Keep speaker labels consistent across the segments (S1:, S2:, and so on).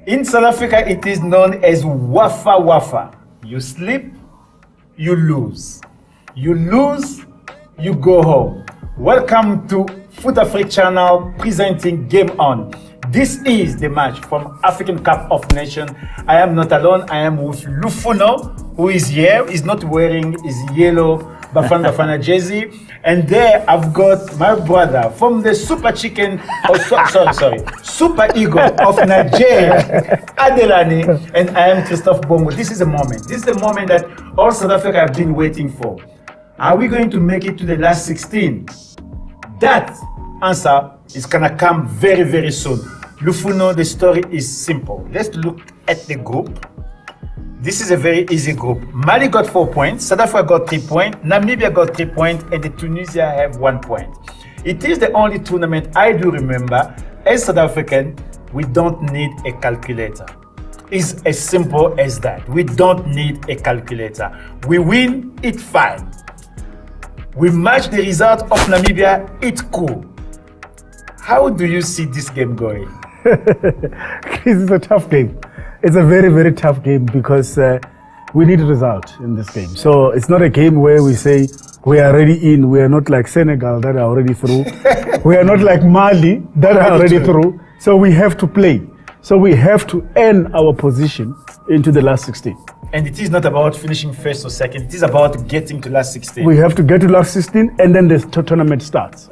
S1: In South Africa, it is known as wafa wafa. You sleep, you lose. You lose, you go home. Welcome to Fut-Afrique channel presenting Game On. This is the match from African Cup of Nations. I am not alone. I am with Lufuno, who is here. He's not wearing his yellow Bafana Bafana jersey. And there I've got my brother from the Super Chicken, Super Eagle of Nigeria, Adelani, and I am Christophe Bongo. This is a moment. This is the moment that all South Africa have been waiting for. Are we going to make it to the last 16? That answer is gonna come very, very soon. Lufuno, the story is simple. Let's look at the group. This is a very easy group. Mali got 4 points, South Africa got 3 points, Namibia got 3 points, and the Tunisia have 1 point. It is the only tournament I do remember. As South African, we don't need a calculator. It's as simple as that. We don't need a calculator. We win, it's fine. We match the result of Namibia, it's cool. How do you see this game going?
S2: This is a tough game. It's a very, very tough game because we need a result in this game. So it's not a game where we say we are already in. We are not like Senegal that are already through. We are not like Mali that are already through. So we have to play. So we have to earn our position into the last 16.
S1: And it is not about finishing first or second. It is about getting to last 16.
S2: We have to get to last 16 and then the tournament starts.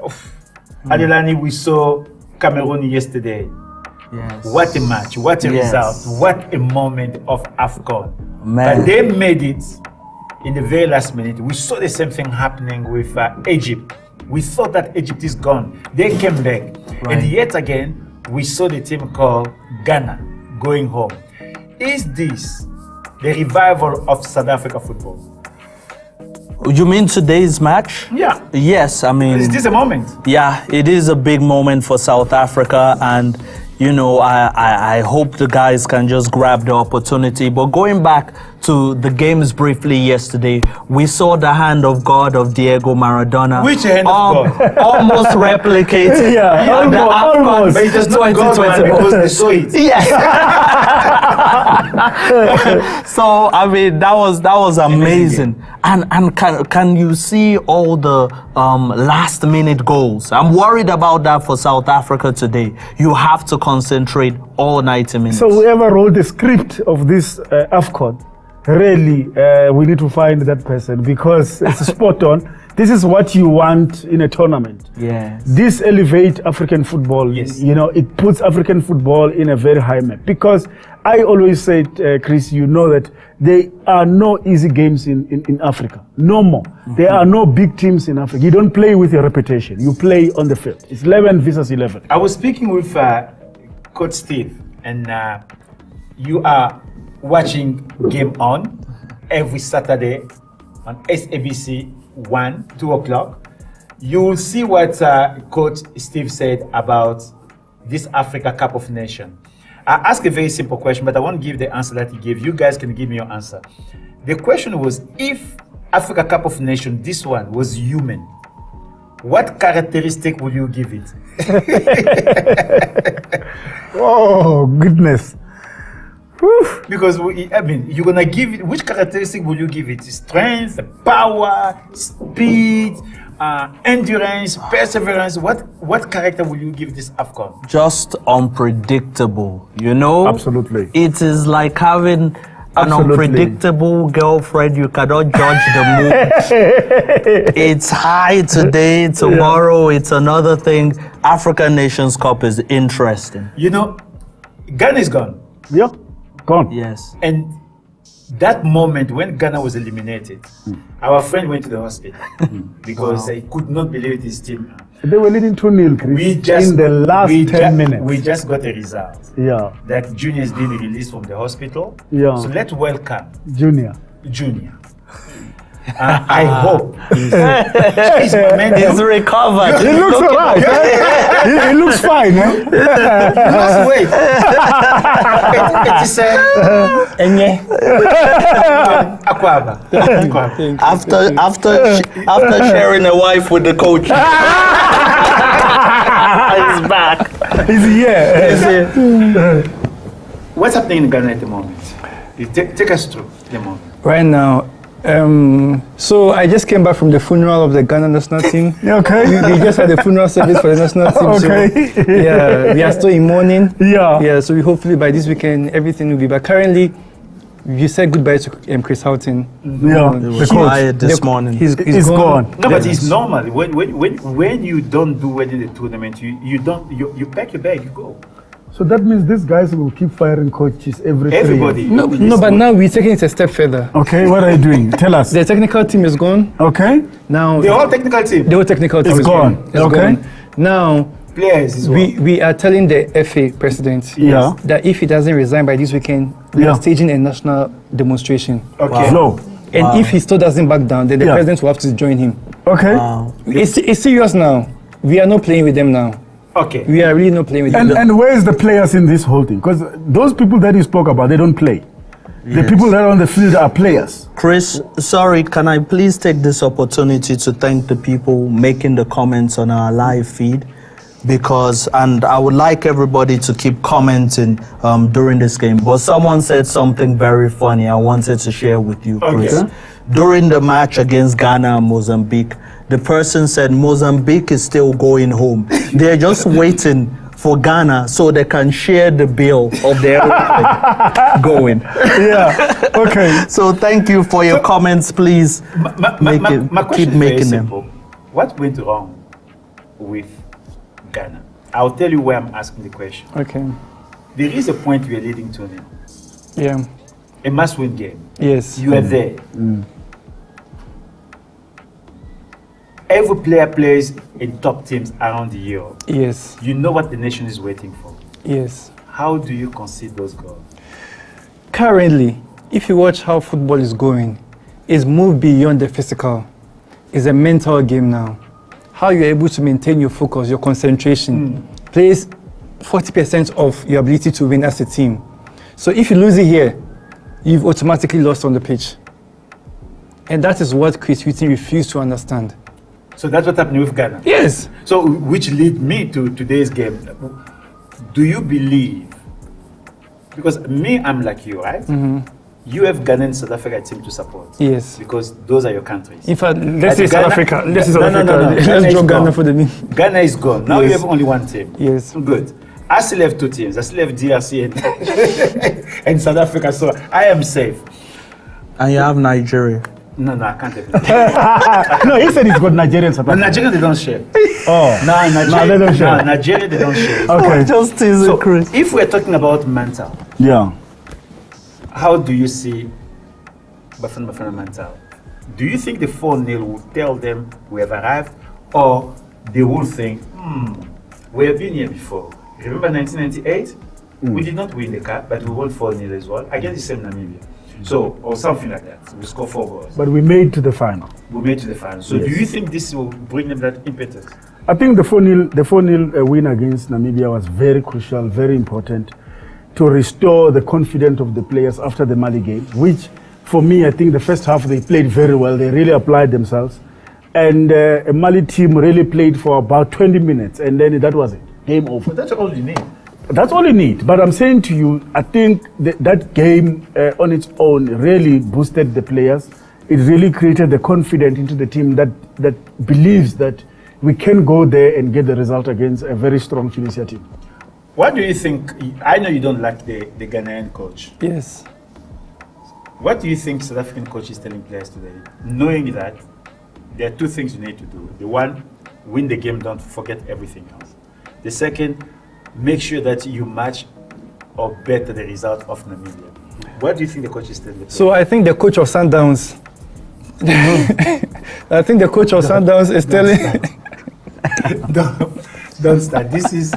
S1: Adelani, we saw Cameroon yesterday.
S3: Yes.
S1: What a match, what a result, what a moment of AFCON.
S3: Man.
S1: But they made it in the very last minute. We saw the same thing happening with Egypt. We thought that Egypt is gone. They came back.
S3: Right.
S1: And yet again, we saw the team called Ghana going home. Is this the revival of South Africa football?
S3: You mean today's match?
S1: Yeah.
S3: Yes, I mean...
S1: Is this a moment?
S3: Yeah, it is a big moment for South Africa, and you know, I hope the guys can just grab the opportunity. But going back to the games briefly yesterday, we saw the hand of God of Diego Maradona.
S1: Which hand of God?
S3: Almost replicated.
S2: Almost.
S1: But it is not God, man, because they saw it.
S3: Yes. So I mean, that was amazing. And can you see all the last minute goals? I'm worried about that for South Africa today. You have to concentrate all 90 minutes.
S2: So whoever wrote the script of this AFCON, really, we need to find that person because it's spot on. This is what you want in a tournament.
S3: Yes.
S2: This elevates African football.
S1: Yes.
S2: You know, it puts African football in a very high map. Because I always said, Chris, you know that there are no easy games in Africa. No more. Mm-hmm. There are no big teams in Africa. You don't play with your reputation. You play on the field. It's 11 versus 11.
S1: I was speaking with Coach Steve, and you are watching Game On every Saturday on SABC 1, 2 o'clock. You will see what Coach Steve said about this Africa Cup of Nations. I asked a very simple question, but I won't give the answer that he gave. You guys can give me your answer. The question was, if Africa Cup of Nations, this one, was human, what characteristic would you give it?
S2: Oh, goodness. Whew.
S1: Because, you're going to give it, which characteristic will you give it? Strength, power, speed, endurance, perseverance. What character will you give this AFCON?
S3: Just unpredictable, you know?
S2: Absolutely.
S3: It is like having an unpredictable girlfriend. You cannot judge the mood. It's high today, tomorrow it's another thing. African Nations Cup is interesting.
S1: You know, Ghana is gone.
S2: Yeah, gone.
S3: Yes.
S1: And that moment when Ghana was eliminated, our friend went to the hospital because he could not believe his team.
S2: They were leading 2-0, Chris, in the last 10 minutes.
S1: We just got a result.
S2: Yeah.
S1: That Junior has been released from the hospital.
S2: Yeah.
S1: So let's welcome
S2: Junior.
S1: I hope he's
S3: recovered.
S2: He looks alright. He looks fine.
S1: He lost weight.
S3: After sharing a wife with the coach. He's back.
S2: He's here.
S1: What's happening in Ghana at the moment? Take us through the moment.
S4: Right now, so I just came back from the funeral of the Ghana national team.
S2: Okay.
S4: We just had a funeral service for the national team.
S2: Okay.
S4: So, yeah, we are still in mourning.
S2: Yeah.
S4: Yeah, so we hopefully by this weekend everything will be back. Currently, we said goodbye to Chris Houghton.
S2: Yeah.
S3: He
S2: The
S3: was
S2: coach.
S3: fired this morning.
S4: He's
S2: gone.
S1: No, but it's normal. When you don't do well in the tournament, you pack your bag, you go.
S2: So that means these guys will keep firing coaches every 3
S1: Everybody.
S2: years.
S4: No, but now we're taking it a step further.
S2: Okay, what are you doing? Tell us.
S4: The technical team is gone.
S2: Okay.
S4: Now
S1: The whole technical team.
S4: the whole technical team
S2: It's
S4: is
S2: gone.
S4: It's
S2: Okay.
S4: gone. Now
S1: Players as well.
S4: we are telling the FA president
S2: Yeah.
S4: that if he doesn't resign by this weekend, we
S2: Yeah.
S4: are staging a national demonstration.
S1: Okay.
S2: Flow.
S4: And if he still doesn't back down, then the
S2: Yeah.
S4: president will have to join him.
S2: Okay.
S4: It's serious now. We are not playing with them now.
S1: Okay.
S4: We are really not playing with them.
S2: And where is the players in this whole thing? Because those people that you spoke about, they don't play. The people that are on the field are players.
S3: Chris, sorry, can I please take this opportunity to thank the people making the comments on our live feed? Because, and I would like everybody to keep commenting during this game. But someone said something very funny I wanted to share with you, Chris.
S1: Okay.
S3: During the match against Ghana and Mozambique, the person said Mozambique is still going home. They're just waiting for Ghana so they can share the bill of their going.
S2: Yeah. Okay.
S3: So thank you for your comments, please.
S1: My
S3: keep
S1: question is very
S3: making them.
S1: simple. What went wrong with Ghana? I'll tell you why I'm asking the question.
S4: Okay.
S1: There is a point we are leading to now.
S4: Yeah.
S1: A must-win game.
S4: Yes.
S1: You are there. Every player plays in top teams around the Europe.
S4: Yes.
S1: You know what the nation is waiting for.
S4: Yes.
S1: How do you concede those goals?
S4: Currently, if you watch how football is going, it's moved beyond the physical. It's a mental game now. How you're able to maintain your focus, your concentration, plays 40% of your ability to win as a team. So if you lose it here, you've automatically lost on the pitch. And that is what Chris Hughton refused to understand.
S1: So that's what happened with Ghana.
S4: Yes.
S1: So which lead me to today's game. Do you believe, because me, I'm like you, right? You have Ghana and South Africa team to support.
S4: Yes.
S1: Because those are your countries.
S4: In fact, let's
S1: But
S4: say South
S1: Ghana-
S4: Africa. Let's say South
S1: No,
S4: Africa.
S1: no, no. Ghana
S4: Let's
S1: is
S4: draw Ghana
S1: gone.
S4: for the win.
S1: Ghana is gone. Now you
S4: Yes.
S1: have only one team.
S4: Yes.
S1: Good. I still have two teams. I still have DRC and, and South Africa. So I am safe.
S3: And you have Nigeria.
S1: No, I can't have it.
S2: No, he said he's got Nigerians.
S1: But Nigeria, they don't share.
S2: Oh.
S1: No, Nigeria,
S2: they don't share.
S1: No, Nigeria, they don't share.
S2: Okay.
S3: Just teasing
S1: So
S3: Chris.
S1: if we're talking about mental,
S2: Yeah.
S1: how do you see Bafana mental? Do you think the 4-0 will tell them we have arrived, or they will think, we have been here before? Remember 1998? We did not win the cup, but we won 4-0 as well against the same Namibia. So, or something like that. So we score 4 goals.
S2: But we made to the final.
S1: We made to the final. So do you think this will bring them that impetus?
S2: I think the 4-0 win against Namibia was very crucial, very important to restore the confidence of the players after the Mali game, which for me, I think the first half they played very well. They really applied themselves. And a Mali team really played for about 20 minutes, and then that was it. Game over.
S1: But that's all you need.
S2: That's all you need. But I'm saying to you, I think that game on its own really boosted the players. It really created the confidence into the team that believes that we can go there and get the result against a very strong Tunisia team.
S1: What do you think? I know you don't like the Ghanaian coach.
S4: Yes.
S1: What do you think South African coach is telling players today? Knowing that there are two things you need to do. The one, win the game, don't forget everything else. The second, make sure that you match or better the result of Namibia. What do you think the coach is telling the players?
S4: So I think the coach of Sundowns. I think the coach of Sundowns is telling.
S1: Don't start. This is.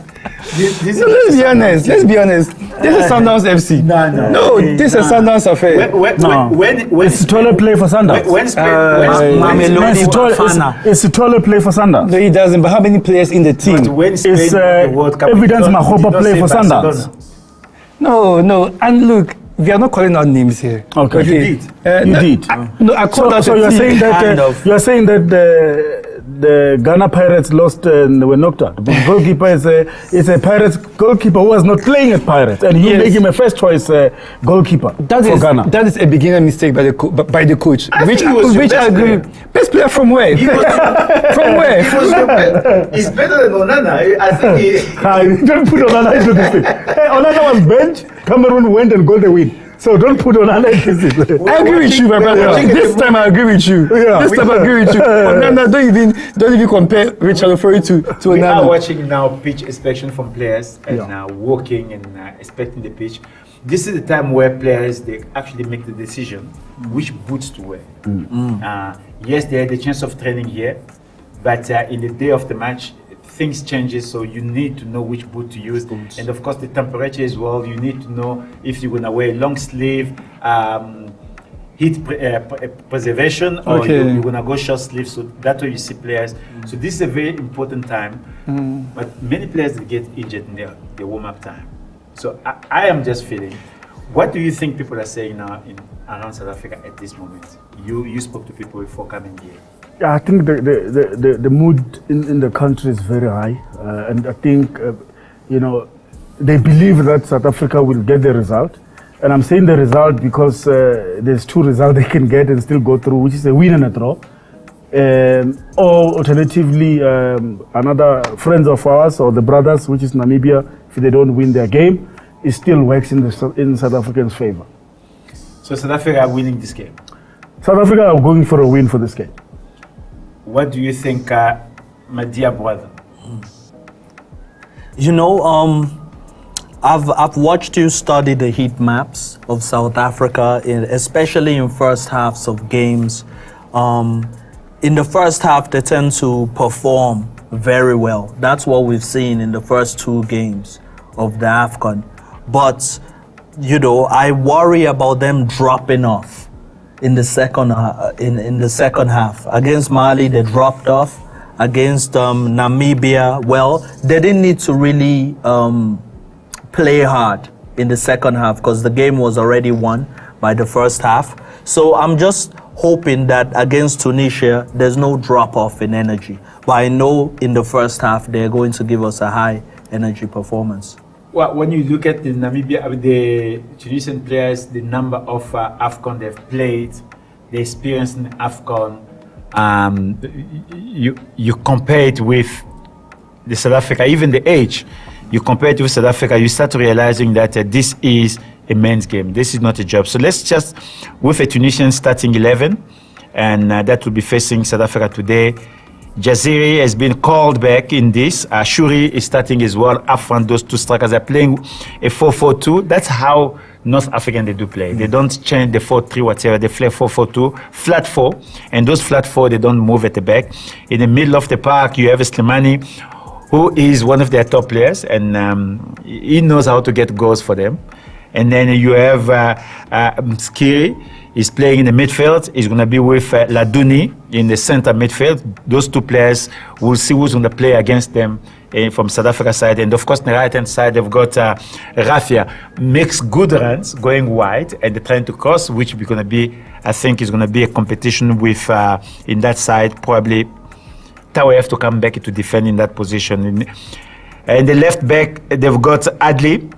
S4: Let's be honest. Let's be honest. This is Sundowns FC. No, this is Sundowns affair.
S2: It's a taller play for Sundowns. It's a taller play for Sundowns.
S4: No, he doesn't. But how many players in the team?
S2: It's evidence Mahopa play for Sundowns.
S4: No. And look, we are not calling out names here.
S2: Okay.
S1: You did.
S4: No, I called out.
S2: So you're saying that the Ghana Pirates lost and they were knocked out. The goalkeeper is a Pirates goalkeeper who was not playing at Pirates, and he make him a first choice goalkeeper for Ghana.
S4: That is a beginner mistake by the coach. Which I agree. Best player from where? From where?
S1: He's better than Onana. I think
S2: don't put Onana into this thing. Hey, Onana was benched. Cameroon went and got the win. So don't put Onana into this.
S4: I agree with you, my brother. This time I agree with you. This time I agree with you. Onana, don't even compare Richard Ofori to Onana.
S1: We are watching now pitch inspection from players and walking and inspecting the pitch. This is the time where players they actually make the decision which boots to wear. Yes, they had the chance of training here, but in the day of the match, things changes, so you need to know which boot to use, and of course the temperature as well. You need to know if you're gonna wear long sleeve, heat preservation, or you're gonna go short sleeve. So that's why you see players. So this is a very important time, but many players get injured in their warm-up time. So I am just feeling. What do you think people are saying now around South Africa at this moment? You spoke to people before coming here.
S2: Yeah, I think the mood in the country is very high, and I think they believe that South Africa will get the result. And I'm saying the result because there's two results they can get and still go through, which is a win and a draw, or alternatively another friends of ours or the brothers, which is Namibia. If they don't win their game, it still works in South Africans' favor.
S1: So South Africa are winning this game.
S2: South Africa are going for a win for this game.
S1: What do you think, my dear brother?
S3: I've watched you study the heat maps of South Africa, especially in first halves of games. In the first half, they tend to perform very well. That's what we've seen in the first two games of the AFCON. But, I worry about them dropping off. In the second half. Against Mali, they dropped off. Against Namibia, well, they didn't need to really play hard in the second half because the game was already won by the first half. So I'm just hoping that against Tunisia, there's no drop-off in energy. But I know in the first half, they're going to give us a high energy performance.
S1: Well, when you look at the Tunisian players, the number of AFCON they've played, the experience in AFCON, you compare it with the South Africa, even the age, you compare it with South Africa, you start realizing that this is a men's game. This is not a job. So let's just, with a Tunisian starting 11, and that will be facing South Africa today. Jaziri has been called back in this. Shuri is starting as well. Afran, those two strikers are playing a 4-4-2. That's how North African they do play. They don't change the 4-3 whatever. They play 4-4-2, flat 4. And those flat 4, they don't move at the back. In the middle of the park, you have Slimani, who is one of their top players. And he knows how to get goals for them. And then you have Skiri. He's playing in the midfield. He's going to be with Laduni in the center midfield. Those two players, we'll see who's going to play against them from South Africa side. And of course, on the right-hand side, they've got Rafia. Makes good runs going wide and they're trying to cross, which is going to be, I think, is going to be a competition with, in that side, probably Tawe have to come back to defend in that position. And the left back, they've got Adli.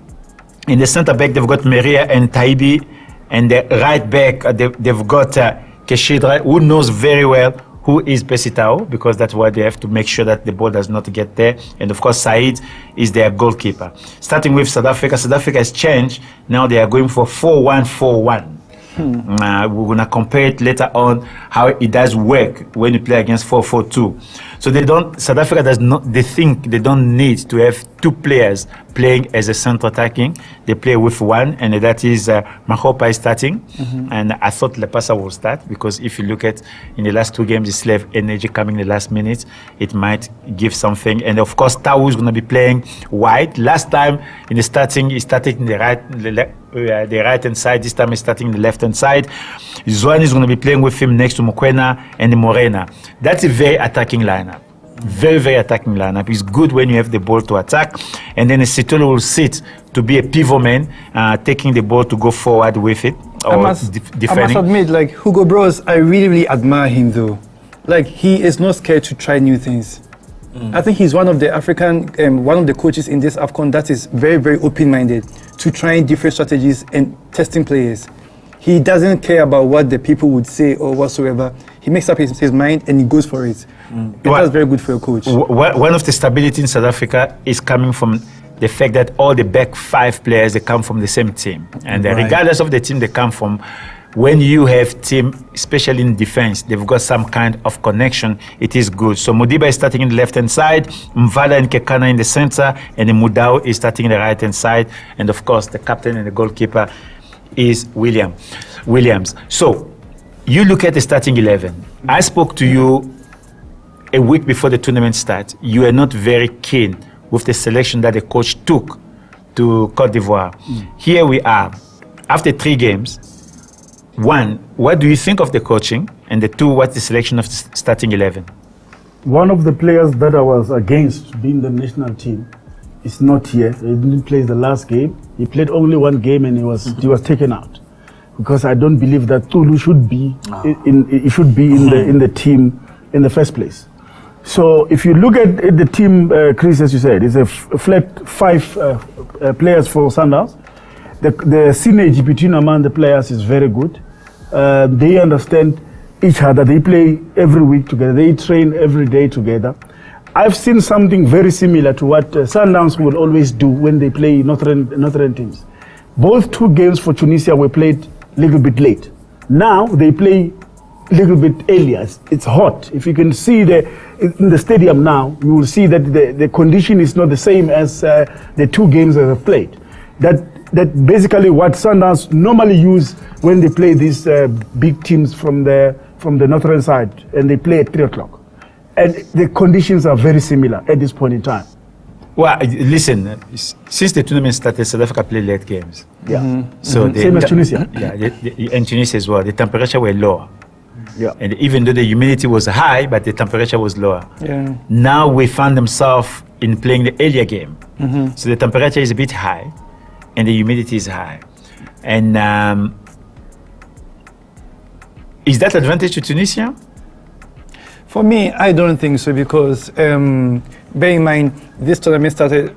S1: In the center back, they've got Meria and Taibi. And the right back, they've got Keshidra, who knows very well who is Pesitao, because that's why they have to make sure that the ball does not get there. And of course, Said is their goalkeeper. Starting with South Africa has changed. Now they are going for 4-1-4-1. We're going to compare it later on how it does work when you play against 4-4-2. So South Africa does not, they think they don't need to have two players playing as a center attacking. They play with one, and that is Mahopa is starting. And I thought Lepasa will start because if you look at in the last two games, he still have energy coming in the last minute. It might give something. And of course, Tau is going to be playing wide. Last time in the starting, he started in the right-hand side. This time he's starting in the left-hand side. Zwane is going to be playing with him next to Mokwena and Morena. That's a very attacking lineup. Very, very attacking lineup. It's good when you have the ball to attack. And then Sitolo will sit to be a pivot man, taking the ball to go forward with it. Or defending.
S4: I must admit, like Hugo Bros, I really, really admire him though. like he is not scared to try new things. I think he's one of the one of the coaches in this AFCON that is very, very open-minded to trying different strategies and testing players. He doesn't care about what the people would say or whatsoever. He makes up his mind and he goes for it. That's very good for a coach.
S1: One of the stability in South Africa is coming from the fact that all the back 5 players, they come from the same team. And regardless of the team they come from, when you have team, especially in defense, they've got some kind of connection, it is good. So Modiba is starting in the left-hand side, Mvala and Kekana in the center, and Mudau is starting in the right-hand side. And of course, the captain and the goalkeeper is Williams. So you look at the starting 11. I spoke to you a week before the tournament starts. You are not very keen with the selection that the coach took to Côte d'Ivoire. Here we are, after 3 games. 1, what do you think of the coaching? And the 2, what's the selection of the starting 11?
S2: One of the players that I was against being the national team is not here. He didn't play the last game. He played only 1 game and he was taken out, because I don't believe that Tulu should be in the team in the first place. So if you look at the team, Chris, as you said, it's a flat 5 players for Sundowns. The synergy between among the players is very good. They understand each other. They play every week together. They train every day together. I've seen something very similar to what Sundowns will always do when they play Northern teams. Both 2 games for Tunisia were played a little bit late. Now they play a little bit earlier. It's hot. If you can see in the stadium now, you will see that the condition is not the same as the 2 games that have played. That basically what Sundowns normally use when they play these big teams from the northern side, and they play at 3 o'clock. And the conditions are very similar at this point in time.
S1: Well, listen, since the tournament started, South Africa played late games.
S2: Yeah.
S1: So
S2: Same as Tunisia.
S1: Yeah, and Tunisia as well. The temperature were lower.
S2: Yeah.
S1: And even though the humidity was high, but the temperature was lower.
S4: Yeah.
S1: Now we found themselves in playing the earlier game. So the temperature is a bit high and the humidity is high. And is that advantage to Tunisia?
S4: For me, I don't think so, because bear in mind, this tournament started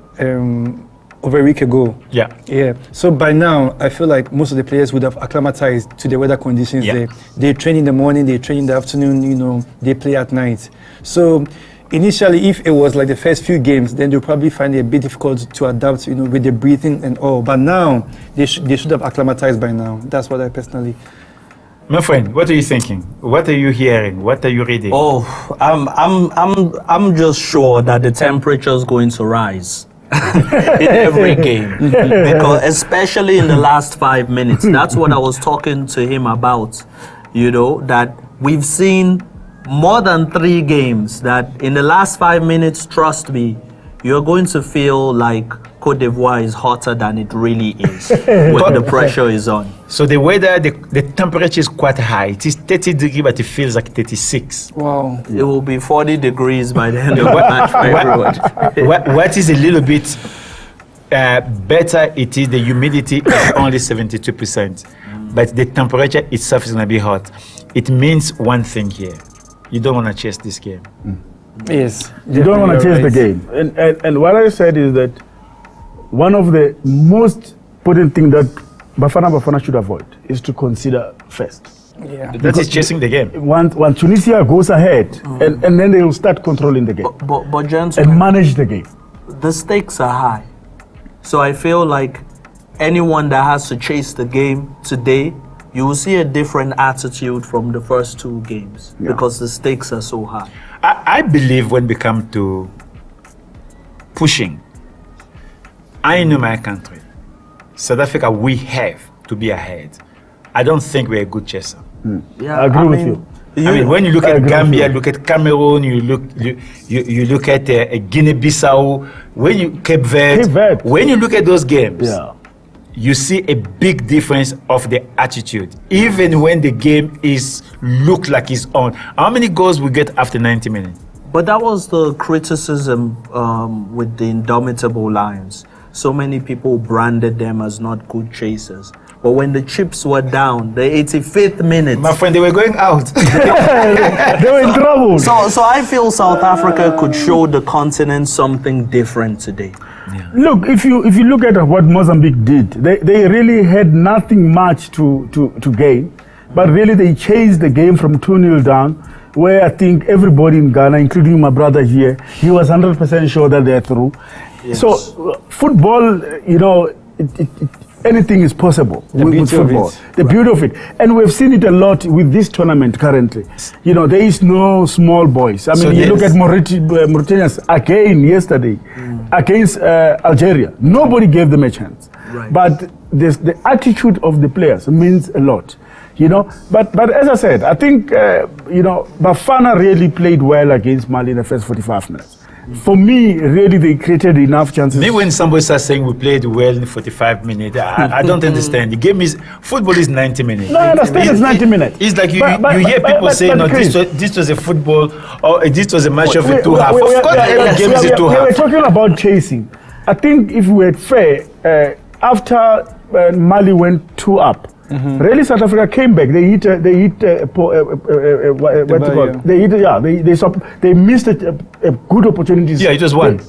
S4: over a week ago. Yeah. So by now, I feel like most of the players would have acclimatized to the weather conditions there. They train in the morning, they train in the afternoon, they play at night. So initially, if it was like the first few games, then they'll probably find it a bit difficult to adapt, with the breathing and all. But now, they should have acclimatized by now. That's what I personally...
S1: My friend, what are you thinking? What are you hearing? What are you reading?
S3: Oh, I'm just sure that the temperature is going to rise in every game, because especially in the last 5 minutes. That's what I was talking to him about. That we've seen more than 3 games that in the last 5 minutes, trust me, you're going to feel like Côte d'Ivoire is hotter than it really is when the pressure is on.
S1: So the weather, the temperature is quite high. It is 30 degrees, but it feels like 36.
S4: Wow.
S3: It will be 40 degrees by the end of the match for everyone.
S1: What is a little bit better, it is the humidity is only 72%. But the temperature itself is going to be hot. It means one thing here. You don't want to chase this game.
S4: Yes.
S2: You don't want to chase the game. And what I said is that one of the most important things that Bafana should avoid is to consider first.
S4: Yeah.
S1: That is chasing the game.
S2: When Tunisia goes ahead, and then they will start controlling the game.
S3: But gentlemen,
S2: and manage the game.
S3: The stakes are high. So I feel like anyone that has to chase the game today, you will see a different attitude from the first 2 games because the stakes are so high.
S1: I believe when we come to pushing, I know my country, South Africa, we have to be ahead. I don't think we're a good chaser.
S2: Yeah, I agree with you.
S1: I mean, when you look at Gambia, look at Cameroon, you look at Guinea-Bissau, Cape Verde, when you look at those games, you see a big difference of the attitude. Even when the game look like it's on. How many goals we get after 90 minutes?
S3: But that was the criticism with the Indomitable Lions. So many people branded them as not good chasers. But when the chips were down, the 85th minute,
S1: My friend, they were going out.
S2: They were in trouble.
S3: so I feel South Africa could show the continent something different today.
S2: Look, if you look at what Mozambique did, they really had nothing much to gain, but really they chased the game from 2-0 down, where I think everybody in Ghana, including my brother here, he was 100% sure that they're through.
S3: Yes.
S2: So football, anything is possible with football. The beauty of it. And we've seen it a lot with this tournament currently. There is no small boys. I mean, you look at Mauritania again yesterday against Algeria. Nobody gave them a chance.
S3: Right.
S2: But the attitude of the players means a lot. But as I said, I think, Bafana really played well against Mali in the first 45 minutes. For me, really, they created enough chances.
S1: Maybe when somebody starts saying we played well in 45 minutes, I don't understand. The game football is 90 minutes.
S2: No, I understand it's 90 minutes.
S1: It's like you hear people say, no, this was a football, or this was a match of a two half. Of course, every game is a two half.
S2: We're talking about chasing. I think if we were fair, after Mali went 2 up, really South Africa came back. They missed a good opportunity.
S1: Yeah, it was one.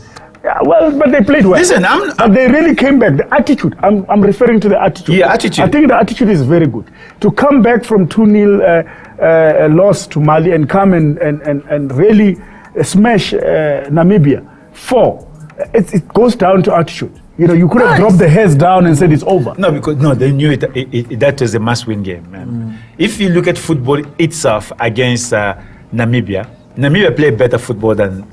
S2: Yeah, well, but they played well.
S1: Listen,
S2: but they really came back. The attitude, I'm referring to the attitude.
S1: Yeah, attitude.
S2: I think the attitude is very good. To come back from 2-0 loss to Mali and come and really smash Namibia 4, it goes down to attitude. You could have dropped the heads down and said it's over.
S1: No, because they knew that was a must-win game. If you look at football itself against Namibia played better football than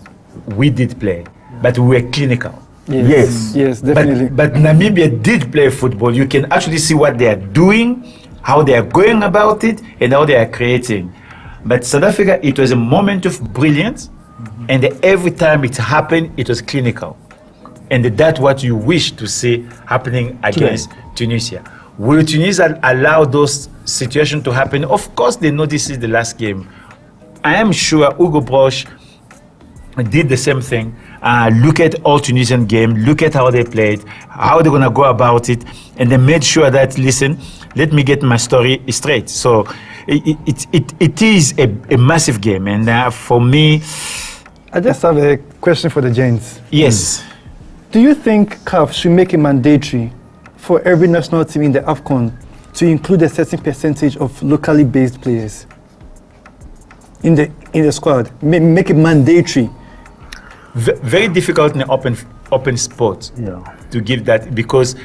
S1: we did play, but we were clinical.
S2: Yes,
S4: definitely.
S1: But Namibia did play football. You can actually see what they are doing, how they are going about it, and how they are creating. But South Africa, it was a moment of brilliance, and every time it happened, it was clinical. And that's what you wish to see happening against Tunisia. Will Tunisia allow those situations to happen? Of course, they know this is the last game. I am sure Hugo Broch did the same thing. Look at all Tunisian game, look at how they played, how they're going to go about it, and they made sure that, listen, let me get my story straight. So it is a massive game. And for me...
S4: I just have a question for the gents.
S1: Yes.
S4: Do you think CAF should make it mandatory for every national team in the AFCON to include a certain percentage of locally based players in the squad? Make it mandatory.
S1: Very difficult in an open sport to give that, because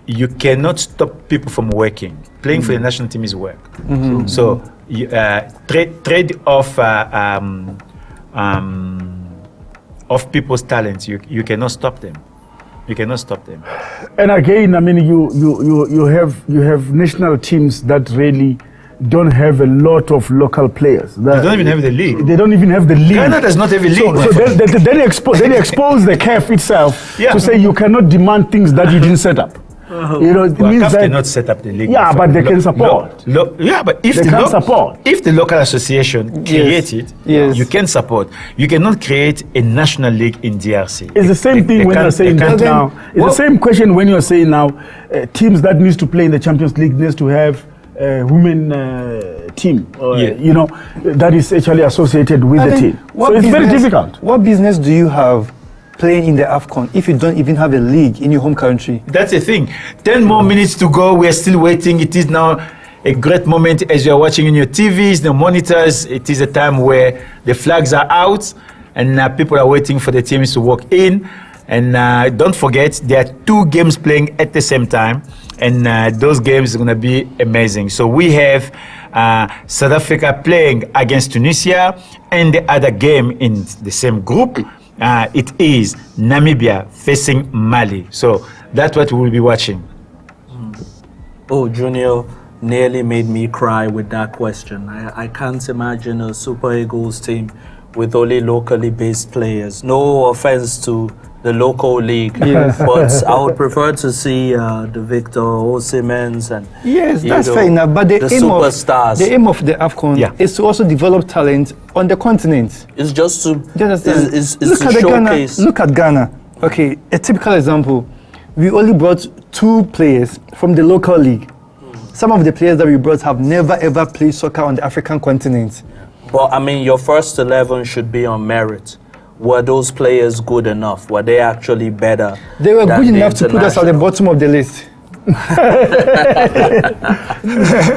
S1: you cannot stop people from working. Playing for the national team is work. So trade off of people's talents, you cannot stop them. You cannot stop them.
S2: And again, I mean, you have national teams that really don't have a lot of local players.
S1: They don't even have the league.
S2: They don't even have the league.
S1: Ghana does not have a league.
S2: So then they expose the CAF itself to say you cannot demand things that you didn't set up. It means
S1: CAF
S2: that
S1: cannot set up the league.
S2: Yeah, but they can support.
S1: But if
S2: they can support.
S1: If the local association creates it, you can support. You cannot create a national league in DRC.
S2: It's the same thing when you're saying that now. It's the same question when you're saying now teams that needs to play in the Champions League needs to have a women team, that is actually associated with the team. So it's very difficult.
S4: What business do you have playing in the AFCON if you don't even have a league in your home country?
S1: That's the thing. 10 more minutes to go. We're still waiting. It is now a great moment as you're watching in your TVs, the monitors. It is a time where the flags are out and people are waiting for the teams to walk in. And don't forget, there are 2 games playing at the same time. And those games are going to be amazing. So we have South Africa playing against Tunisia, and the other game in the same group, it is Namibia facing Mali. So that's what we will be watching.
S3: Oh, Junior nearly made me cry with that question. I can't imagine a Super Eagles team with only locally based players. No offense to the local league, but I would prefer to see the Victor Osimhen's and
S4: that's fair enough. But the
S3: superstars.
S4: The aim of the AFCON is to also develop talent on the continent.
S3: It's just to
S4: showcase. Look at Ghana. Okay, a typical example. we only brought 2 players from the local league. Some of the players that we brought have never ever played soccer on the African continent.
S3: But I mean, your first 11 should be on merit. Were those players good enough? Were they actually better?
S4: They were
S3: than
S4: good
S3: the
S4: enough to put us at the bottom of the list.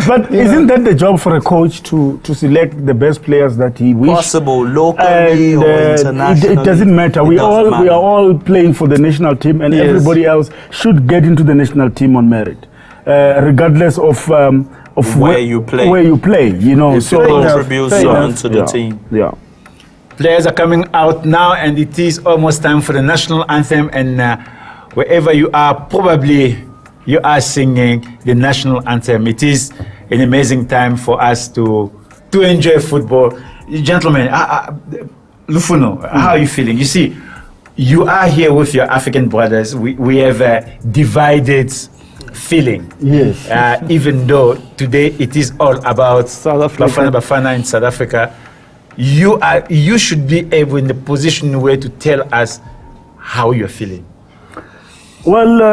S2: But isn't that the job for a coach to select the best players that he wishes?
S3: Possible, locally or internationally.
S2: It doesn't matter. We are all playing for the national team, and
S4: Yes.
S2: everybody else should get into the national team on merit, regardless of
S3: where you play.
S2: Where you play, you know.
S3: If you contribute something to the team.
S2: Yeah.
S1: Players are coming out now, and it is almost time for the national anthem. And wherever you are, probably you are singing the national anthem. It is an amazing time for us to enjoy football. Gentlemen, Lufuno, how are you feeling? You see, you are here with your African brothers. We have a divided feeling.
S2: Yes.
S1: Even though today it is all about
S4: South Africa.
S1: Bafana in South Africa. You should be able in the position where to tell us how you're feeling.
S2: Well,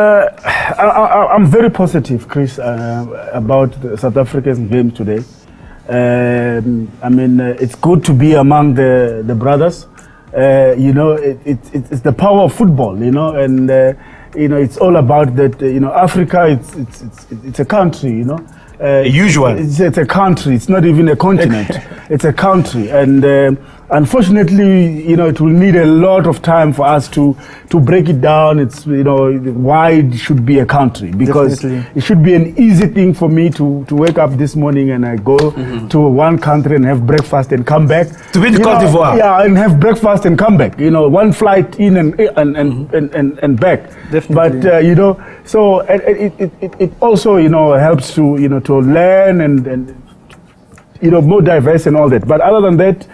S2: I'm very positive, Chris, about the South Africa's game today. I mean, it's good to be among the brothers. You know, it's the power of football, you know, and you know, it's all about that. You know, Africa, it's a country, you know.
S1: Usual.
S2: It's a country. It's not even a continent. It's a country, and unfortunately, you know, it will need a lot of time for us to break it down. It's, you know, why it should be a country, because
S4: Definitely.
S2: it should be an easy thing for me to wake up this morning and I go to one country and have breakfast and come back
S1: To be in Côte d'Ivoire.
S2: Yeah, and have breakfast and come back. You know, one flight in and back.
S4: Definitely.
S2: But you know, so it also, you know, helps to, you know, to learn and you know, more diverse and all that. But other than that,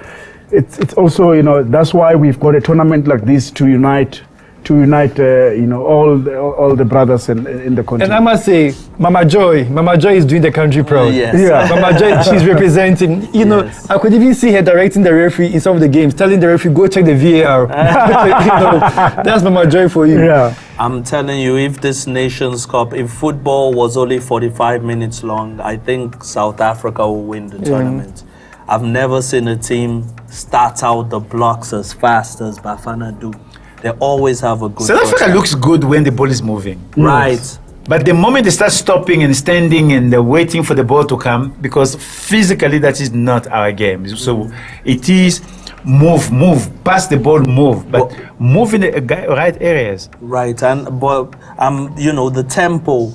S2: it's also, you know, that's why we've got a tournament like this to unite you know, all the brothers in the country.
S4: And I must say, Mama Joy is doing the country proud.
S3: Yes.
S2: Yeah.
S4: Mama Joy, she's representing. You know,
S3: Yes.
S4: I could even see her directing the referee in some of the games, telling the referee, go check the VAR. You know, that's Mama Joy for you.
S2: Yeah.
S3: I'm telling you, if this Nations Cup, if football was only 45 minutes long, I think South Africa will win the tournament. I've never seen a team start out the blocks as fast as Bafana do. They always have a good
S1: South
S3: first
S1: Africa
S3: half.
S1: looks good when the ball is moving.
S3: Right.
S1: But the moment they start stopping and standing and they're waiting for the ball to come, because physically that is not our game. So it is move, pass the ball, move, but move in the right areas.
S3: Right, but you know, the tempo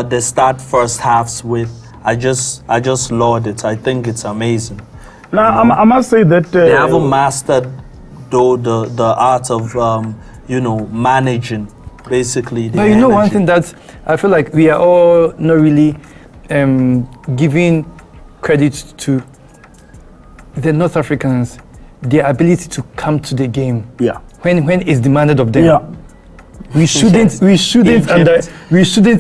S3: they start first halves with, I just laud it. I think it's amazing.
S2: Now, I must say that
S3: They haven't mastered though the art of you know, managing basically. The
S4: But you know, one
S3: energy.
S4: thing that I feel like we are all not really giving credit to the North Africans, their ability to come to the game
S2: yeah.
S4: when it's demanded of them.
S2: Yeah.
S4: We shouldn't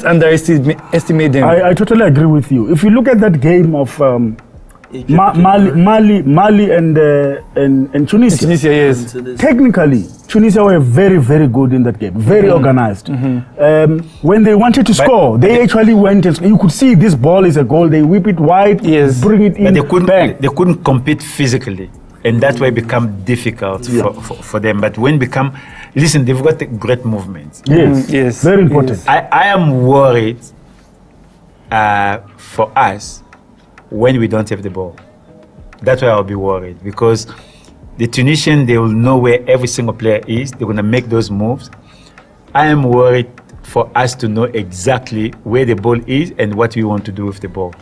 S4: underestimate them.
S2: I totally agree with you. If you look at that game of Mali and Tunisia,
S4: Tunisia, yes.
S2: technically, Tunisia were very, very good in that game, very organized. When they wanted to score, they actually went and you could see this ball is a goal. They whip it wide,
S4: Yes.
S2: bring it in,
S1: But
S2: bang.
S1: they couldn't compete physically, and that way become difficult for them. But when become, listen, they've got great movements.
S2: Yes,
S4: Yes,
S2: very important.
S4: yes.
S1: I am worried for us when we don't have the ball. That's why I'll be worried, because the Tunisian, they will know where every single player is. They're going to make those moves. I am worried for us to know exactly where the ball is and what we want to do with the ball.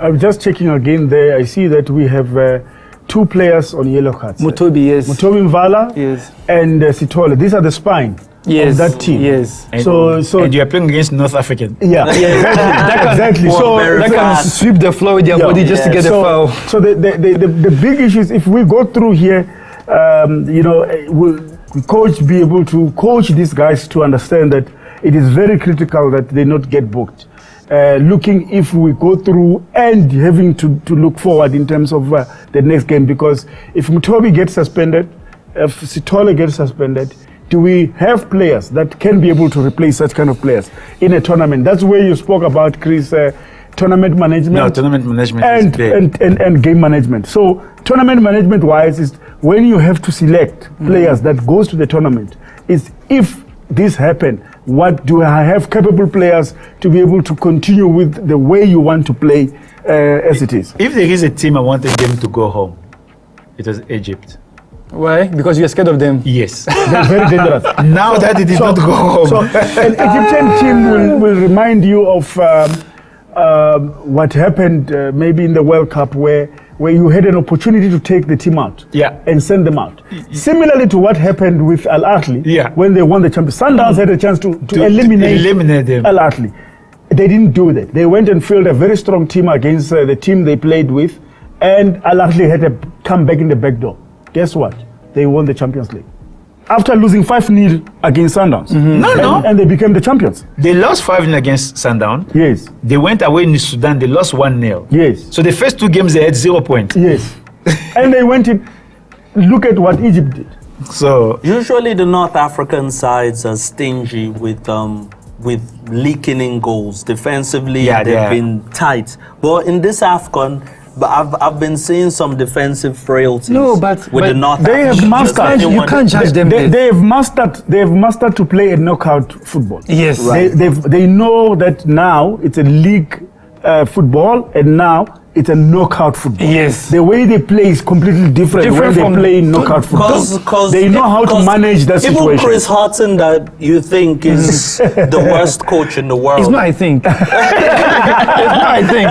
S2: I'm just checking again there. I see that we have two players on yellow cards.
S4: Mutobi, yes.
S2: Mutobi Mvala
S4: Yes.
S2: and Sitole. These are the spine
S4: Yes.
S2: of that team.
S4: Yes.
S1: And,
S2: So
S1: and you are playing against North African.
S2: yeah, exactly. So
S4: That can sweep the floor with their body just to get the foul.
S2: So the big issue is if we go through here, you know, will coach be able to coach these guys to understand that it is very critical that they not get booked. Looking if we go through and having to look forward in terms of the next game, because if Mutobi gets suspended, if Sitole gets suspended, do we have players that can be able to replace such kind of players in a tournament? That's where you spoke about, Chris, tournament management.
S1: No, tournament management is big.
S2: And game management. So tournament management wise is when you have to select players that goes to the tournament, is if this happen, what do I have capable players to be able to continue with the way you want to play as it is?
S1: If there is a team I wanted them to go home, it was Egypt.
S4: Why? Because you're scared of them.
S1: Yes.
S2: They're very dangerous.
S1: Now that it did not go home.
S2: So an Egyptian team will remind you of what happened maybe in the World Cup where you had an opportunity to take the team out and send them out. Similarly to what happened with Al Ahly when they won the Champions. Sundowns had a chance to eliminate
S1: them.
S2: Al Ahly. They didn't do that. They went and fielded a very strong team against the team they played with, and Al Ahly had to come back in the back door. Guess what? They won the Champions League. After losing 5-0 against Sundowns. And they became the champions.
S1: They lost 5-0 against Sundown.
S2: Yes.
S1: They went away in Sudan, they lost 1-0.
S2: Yes.
S1: So the first 2 games they had 0 points.
S2: Yes. And they went in. Look at what Egypt did.
S1: So
S3: usually the North African sides are stingy with leaking in goals. Defensively, they've been tight. But in this AFCON, I've been seeing some defensive frailties.
S4: No, but
S3: with the North
S2: they have mastered.
S4: You can't judge them.
S2: They have mastered to play a knockout football.
S4: Yes,
S3: right.
S2: They know that now it's a league football, and now it's a knockout football.
S4: Yes.
S2: The way they play is completely different when they play knockout football. They know how to manage that situation.
S3: Even Chris Hudson, that you think is the worst coach in the world.
S4: It's not, I think. It's not, I think.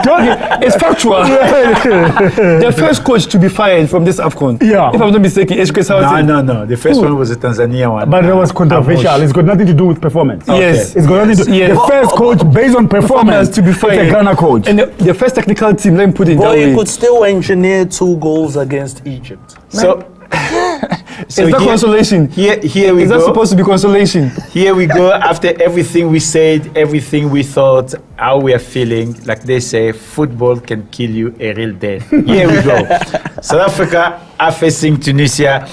S4: It's factual. The first coach to be fired from this AFCON, if I'm not mistaken, is Chris Hudson.
S1: No. The first one was the Tanzania one.
S2: But it was controversial. It's got nothing to do with performance.
S4: Yes.
S2: It's got nothing to do. The first coach based on performance
S4: to be fired.
S2: It's a Ghana coach.
S4: And the first technical team, let me put it that way.
S3: You could still engineer 2 goals against Egypt.
S1: So
S4: it's not consolation.
S1: Here we
S4: Is
S1: go.
S4: that supposed to be consolation?
S1: Here we go. After everything we said, everything we thought, how we are feeling, like they say, football can kill you a real death. Here we go. South Africa are facing Tunisia,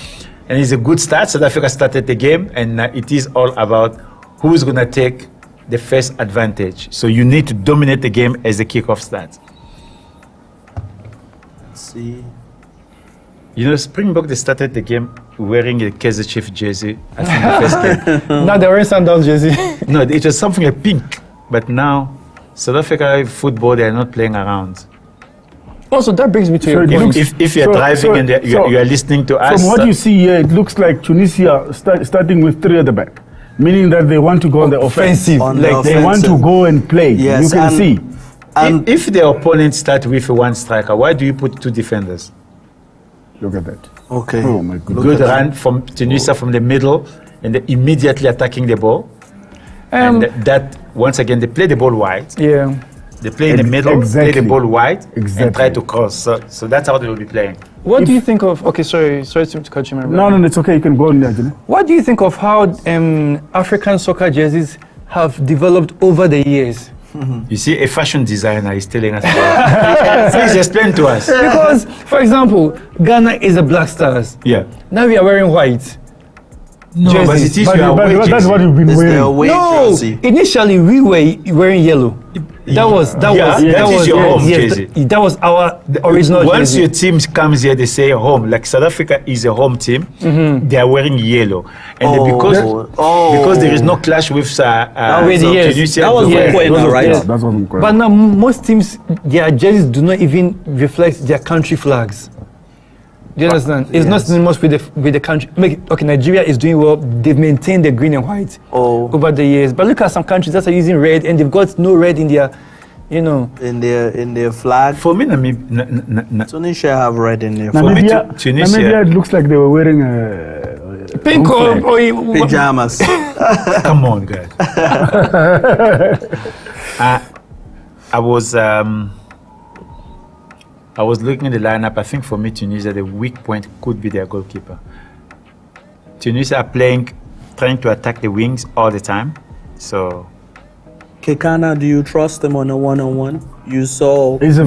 S1: and it's a good start. South Africa started the game, and it is all about who's going to take the first advantage. So you need to dominate the game as the kickoff starts.
S3: See.
S1: You know, Springbok, they started the game wearing a Kaizer Chiefs jersey. I think the first game.
S4: Now they're wearing Sundowns jersey.
S1: No, it was something like pink. But now, South Africa football, they are not playing around.
S4: Also, that brings me to your point.
S1: If you're driving and you are listening to us.
S2: From what you see here, it looks like Tunisia starting with 3 at the back, meaning that they want to go on the offensive. They want to go and play.
S3: Yes,
S2: you can see.
S1: And if the opponent start with 1 striker, why do you put 2 defenders?
S2: Look at that.
S3: Okay.
S2: Oh my goodness.
S1: Good run from Tunisia from the middle, and then immediately attacking the ball. And that, once again, they play the ball wide.
S4: Yeah.
S1: They play in the middle, play the ball wide, and try to cross. So that's how they will be playing.
S4: What do you think of? Okay, sorry to cut you.
S2: No, it's okay. You can go on there, Jimmy.
S4: What do you think of how African soccer jerseys have developed over the years?
S1: You see, a fashion designer is telling us. Please explain to us.
S4: Because, for example, Ghana is a Black Stars.
S1: Yeah.
S4: Now we are wearing white.
S1: No,
S4: jerseys.
S1: but it is your away jersey.
S2: That's what you've been
S3: It's
S2: wearing.
S3: their away
S4: No,
S3: jersey.
S4: initially we were wearing yellow. That was
S1: that is your home jersey.
S4: That was our original
S1: Once
S4: jersey.
S1: your team comes here, they say home. Like South Africa is a home team. They are wearing yellow, and because there is no clash with Tunisia.
S3: That was Mokwena, right?
S2: Yeah, that's what I'm calling.
S4: But now most teams, their jerseys do not even reflect their country flags. Do you understand? It's not synonymous with the country. Okay, Nigeria is doing well. They've maintained the green and white over the years. But look at some countries that are using red, and they've got no red in their,
S3: in their flag.
S1: For me,
S3: Tunisia have red in their
S2: Namibia,
S3: flag.
S2: Namibia, it looks like they were wearing
S4: pink or
S3: pajamas.
S1: Come on, guys. I was looking at the lineup. I think for me, Tunisia, the weak point could be their goalkeeper. Tunisia are trying to attack the wings all the time. So,
S3: Kekana, do you trust him on a one-on-one? You saw
S2: Peter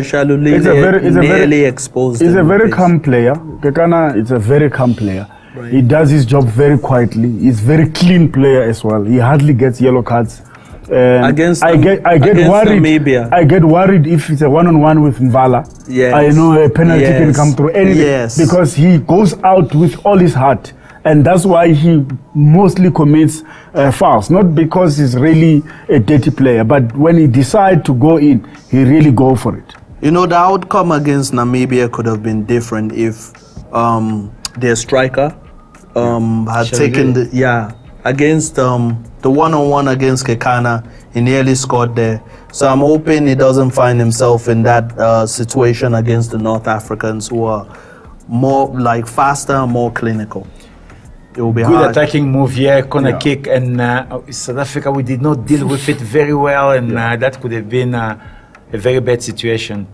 S3: Shalulile nearly exposed him.
S2: He's a very calm player. Kekana is a very calm player.
S3: Right.
S2: He does his job very quietly. He's very clean player as well. He hardly gets yellow cards.
S3: Against
S2: worried.
S3: Namibia.
S2: I get worried if it's a one-on-one with Mvala.
S3: Yes.
S2: I know a penalty can
S3: Yes.
S2: come through anything
S3: Yes.
S2: because he goes out with all his heart, and that's why he mostly commits fouls. Not because he's really a dirty player, but when he decides to go in, he really go for it.
S3: You know, the outcome against Namibia could have been different if their striker had taken against the one-on-one against Kekana. He nearly scored there. So I'm hoping he doesn't find himself in that situation against the North Africans, who are more like faster, more clinical. It will be
S1: Good
S3: hard.
S1: attacking move here, corner kick, and South Africa, we did not deal with it very well, and that could have been a very bad situation.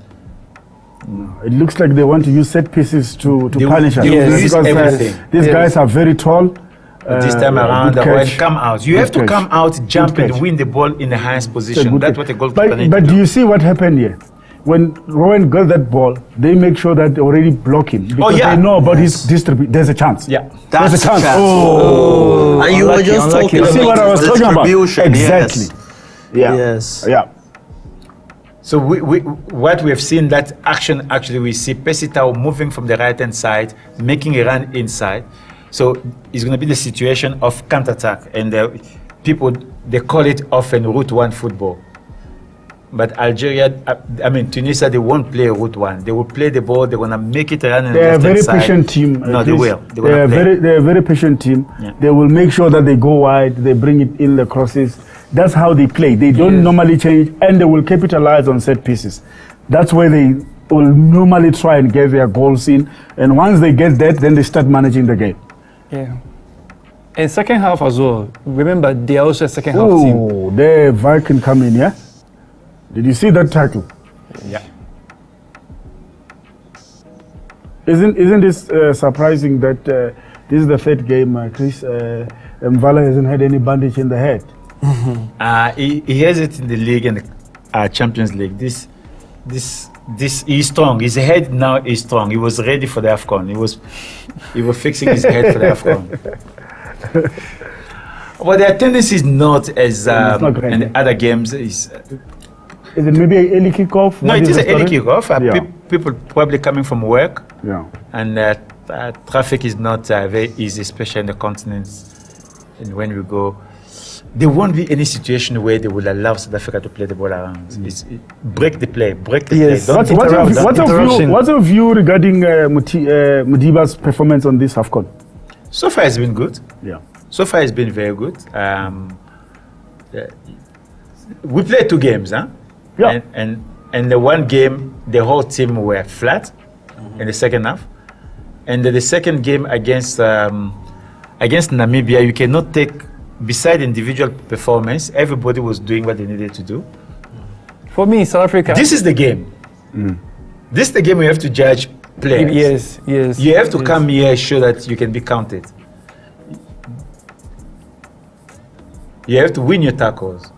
S2: It looks like they want to use set pieces to punish us.
S1: they will use
S2: Because
S1: everything.
S2: these guys are very tall.
S1: This time around,
S2: good catch.
S1: come out. You
S2: Good
S1: have to
S2: catch.
S1: come out, jump,
S2: Good
S1: and
S2: catch.
S1: win the ball in the highest
S2: It's a
S1: position.
S2: good
S1: That's
S2: catch.
S1: what a goalkeeper
S2: But,
S1: needs
S2: but
S1: to
S2: do
S1: do.
S2: you see what happened here? When Rowan got that ball, they make sure that they already block him because
S1: yeah.
S2: they know about his distribution. There's a chance.
S1: Yeah.
S3: That's
S2: There's a chance.
S3: Oh. And you were
S4: Unlucky,
S3: just
S4: unlucky.
S3: talking
S2: You
S3: about
S2: see what I was
S3: his
S2: talking about?
S3: distribution,
S2: Exactly.
S3: Yes.
S2: Yeah.
S3: Yes.
S2: Yeah.
S1: So what we have seen, that action, actually we see Pesitao moving from the right-hand side, making a run inside. So it's going to be the situation of counter-attack. And people, they call it often route one football. But Algeria, Tunisia, they won't play route one. They will play the ball, they're going to make it run in the
S2: They're a
S1: left-hand
S2: very
S1: side.
S2: patient team.
S1: No, they will. They're
S2: They're
S1: gonna play.
S2: they're a very patient team.
S1: Yeah.
S2: They will make sure that they go wide, they bring it in the crosses. That's how they play. They don't normally change, and they will capitalize on set pieces. That's where they will normally try and get their goals in. And once they get that, then they start managing the game.
S4: Yeah. And second half as well. Remember, they are also a second half team.
S2: Oh, there Viking come in, yeah? Did you see that tackle?
S1: Yeah.
S2: Isn't this surprising that this is the third game, Chris? Mvala hasn't had any bandage in the head.
S1: He has it in the league and the Champions League. This he's strong. His head now is strong. He was ready for the AFCON. He was fixing his head for the AFCON. But their tendency is not as
S2: not great.
S1: in the other games.
S2: Is it maybe an early kickoff?
S1: No,
S2: What
S1: it is
S2: the
S1: an early
S2: story?
S1: kickoff.
S2: Yeah.
S1: People probably coming from work,
S2: Yeah.
S1: and traffic is not very easy, especially in the continents. And when we go, there won't be any situation where they will allow South Africa to play the ball around. Break the play.
S4: Yes.
S1: Don't
S2: What's
S1: interrupt.
S2: your view regarding Modiba's performance on this AFCON?
S1: So far, it's been good.
S2: Yeah.
S1: So far, it's been very good. We played 2 games, huh?
S2: Yeah.
S1: And the one game, the whole team were flat in the second half. And the second game against Namibia, you cannot take, beside individual performance, everybody was doing what they needed to do.
S4: For me, South Africa.
S1: This is the game. This is the game you have to judge players.
S4: Yes.
S1: You have to
S4: yes.
S1: come here and show that you can be counted. You have to win your tackles.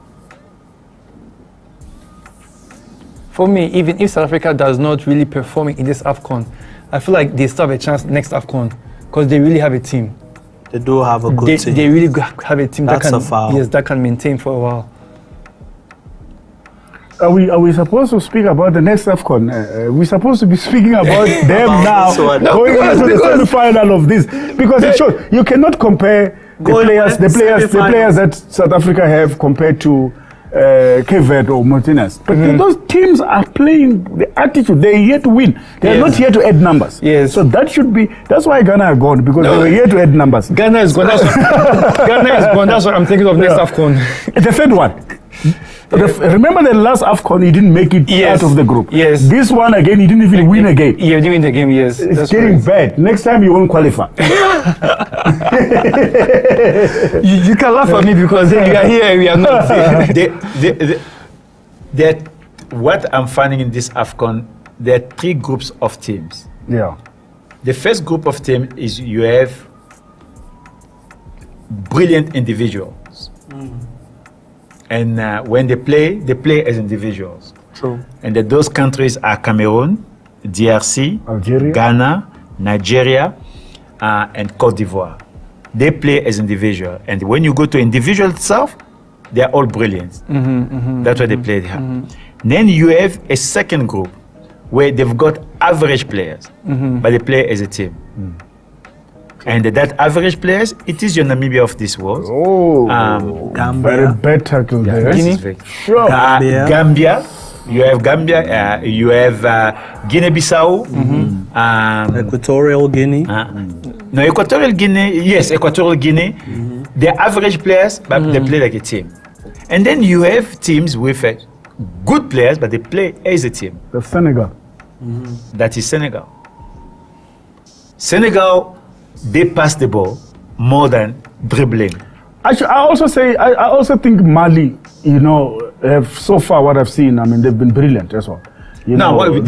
S4: For me, even if South Africa does not really perform in this AFCON, I feel like they still have a chance next AFCON because they really have a team.
S3: They do have a good team.
S4: They really have a team
S3: That's
S4: that
S3: a
S4: can
S3: foul.
S4: that can maintain for a while.
S2: Are we supposed to speak about the next AFCON? We're supposed to be speaking about them now,
S3: this one.
S2: going into the semi-final of this, because it shows you cannot compare the players that South Africa have compared to Cape Verde or Martinez. But those teams are playing the attitude. They're here to win. They're not here to add numbers.
S4: Yes.
S2: So that's why Ghana are gone, because they were here to add numbers.
S4: Ghana is gone. Ghana is gone. That's what I'm thinking of next AFCON.
S2: The third one. Remember the last AFCON, he didn't make it
S4: Yes.
S2: out of the group.
S4: Yes.
S2: This one again, he didn't even win a game.
S4: Yeah, doing the game. Yes.
S2: It's
S4: That's
S2: getting
S4: right.
S2: bad. Next time you won't qualify.
S4: You can laugh at me because we are here and we are not.
S1: What I'm finding in this AFCON, there are 3 groups of teams.
S2: Yeah.
S1: The first group of teams is you have brilliant individuals. And when they play as individuals.
S3: True.
S1: And those countries are Cameroon, DRC,
S2: Algeria.
S1: Ghana, Nigeria, and Cote d'Ivoire. They play as individual. And when you go to individual itself, they are all brilliant. That's why they play. Then you have a second group where they've got average players, but they play as a team. And that average players, it is your Namibia of this world.
S2: Very bad tackle there.
S4: Guinea?
S2: Sure.
S1: Gambia. You have Gambia. You have Guinea-Bissau.
S3: Equatorial Guinea.
S1: No, Equatorial Guinea. Yes, Equatorial Guinea. They're average players, but they play like a team. And then you have teams with good players, but they play as a team.
S2: The Senegal.
S1: That is Senegal. Senegal, they pass the ball more than dribbling.
S2: Actually, I also think Mali, have so far what I've seen, they've been brilliant as well.
S1: They've been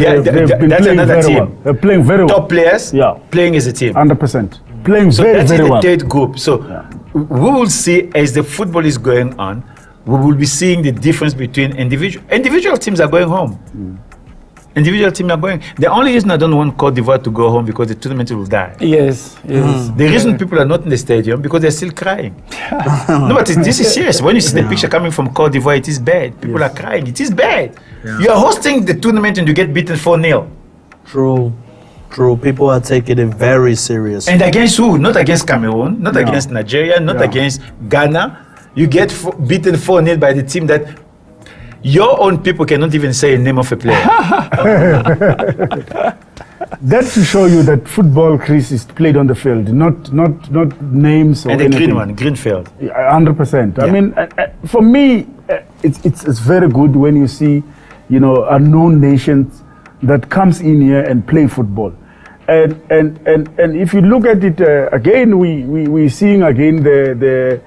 S1: that's
S2: playing
S1: another
S2: very
S1: team.
S2: well. They're playing very well.
S1: Top players playing as a team.
S2: 100%. Playing
S1: So
S2: very,
S1: that is
S2: very
S1: the
S2: well.
S1: third group. So we will see as the football is going on, we will be seeing the difference between individual teams are going home. Individual teams are going. The only reason I don't want Cote d'Ivoire to go home because the tournament will die.
S4: Yes.
S1: The reason people are not in the stadium because they're still crying. No, but this is serious. When you see the picture coming from Cote d'Ivoire, it is bad. People are crying. It is bad. You are hosting the tournament and you get beaten 4-0.
S3: True. People are taking it very serious.
S1: And against who? Not against Cameroon, not against Nigeria, not against Ghana. You get beaten 4-0 by the team that your own people cannot even say a name of a player.
S2: That's to show you that football, Chris, is played on the field, not names or
S1: And the
S2: anything.
S1: green one, green field.
S2: 100%.
S1: Yeah.
S2: I mean, for me, it's very good when you see, unknown nations that comes in here and play football. And if you look at it again, we seeing again the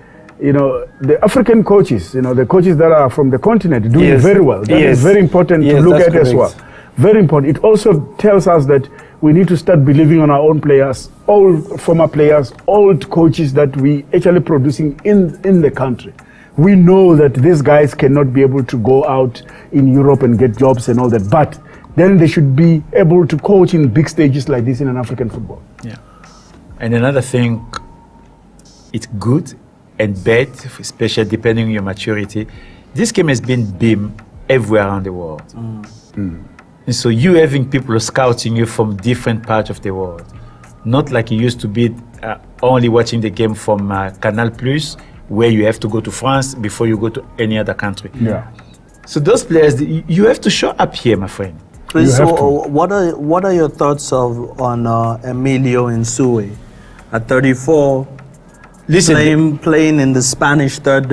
S2: African coaches, the coaches that are from the continent doing very well. That is very important to look at as well. Very important. It also tells us that we need to start believing on our own players, old former players, old coaches that we actually producing in the country. We know that these guys cannot be able to go out in Europe and get jobs and all that, but then they should be able to coach in big stages like this in an African football.
S1: Yeah. And another thing, it's good and bad, especially depending on your maturity. This game has been beamed everywhere around the world. And so you having people scouting you from different parts of the world, not like it used to be only watching the game from Canal Plus, where you have to go to France before you go to any other country.
S2: Yeah.
S1: So those players, you have to show up here, my friend.
S3: Chris, so what are your thoughts on Emilio Insue at 34?
S1: Listen,
S3: playing in the Spanish third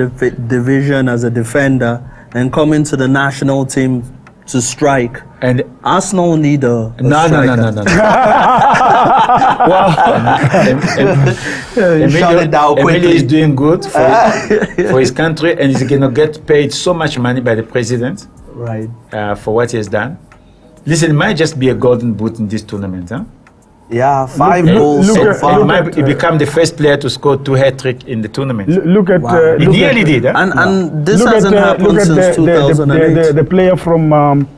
S3: division as a defender and coming to the national team to strike.
S1: and
S3: Arsenal need a
S1: no. Emilio is doing good for his country, and he's going to get paid so much money by the president
S3: Right.
S1: for what he has done. Listen, it might just be a golden boot in this tournament, huh?
S3: Yeah, 5 goals so far.
S1: It might become the first player to score 2 hat-trick in the tournament.
S2: Look at
S1: It nearly did, huh?
S3: And this
S2: look
S3: hasn't happened since 2008.
S2: the player from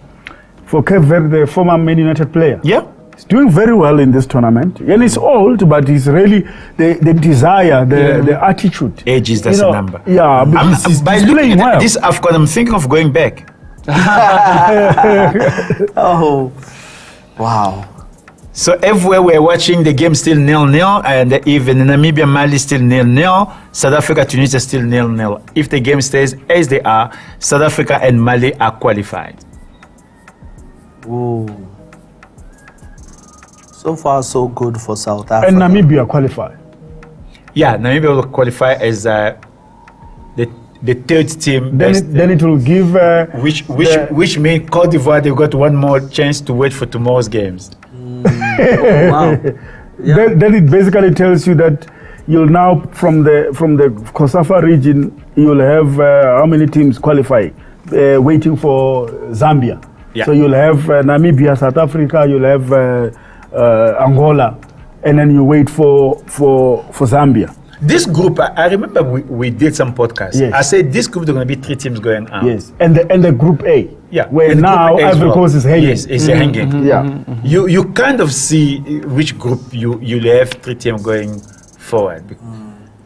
S2: for Cape Verde, the former Man United player.
S1: Yeah.
S2: He's doing very well in this tournament. And he's old, but he's really the desire, the attitude.
S1: Age is just a number.
S2: Yeah, but he's
S1: By
S2: playing
S1: looking
S2: well.
S1: at this AFCON, I'm thinking of going back.
S3: Oh, wow.
S1: So everywhere we're watching the game still 0-0, and even Namibia, Mali still 0-0, South Africa, Tunisia still 0-0. If the game stays as they are, South Africa and Mali are qualified.
S3: Ooh. So far, so good for South Africa.
S2: And Namibia qualify.
S1: Yeah, Namibia will qualify as the third team.
S2: Then it will give
S1: Which means Cote d'Ivoire, they've got one more chance to wait for tomorrow's games.
S3: Wow. Yeah.
S2: Then it basically tells you that you'll now from the COSAFA region you'll have how many teams qualify waiting for Zambia.
S1: Yeah.
S2: So you'll have Namibia, South Africa, you'll have Angola, and then you wait for Zambia.
S1: This group, I remember we did some podcasts.
S2: Yes.
S1: I said this group, there are going to be 3 teams going on.
S2: Yes, and the Group A.
S1: Yeah.
S2: Where
S1: And
S2: now
S1: Group A as
S2: Ivory
S1: well.
S2: Coast is hanging.
S1: Yes, it's hanging.
S2: Yeah.
S1: You kind of see which group you have 3 teams going forward.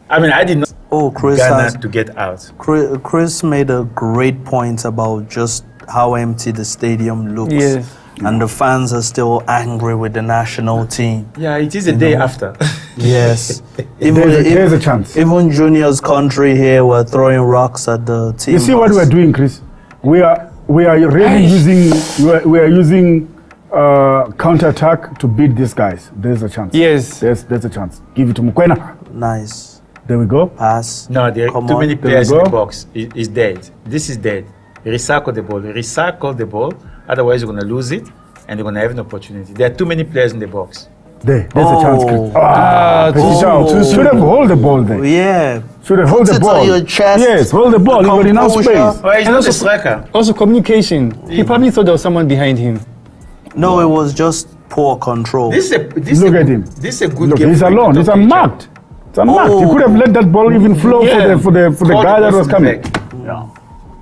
S1: I mean, I did not
S3: Oh, Chris,
S1: Ghana to get out.
S3: Chris made a great point about just how empty the stadium looks.
S4: Yes.
S3: And the fans are still angry with the national team.
S1: Yeah, it is the day after.
S3: Yes.
S2: There's a chance.
S3: Even Junior's country here were throwing rocks at the team.
S2: You see what we're doing, Chris? We are really using counter-attack to beat these guys. There's a chance.
S4: Yes.
S2: There's a chance. Give it to Mukwena.
S3: Nice.
S2: There we go.
S3: Pass.
S1: No, there are
S3: Come
S1: too
S3: on.
S1: many
S2: There
S1: players
S2: we
S1: in the
S2: go.
S1: box. It's dead. This is dead. Recycle the ball. Recycle the ball. Otherwise, you're going to lose it and you're going to have an opportunity. There are too many players in the box.
S2: There's a chance, Chris.
S3: Oh.
S2: Should have hold the ball there.
S3: Yeah.
S2: Should have hold
S3: Put
S2: the
S3: it
S2: ball.
S3: on your chest.
S2: Yes, hold the ball. You got enough
S3: Composure.
S2: space.
S1: Well, he's
S4: And
S1: not
S4: also-
S1: a striker.
S4: Also, communication. He probably thought there was someone behind him.
S3: No, it was just poor control.
S2: Look at him.
S1: This is a good
S2: Look,
S1: game.
S2: he's
S1: for him to
S2: alone. He's
S1: talk to each other.
S2: unmarked. It's unmarked.
S3: Oh.
S2: He could have let that ball even flow
S1: Yeah.
S2: for the
S1: Call
S2: guy
S1: the
S2: that was
S1: person
S2: coming.
S1: back.
S2: Yeah.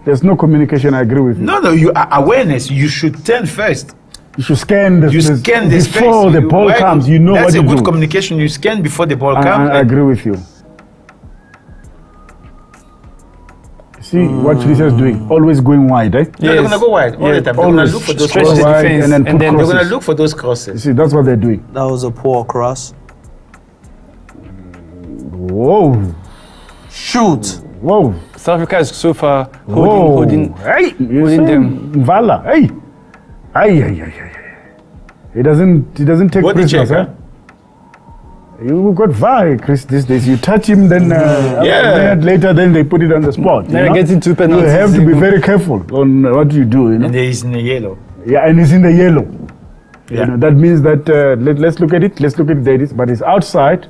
S2: There's no communication. I agree with you.
S1: No, awareness. You should turn first.
S2: You should scan the
S1: You scan the space.
S2: before the ball
S1: Why-
S2: comes. You know what
S1: That's
S2: to
S1: a good
S2: do.
S1: communication. You scan before the ball
S2: I
S1: comes.
S2: agree with you. See what Tunisia is doing? Always going wide, eh?
S1: No, they're
S4: Yes.
S1: going to go wide all the
S4: Yeah,
S1: time. They're going to
S2: always
S1: look for those
S4: stretch the
S1: crosses.
S2: wide
S4: defense,
S2: and then
S4: and
S2: put
S4: then
S1: They're
S2: crosses.
S1: going to look for those
S2: You
S1: crosses.
S2: see, that's what they're doing.
S3: That was a poor cross.
S2: Whoa,
S3: Shoot.
S2: whoa,
S4: South Africa is so far
S2: whoa.
S4: holding.
S2: Hey, you
S4: holding
S2: see
S4: them.
S2: Vala, hey, ay. He doesn't take
S1: Body
S2: prisoners,
S1: check,
S2: eh? You got VAR, Chris, these days. You touch him, then a minute later, then they put it on the spot.
S4: Now you're getting 2
S2: You
S4: penalties.
S2: have to be very careful on what you do, you know.
S1: And he's in the yellow.
S2: Yeah, and it's in the yellow.
S1: Yeah.
S2: You know, that means that let's look at it. Let's look at it. There it is. But it's outside.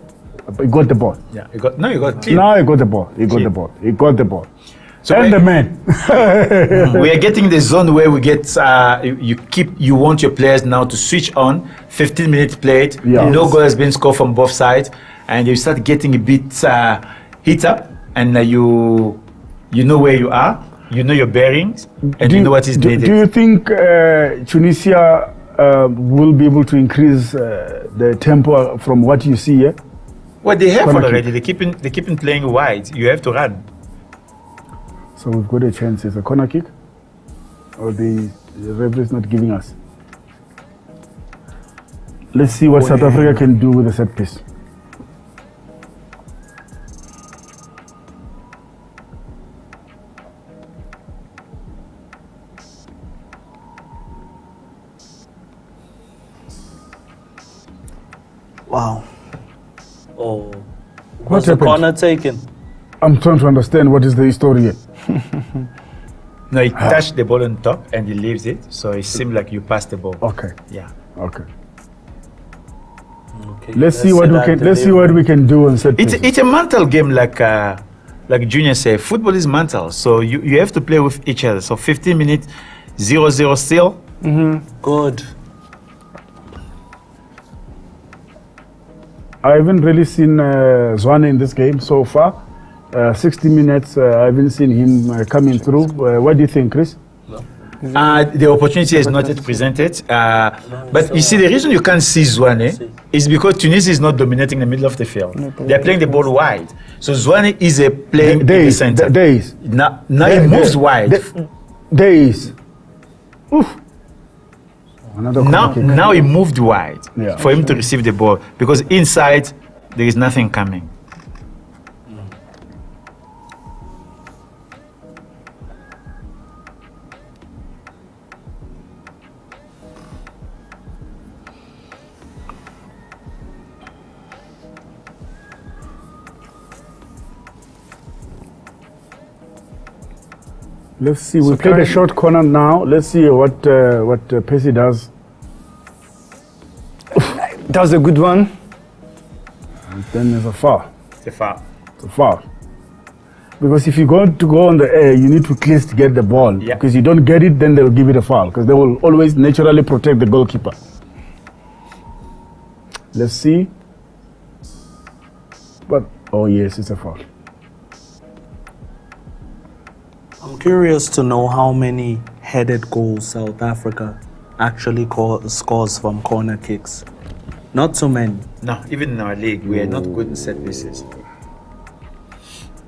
S2: He got the ball.
S1: Yeah. You got clean.
S2: Now he got the ball. He got
S1: Clean.
S2: the ball. He got the ball.
S1: So
S2: And
S1: we-
S2: the man.
S1: We are getting the zone where we get you want your players now to switch on 15-minute played.
S2: Yeah.
S1: No goal has been scored from both sides, and you start getting a bit hit up, and you know where you are, you know your bearings, and you know what is needed.
S2: Do you think Tunisia will be able to increase the tempo from what you see here?
S1: Well, they have
S2: Corner
S1: already. They keep in playing wide. You have to run.
S2: So we've got a chance. It's a corner kick, or the referee is not giving us. Let's see what South Africa can do with the set piece.
S3: Wow. Oh.
S2: What
S3: Was the
S2: happened?
S3: corner taken?
S2: I'm trying to understand what is the story here.
S1: No, he touched the ball on top and he leaves it, so it seems like you passed the ball.
S2: Okay,
S1: Yeah.
S2: okay.
S3: Okay,
S2: Let's see what we
S3: that
S2: can. Let's see
S3: delivery.
S2: what we can do on set
S1: It's
S2: piece.
S1: it's a mental game, like Junior said. Football is mental, so you have to play with each other. So 15 minutes, 0-0 still.
S3: Good.
S2: I haven't really seen Zwane in this game so far. 60 minutes, I haven't seen him coming through. What do you think, Chris?
S1: The opportunity is not yet presented. But you see, the reason you can't see Zwane is because Tunisia is not dominating the middle of the field. They're playing the ball wide. So Zwane is playing in the center.
S2: There is.
S1: Now he moves wide.
S2: There is. Oof. Another corner kick.
S1: Now he moved wide
S2: Yeah.
S1: for him to receive the ball, because inside there is nothing coming.
S2: Let's see. We played a short corner now. Let's see what Percy does.
S4: That was a good one.
S2: Then there's a foul.
S1: It's a foul.
S2: It's a foul. Because if you're going to go on the air, you need to at least get the ball.
S1: Yeah.
S2: Because you don't get it, then they will give it a foul. Because they will always naturally protect the goalkeeper. Let's see. But Oh yes, it's a foul.
S3: I'm curious to know how many headed goals South Africa actually scores from corner kicks. Not too many.
S1: No, even in our league, we are not good in set pieces.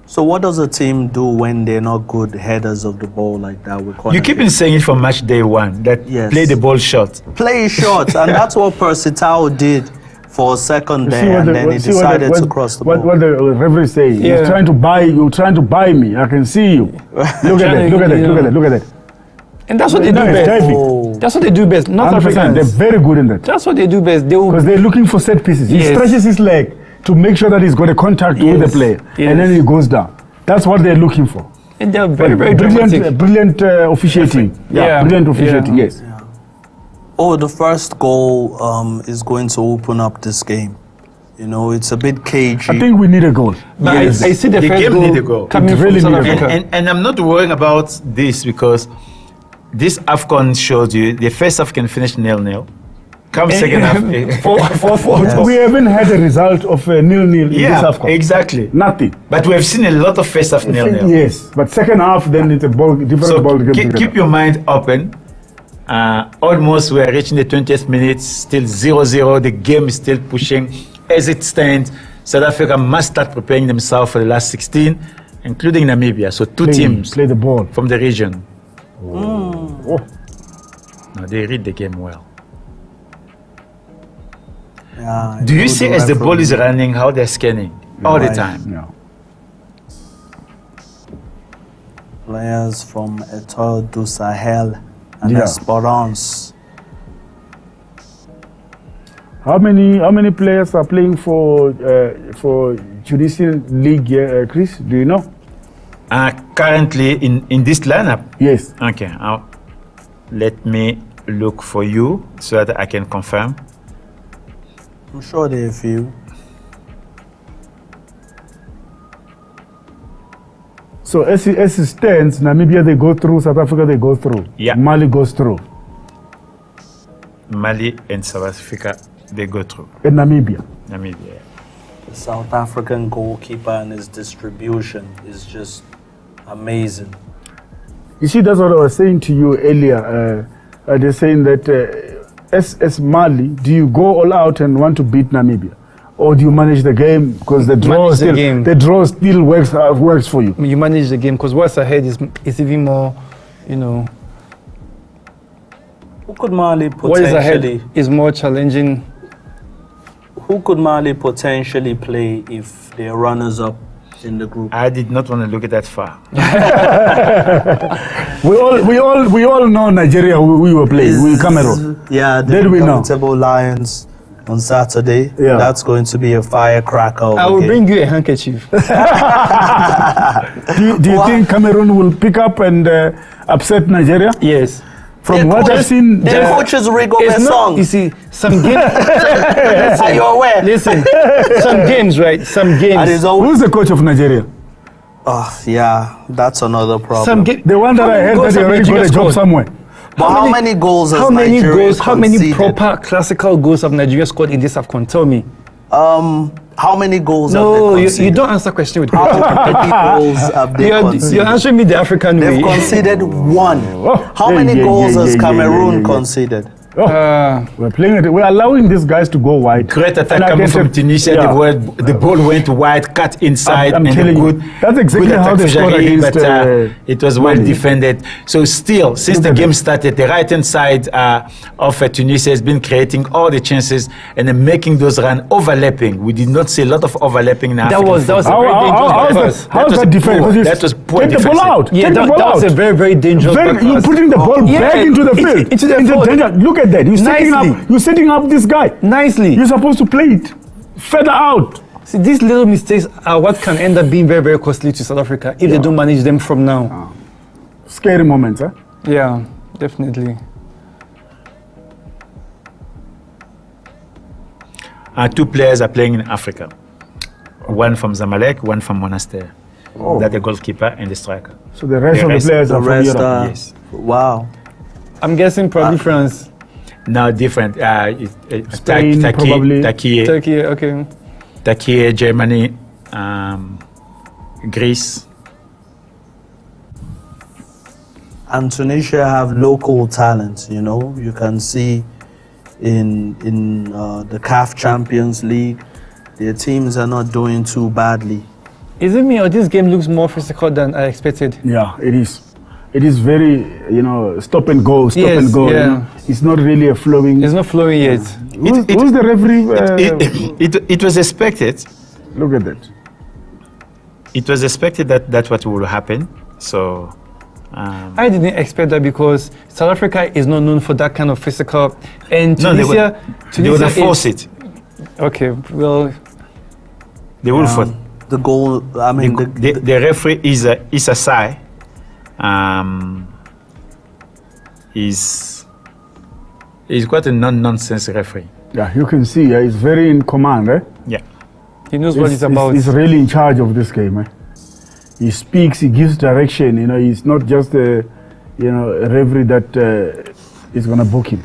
S3: So what does a team do when they're not good headers of the ball like that with corner
S1: You keep on
S3: kicks?
S1: saying it from match day one that
S3: Yes.
S1: play the ball short.
S3: Play short, and that's what Percy Tau did for a second there, and then he decided to cross the ball.
S2: What the referee say?
S4: Yeah.
S2: You're trying to buy me. I can see you. Look at that. Look at that. Look at that. Look at that.
S4: And that's what they do
S2: No, it's
S4: best.
S2: diving.
S3: Oh.
S4: That's what they do best. North
S2: 100%. They're
S4: Africans.
S2: very good in that.
S4: That's what they do best. They will.
S2: Because they're looking for set pieces. He
S4: Yes.
S2: stretches his leg to make sure that he's got a contact with the
S4: Yes.
S2: player,
S4: Yes.
S2: and then he goes down. That's what they're looking for.
S4: And they're very, very dramatic.
S2: Brilliant officiating.
S4: Yeah.
S2: Brilliant officiating.
S4: Yeah.
S2: Yes.
S3: Oh, the first goal is going to open up this game. You know, it's a bit cagey.
S2: I think we need a goal.
S4: But
S1: Yes.
S4: I see the
S1: The
S4: first
S1: game
S4: goal
S1: need a goal.
S4: coming
S2: It
S4: from
S2: really
S4: South
S2: need a goal.
S4: Africa.
S1: And I'm not worrying about this because this AFCON showed you the first half can finish 0-0. Come second half.
S4: 4-4.
S2: We haven't had a result of 0-0 in this
S1: Yeah,
S2: AFCON.
S1: exactly.
S2: Nothing.
S1: But we have seen a lot of first half 0-0.
S2: Yes, but second half, then it's a different
S1: So
S2: ball game.
S1: keep your mind open. Almost we are reaching the 20th minute, still 0-0. The game is still pushing. As it stands, South Africa must start preparing themselves for the last 16, including Namibia. So two teams
S2: play the ball.
S1: from the region.
S2: Oh.
S1: No, they read the game well.
S3: Yeah,
S1: Do you see as the ball is running how they're scanning all the
S3: Right.
S1: time?
S2: Yeah.
S3: Players from Etoile du Sahel and
S2: Yeah.
S3: Esperance.
S2: How many players are playing for Tunisian league, Chris? Do you know?
S1: Currently in this lineup.
S2: Yes.
S1: Okay, let me look for you so that I can confirm.
S3: I'm sure there are a few.
S2: So as it stands, Namibia they go through, South Africa they go through.
S1: Yeah.
S2: Mali goes through.
S1: Mali and South Africa, they go through.
S2: And Namibia.
S1: Namibia.
S3: The South African goalkeeper and his distribution is just amazing.
S2: You see, that's what I was saying to you earlier. They're saying that as Mali, do you go all out and want to beat Namibia? Or do you manage the game because the draw
S4: Manage the
S2: still
S4: game.
S2: the draw still works for you?
S4: You manage the game because what's ahead is even more, you know.
S3: Who could Mali
S4: What is
S3: potentially?
S4: ahead is more challenging.
S3: Who could Mali potentially play if they're runners up in the group?
S1: I did not want to look at that far.
S2: We all know Nigeria. We were playing. We Cameroon.
S3: Yeah, the
S2: Did we know?
S3: Indomitable Lions on Saturday.
S2: Yeah.
S3: That's going to be a firecracker. of
S4: I
S3: a
S4: will
S3: game.
S4: bring you a handkerchief.
S2: Do you think Cameroon will pick up and upset Nigeria?
S4: Yes.
S2: From what I've seen,
S3: Their coaches Rigo
S4: It's not,
S3: Besong.
S4: you see, some games.
S3: Are you aware?
S4: Listen, some games, right? Some
S3: And
S4: games.
S3: it's always,
S2: who's the coach of Nigeria?
S3: oh, yeah, that's another problem.
S4: Some games.
S2: The one that I heard that he already got a job somewhere.
S3: But how many goals has
S4: How many
S3: Nigeria
S4: goals? How many
S3: conceded?
S4: proper classical goals have Nigeria scored in this AFCON? Tell me.
S3: How many goals
S4: No,
S3: have they
S4: you
S3: conceded?
S4: don't answer question with
S3: How
S4: question.
S3: many goals have they
S4: You're
S3: conceded?
S4: answering me the African
S3: They've
S4: way.
S3: conceded one. How
S2: yeah,
S3: many
S2: yeah,
S3: goals
S2: yeah,
S3: has
S2: yeah,
S3: Cameroon
S2: yeah, yeah.
S3: conceded?
S2: We're playing it. We're allowing these guys to go wide.
S1: Great attack
S2: And I
S1: coming
S2: can
S1: from
S2: say-
S1: Tunisia.
S2: yeah.
S1: The ball went wide, cut inside,
S2: I'm
S1: and
S2: telling
S1: a
S2: you,
S1: good.
S2: that's exactly
S1: good
S2: how
S1: attack
S2: they
S1: for
S2: scored
S1: Jarry,
S2: against,
S1: but it was well
S2: Mali.
S1: defended. So still, since the
S2: at
S1: game
S2: that.
S1: started, the right-hand side of Tunisia has been creating all the chances and then making those runs overlapping. We did not see a lot of overlapping in
S4: That
S1: African
S4: was a
S1: football.
S4: very dangerous
S2: How's
S4: pass.
S2: that defense?
S1: poor.
S2: Because
S1: That was poor
S2: Take the ball
S1: defensive.
S2: out.
S4: Yeah,
S2: Take the
S4: that
S2: ball
S4: was
S2: out.
S4: a very, very dangerous back
S2: You're
S4: pass.
S2: putting the ball
S4: Yeah,
S2: back into the field.
S4: into the field.
S2: danger. Look at that.
S4: Nicely.
S2: You're setting up this guy.
S4: Nicely.
S2: You're supposed to play it further out.
S4: See, these little mistakes are what can end up being very, very costly to South Africa if they don't manage them from now.
S2: Scary moments, huh?
S4: Yeah, definitely.
S1: Two players are playing in Africa. One from Zamalek, one from Monastir. That's the goalkeeper and the striker.
S2: So the rest
S1: The
S2: of
S1: rest-
S2: the players
S3: The
S2: are from
S3: rest
S2: Europe.
S3: are,
S1: Yes.
S3: wow.
S4: I'm guessing probably France.
S1: Now different.
S2: Spain, probably.
S1: Takiye,
S4: Turkey, okay.
S1: Takiye, Germany, Greece.
S3: And Tunisia have local talent, you know. You can see in the CAF Champions League, their teams are not doing too badly.
S4: Is it me or this game looks more physical than I expected?
S2: Yeah, it is. It is very, stop and go, stop and go.
S4: Yeah.
S2: You know? It's not really a flowing.
S4: It's not flowing yet.
S2: Who's the referee?
S1: It was expected.
S2: Look at that.
S1: It was expected that that's what will happen. So.
S4: I didn't expect that because South Africa is not known for that kind of physical, and Tunisia,
S1: they would force it.
S4: Okay, well,
S1: they will force.
S3: The goal. I mean,
S1: the referee is Asai. Is quite a nonsense referee.
S2: Yeah, you can see he's very in command.
S1: Yeah,
S4: he knows what it's about.
S2: He's really in charge of this game. He speaks, he gives direction. He's not just a referee that is gonna book him.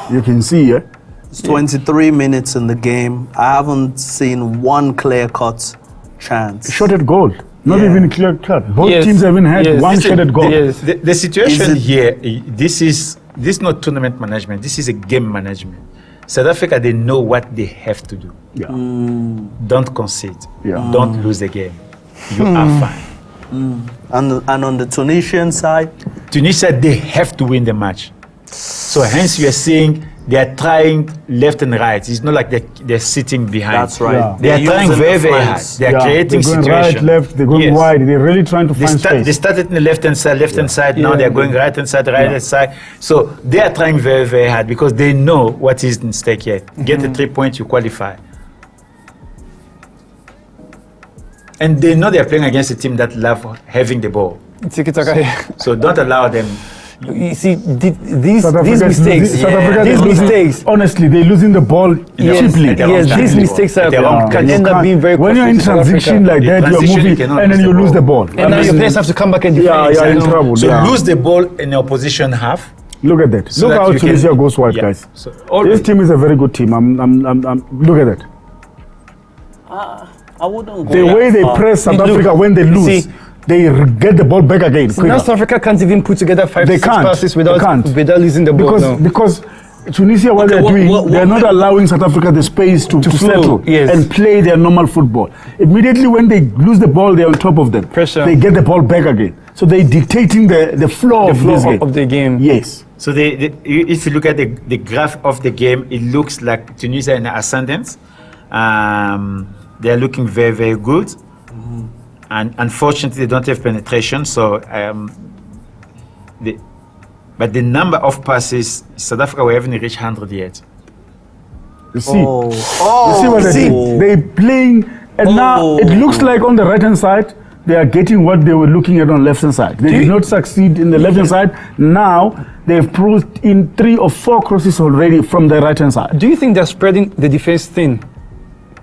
S2: You can see,
S3: It's 23 minutes in the game. I haven't seen one clear-cut chance.
S2: Shot at goal. Not even clear cut. Both teams haven't had one shot at goal.
S4: Yes.
S1: The situation here, this is not tournament management. This is a game management. South Africa, they know what they have to do.
S2: Yeah.
S1: Don't concede.
S2: Yeah.
S1: Don't lose the game. You are fine.
S3: And on the Tunisian side?
S1: Tunisia, they have to win the match. So hence you are seeing they are trying left and right. It's not like they're sitting behind.
S3: That's right.
S2: Yeah.
S1: They are trying very, very hard. They are creating
S2: they're going
S1: situations.
S2: right, left, they're going wide. They're really trying to find space.
S1: They started in the left-hand side, now they're going right-hand side. So they are trying very, very hard because they know what is in stake here. Get the 3 points, you qualify. And they know they're playing against a team that love having the ball. So don't allow them.
S4: You see, these mistakes,
S2: honestly, they're losing the ball cheaply.
S4: Yes, these mistakes can end up being very
S2: when you're in transition like that, you're moving and then you lose the ball.
S4: And now your players have to come back and defend.
S2: Yeah, in trouble.
S1: So lose the ball in the opposition half.
S2: Look at that. Look how Tunisia goes wide, guys.
S1: So
S2: this team is a very good team. Look at that.
S3: I wouldn't go
S2: the way they press South Africa when they lose. They get the ball back again.
S4: So now South Africa can't even put together 5-6 passes without losing the ball.
S2: Because Tunisia, what they're doing, they're not allowing South Africa the space to settle and play their normal football. Immediately when they lose the ball, they're on top of them.
S4: Pressure.
S2: They get the ball back again. So they're dictating the flow of
S4: the game.
S2: Yes.
S1: So if you look at the graph of the game, it looks like Tunisia in the ascendant. They're looking very, very good. And unfortunately, they don't have penetration. So, but the number of passes, South Africa, we haven't reached 100 yet.
S2: You see, you see what they do? They're playing, and now it looks like on the right-hand side, they are getting what they were looking at on the left-hand side. They did not succeed in the left-hand side. Now they've put in 3 or 4 crosses already from the right-hand side.
S4: Do you think they're spreading the defense thin,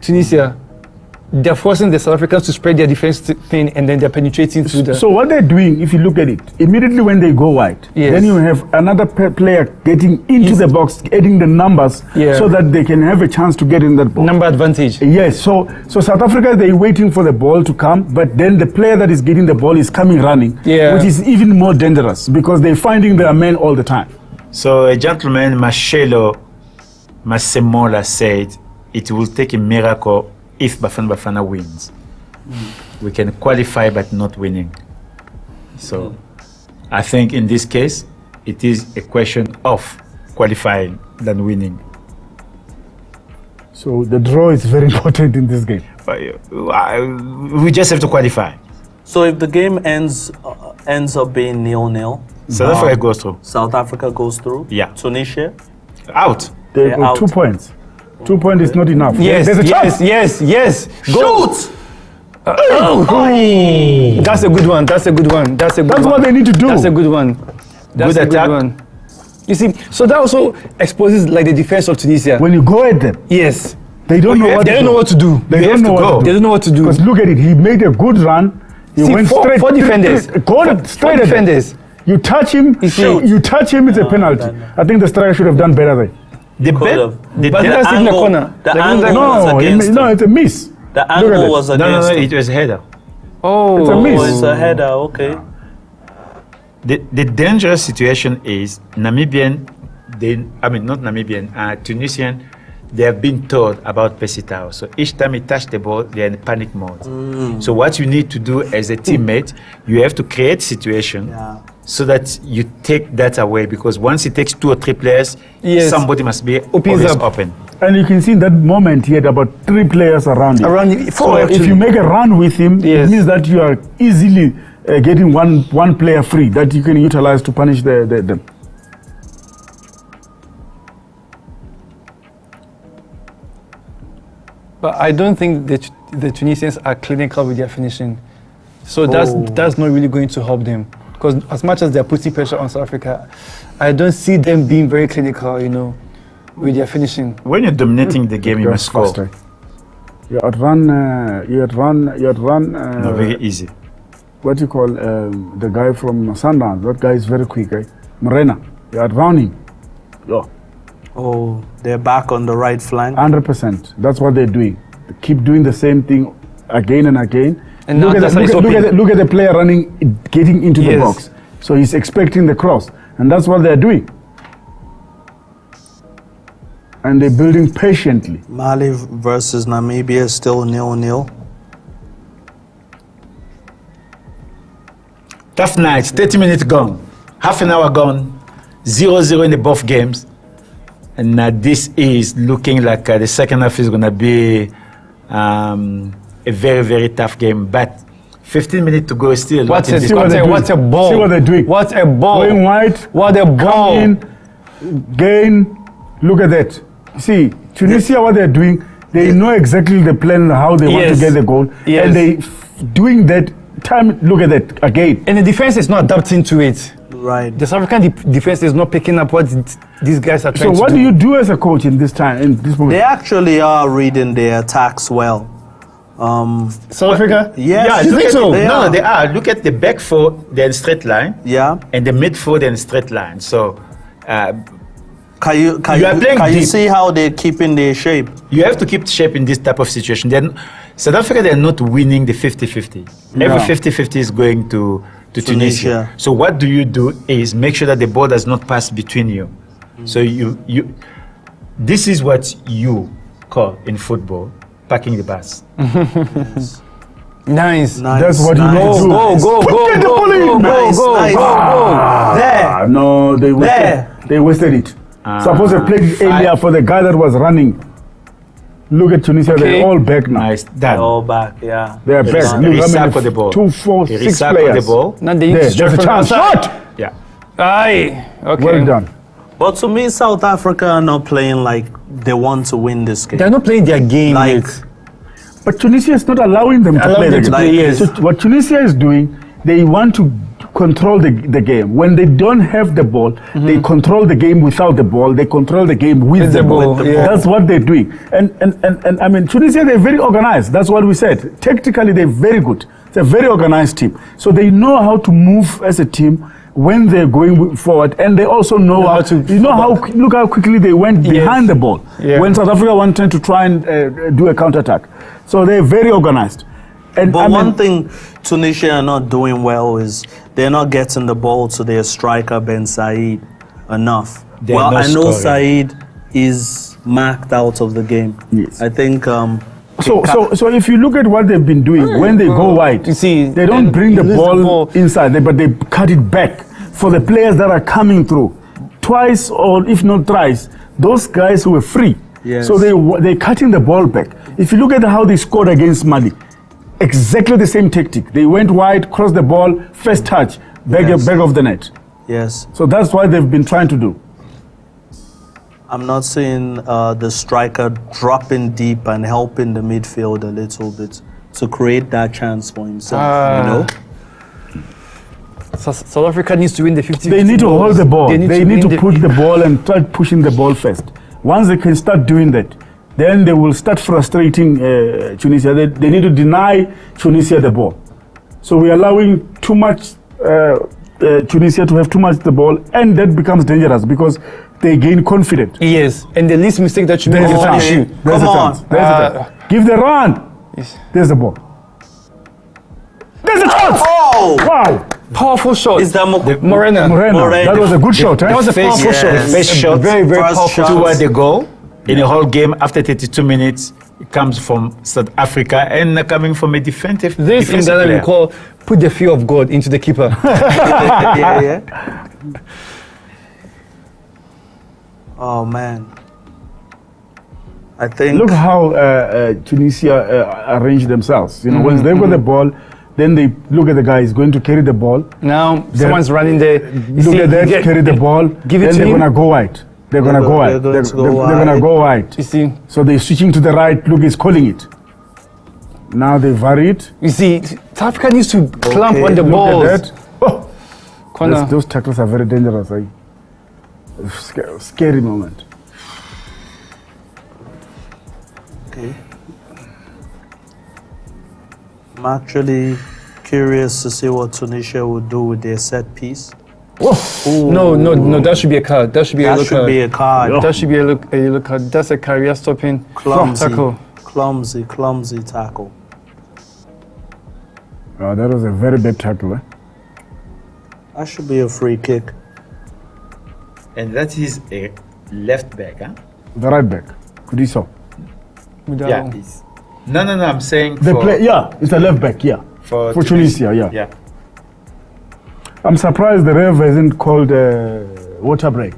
S4: Tunisia? They're forcing the South Africans to spread their defense thin, and then they're penetrating through the...
S2: So what they're doing, if you look at it, immediately when they go wide, then you have another player getting into the box, adding the numbers, so that they can have a chance to get in that box.
S4: Number advantage.
S2: Yes, so South Africa, they're waiting for the ball to come, but then the player that is getting the ball is coming running, which is even more dangerous because they're finding their men all the time.
S1: So a gentleman, Mashelo Masemola, said, it will take a miracle if Bafana wins. We can qualify but not winning. So I think in this case, it is a question of qualifying than winning.
S2: So the draw is very important in this game.
S1: We just have to qualify.
S3: So if the game ends up being 0-0,
S1: South Africa goes through.
S3: South Africa goes through.
S1: Yeah.
S3: Tunisia
S1: out.
S2: They got 2 points. 2 points is not enough.
S4: Yes,
S2: there's a chance.
S4: Yes.
S3: Shoot!
S4: That's a good one. That's
S2: what they need to do.
S4: That's a good one. That's
S1: good
S4: a
S1: attack.
S4: good one. You see, so that also exposes like the defense of Tunisia.
S2: When you go at them,
S4: yes,
S2: they don't know what to do.
S4: They don't know what to do.
S2: Because look at it, he made a good run. He went straight.
S4: 4 defenders.
S2: Straight defenders. You touch him, it's a penalty. I think the striker should have done better there.
S3: The
S4: angle,
S3: angle was against
S2: no, it's a miss.
S3: The
S2: at
S3: angle
S2: it.
S3: was
S1: No,
S3: against him.
S1: it was a header.
S4: Oh,
S2: It's a miss.
S3: Oh, it's a header, okay.
S1: The dangerous situation is Tunisian, they have been taught about Pesitao. So each time he touch the ball, they're in panic mode. So what you need to do as a teammate, you have to create situation so that you take that away, because once it takes 2 or 3 players, somebody must be always open.
S2: And you can see in that moment he had about 3 players around him. So if you make a run with him, it means that you are easily getting one player free that you can utilize to punish them.
S4: But I don't think the Tunisians are clinical with their finishing. So that's not really going to help them. Because as much as they're putting pressure on South Africa, I don't see them being very clinical, with their finishing.
S1: When you're dominating the game, you must score.
S2: You outrun.
S1: No, very easy.
S2: What do you call the guy from Sundowns? That guy is very quick, right? Morena. You outrun him. Yeah.
S3: Oh, they're back on the right flank.
S2: 100%. That's what they're doing. They keep doing the same thing again and again.
S4: And
S2: look
S4: now
S2: at the player running, getting into the box. So he's expecting the cross, and that's what they're doing. And they're building patiently.
S3: Mali versus Namibia still 0-0.
S1: Tough nights, 30 minutes gone, half an hour gone, 0-0 in the both games. And this is looking like the second half is going to be a very, very tough game. But 15 minutes to go still.
S4: What a ball.
S2: See what they're doing.
S4: What a ball.
S2: Going wide.
S4: What a ball.
S2: In, gain. Look at that. See, Tunisia, what they're doing, they know exactly the plan, how they want to get the goal. And they doing that time, look at that again.
S4: And the defense is not adapting to it.
S3: Right.
S4: The South African defense is not picking up what these guys are trying to do.
S2: So what do you do as a coach in this time, in this moment?
S3: They actually are reading their attacks well.
S2: South Africa?
S3: Yes.
S2: You think so?
S3: They
S1: No,
S3: are.
S1: they are. Look at the back 4, they're in straight line.
S3: Yeah.
S1: And the mid 4, they're in straight line. So
S3: Can you
S1: deep.
S3: see how they're keeping their shape?
S1: you have to keep shape in this type of situation. South Africa, they're not winning the 50-50. Every 50-50 is going to Tunisia. So what do you do is make sure that the ball does not pass between you. So this is what you call in football packing the bus.
S4: Nice.
S2: That's what you need to do.
S4: Go.
S3: There.
S2: No, they wasted it. Suppose they played it earlier for the guy that was running. Look at Tunisia, they're all back now.
S1: Nice, done.
S3: They're all back, yeah.
S2: They're back. Look how many,
S1: the ball.
S2: 2, 4, 6
S1: Recycle
S2: players.
S1: the ball.
S4: Now they need to
S2: There's a chance. Shot!
S1: Yeah.
S4: Aye. Okay.
S2: Well done.
S3: But to me, South Africa are not playing like they want to win this game.
S4: They're not playing their game
S3: Like-
S4: yet.
S2: But Tunisia is not allowing them to play the game. So what Tunisia is doing, they want to control the game. When they don't have the ball, they control the game without the ball. They control the game with the ball. That's what they're doing. And I mean, Tunisia, they're very organized. That's what we said. Tactically, they're very good. It's a very organized team. So they know how to move as a team when they're going forward, and they also know how to. Look how quickly they went behind the ball when South Africa wanted to try and do a counterattack. So they're very organized. And
S3: But one thing Tunisia are not doing well is they're not getting the ball to their striker Ben Said enough.
S1: They're
S3: Well,
S1: not
S3: I know
S1: scoring.
S3: Said is marked out of the game.
S2: Yes.
S3: I think.
S2: So if you look at what they've been doing, when they go wide,
S4: You see,
S2: they don't
S4: and
S2: bring the
S4: you lose
S2: ball inside, but they cut it back for the players that are coming through. Twice or if not thrice, those guys were free.
S3: Yes.
S2: So they're cutting the ball back. If you look at how they scored against Mali, exactly the same tactic. They went wide, crossed the ball, first touch, back of the net.
S3: Yes.
S2: So that's what they've been trying to do.
S3: I'm not seeing the striker dropping deep and helping the midfield a little bit to create that chance for himself.
S4: South Africa needs to win the 50.
S2: They need to hold the ball. They need to
S4: win
S2: put the ball and start pushing the ball first. Once they can start doing that, then they will start frustrating Tunisia. They need to deny Tunisia the ball. So we're allowing too much Tunisia to have too much the ball, and that becomes dangerous because they gain confidence.
S4: Yes, and the least mistake that you make
S2: There's
S4: is
S2: a
S4: an
S2: chance.
S4: issue.
S2: There's a
S3: Come on.
S2: chance. There's a chance. Give the run.
S4: Yes.
S2: There's the ball. There's the chance!
S3: Oh!
S2: Wow!
S4: Powerful shot.
S3: Is that
S4: Morena.
S2: That was a good shot, eh?
S4: That was a powerful shot.
S1: The first shot,
S4: Very, very
S3: First
S4: powerful
S3: shot.
S1: toward the goal. In the whole game, after 32 minutes, it comes from South Africa and coming from a defensive
S4: This in
S1: defensive
S4: Ghana we
S1: player.
S4: call put the fear of God into the keeper.
S3: yeah. Oh man. I think
S2: Look how Tunisia arranged themselves. You know, once they've got the ball, then they look at the guy, he's going to carry the ball.
S4: Now someone's running there.
S2: Look at that, carry the ball.
S4: Give it
S2: then
S4: to
S2: they're
S4: him.
S2: going to go wide. They're going to go wide.
S3: they're going to go
S2: They're going to go wide.
S4: You see,
S2: So they're switching to the right. Look, he's calling it. Now they vary it.
S4: you see, South Africa needs to clamp on the
S2: Look
S4: balls.
S2: at that. Oh,
S4: Corner.
S2: those tackles are very dangerous. Eh? Scary moment.
S3: okay. I'm actually curious to see what Tunisia will do with their set piece.
S4: No, that should be a card. That should be a
S3: That
S4: yellow
S3: should
S4: card.
S3: be a card.
S4: That should be a yellow card. That's a career stopping tackle.
S3: Clumsy tackle.
S2: Oh, that was a very bad tackle. Eh?
S3: That should be a free kick.
S1: And that is a left back, huh?
S2: The right back. Could you saw?
S1: Yeah, it's, no, I'm saying
S2: The
S1: for,
S2: play, yeah, it's a left back, yeah.
S1: for
S2: Tunisia, yeah.
S1: Yeah.
S2: I'm surprised the ref hasn't called water break.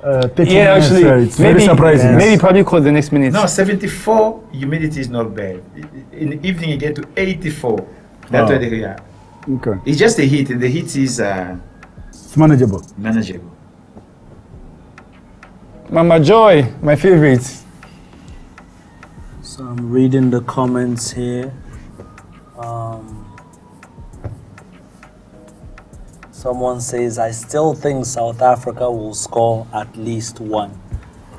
S2: 30
S4: Yeah,
S2: minutes,
S4: actually,
S2: it's very surprising.
S4: Maybe probably call the next minute.
S1: No, 74 humidity is not bad. In the evening you get to 84. That's
S2: Oh.
S1: what they are.
S2: Okay,
S1: It's just the heat, and the heat is
S2: it's manageable.
S1: manageable.
S4: Mama Joy, my favorite.
S3: So I'm reading the comments here. Someone says, I still think South Africa will score at least one.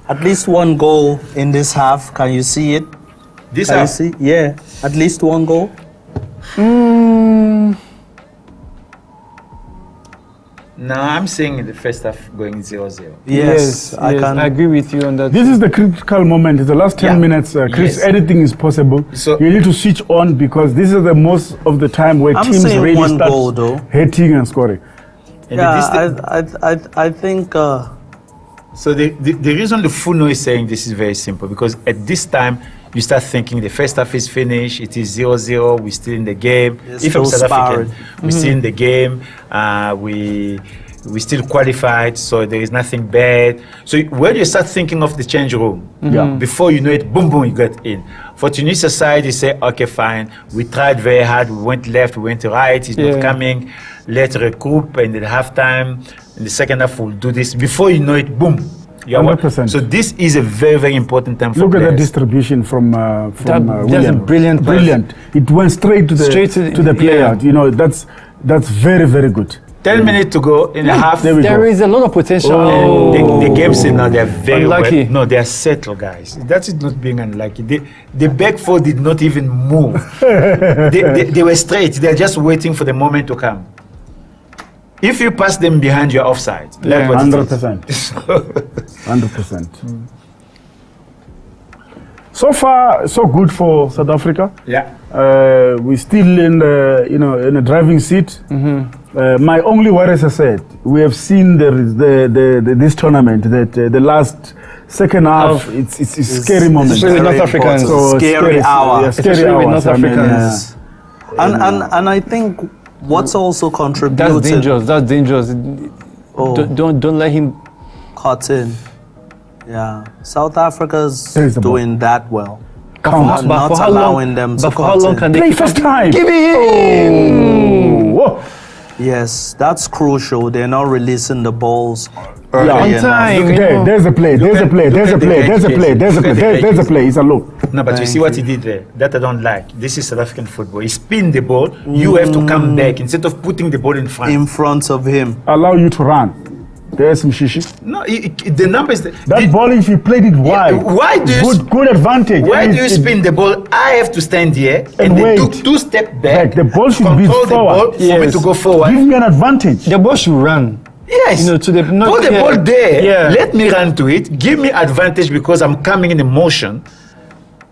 S3: At least one goal in this half. Can you see it?
S1: This
S3: Can you
S1: half,
S3: see? Yeah, at least one goal.
S1: no, I'm saying in the first half going 0-0.
S3: Yes, I can.
S4: I agree with you on that.
S2: This is the critical moment. It's the last 10
S1: Yeah.
S2: minutes, Chris.
S1: Yes.
S2: Anything is possible.
S1: So-
S2: you need to switch on because this is the most of the time where
S3: I'm
S2: teams
S3: saying
S2: really
S3: one
S2: start
S3: goal, though.
S2: hitting and scoring.
S1: And the distance-
S3: I think.
S1: So the reason the Funo is saying this is very simple, because at this time you start thinking the first half is finished, it is 0-0, we're still in the game.
S3: It's
S1: If I'm
S3: still
S1: South African,
S3: sparring.
S1: we're still in the game, we still qualified, so there is nothing bad. So when you start thinking of the change room, before you know it, boom, boom, you get in. For Tunisia side, you say, okay, fine, we tried very hard, we went left, we went right, it's not coming, let's recoup, and at halftime, in the second half, we'll do this. Before you know it, boom. You are
S2: 100%.
S1: So this is a very, very important time for
S2: Look at
S1: players.
S2: the distribution from
S4: That's a
S2: William.
S4: brilliant pass.
S2: Brilliant. It went straight to the player.
S4: yeah.
S2: You know, that's very, very good.
S1: 10 minutes to go in the half.
S2: There we go.
S4: There is a lot of potential.
S1: The game scene now, they're very
S4: Unlucky.
S1: well. No, they are settled, guys. That is not being unlucky. The back four did not even move. they were straight. They're just waiting for the moment to come. If you pass them behind, you're offside.
S4: Yeah,
S1: Like what it is.
S2: 100%. 100%. So far, so good for South Africa.
S1: Yeah.
S2: We're still in the driving seat. My only worry, as I said, we have seen this tournament that the last second half, it's a scary moment.
S4: Especially with North Africans.
S1: important. Scary hour.
S2: Yeah, scary
S4: Especially with
S2: hours.
S4: North
S2: I mean,
S4: Africans.
S3: And I think what's also contributed.
S4: That's dangerous. That's dangerous. Don't let him.
S3: Cut in. Yeah, South Africa's
S2: There is the ball.
S3: doing that well.
S2: count.
S3: Not
S4: for how
S3: allowing them to
S4: But for how
S3: cut
S4: long
S3: in.
S4: can they
S2: Play
S4: keep
S2: first time.
S4: Give it in.
S2: Whoa.
S3: Yes, that's crucial. They're not releasing the balls early
S2: Yeah.
S4: On
S3: enough.
S4: time.
S2: There's a play. There's a play. There's a
S1: Look at
S2: play.
S1: the
S2: There's a
S1: edges.
S2: play. There's a play.
S1: Look at the
S2: There's a
S1: edges.
S2: play. It's a low.
S1: No, but you see what he did there? That I don't like. This is South African football. He spin the ball. You have to come back instead of putting the ball in front.
S3: In front of him.
S2: Allow you to run. There's some shishi.
S1: No, the numbers.
S2: That ball, if you played it wide,
S1: why do you
S2: good advantage.
S1: Why
S2: And
S1: do you
S2: it-
S1: spin the ball? I have to stand here
S2: And
S1: and,
S2: wait.
S1: then two step back.
S2: The ball should be
S1: control the
S2: forward.
S1: ball for me
S4: Yes.
S1: to go forward.
S2: Give me an advantage.
S4: The ball should run.
S1: Yes.
S4: You know, to the- not-
S1: Put the
S4: yeah.
S1: ball there.
S4: Yeah.
S1: Let me run to it. Give me advantage because I'm coming in a motion.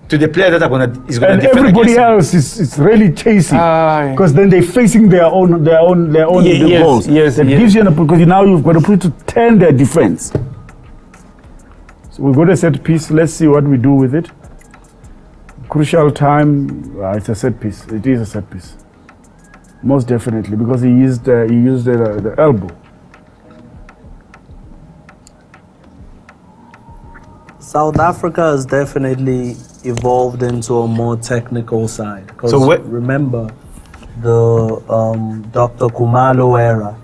S1: to the player that is going
S2: And
S1: to defend
S2: everybody
S1: against him.
S2: else is really chasing
S4: Ah,
S2: because then they're facing their own
S4: Yes,
S2: goals.
S4: yes,
S2: That
S4: yes.
S2: gives you because now you've got to put to turn their defense. So we've got a set piece. Let's see what we do with it. Crucial time. It's a set piece. It is a set piece. Most definitely because he used the elbow.
S3: South Africa has definitely evolved into a more technical side. Because
S1: So
S3: remember, the Dr. Kumalo era,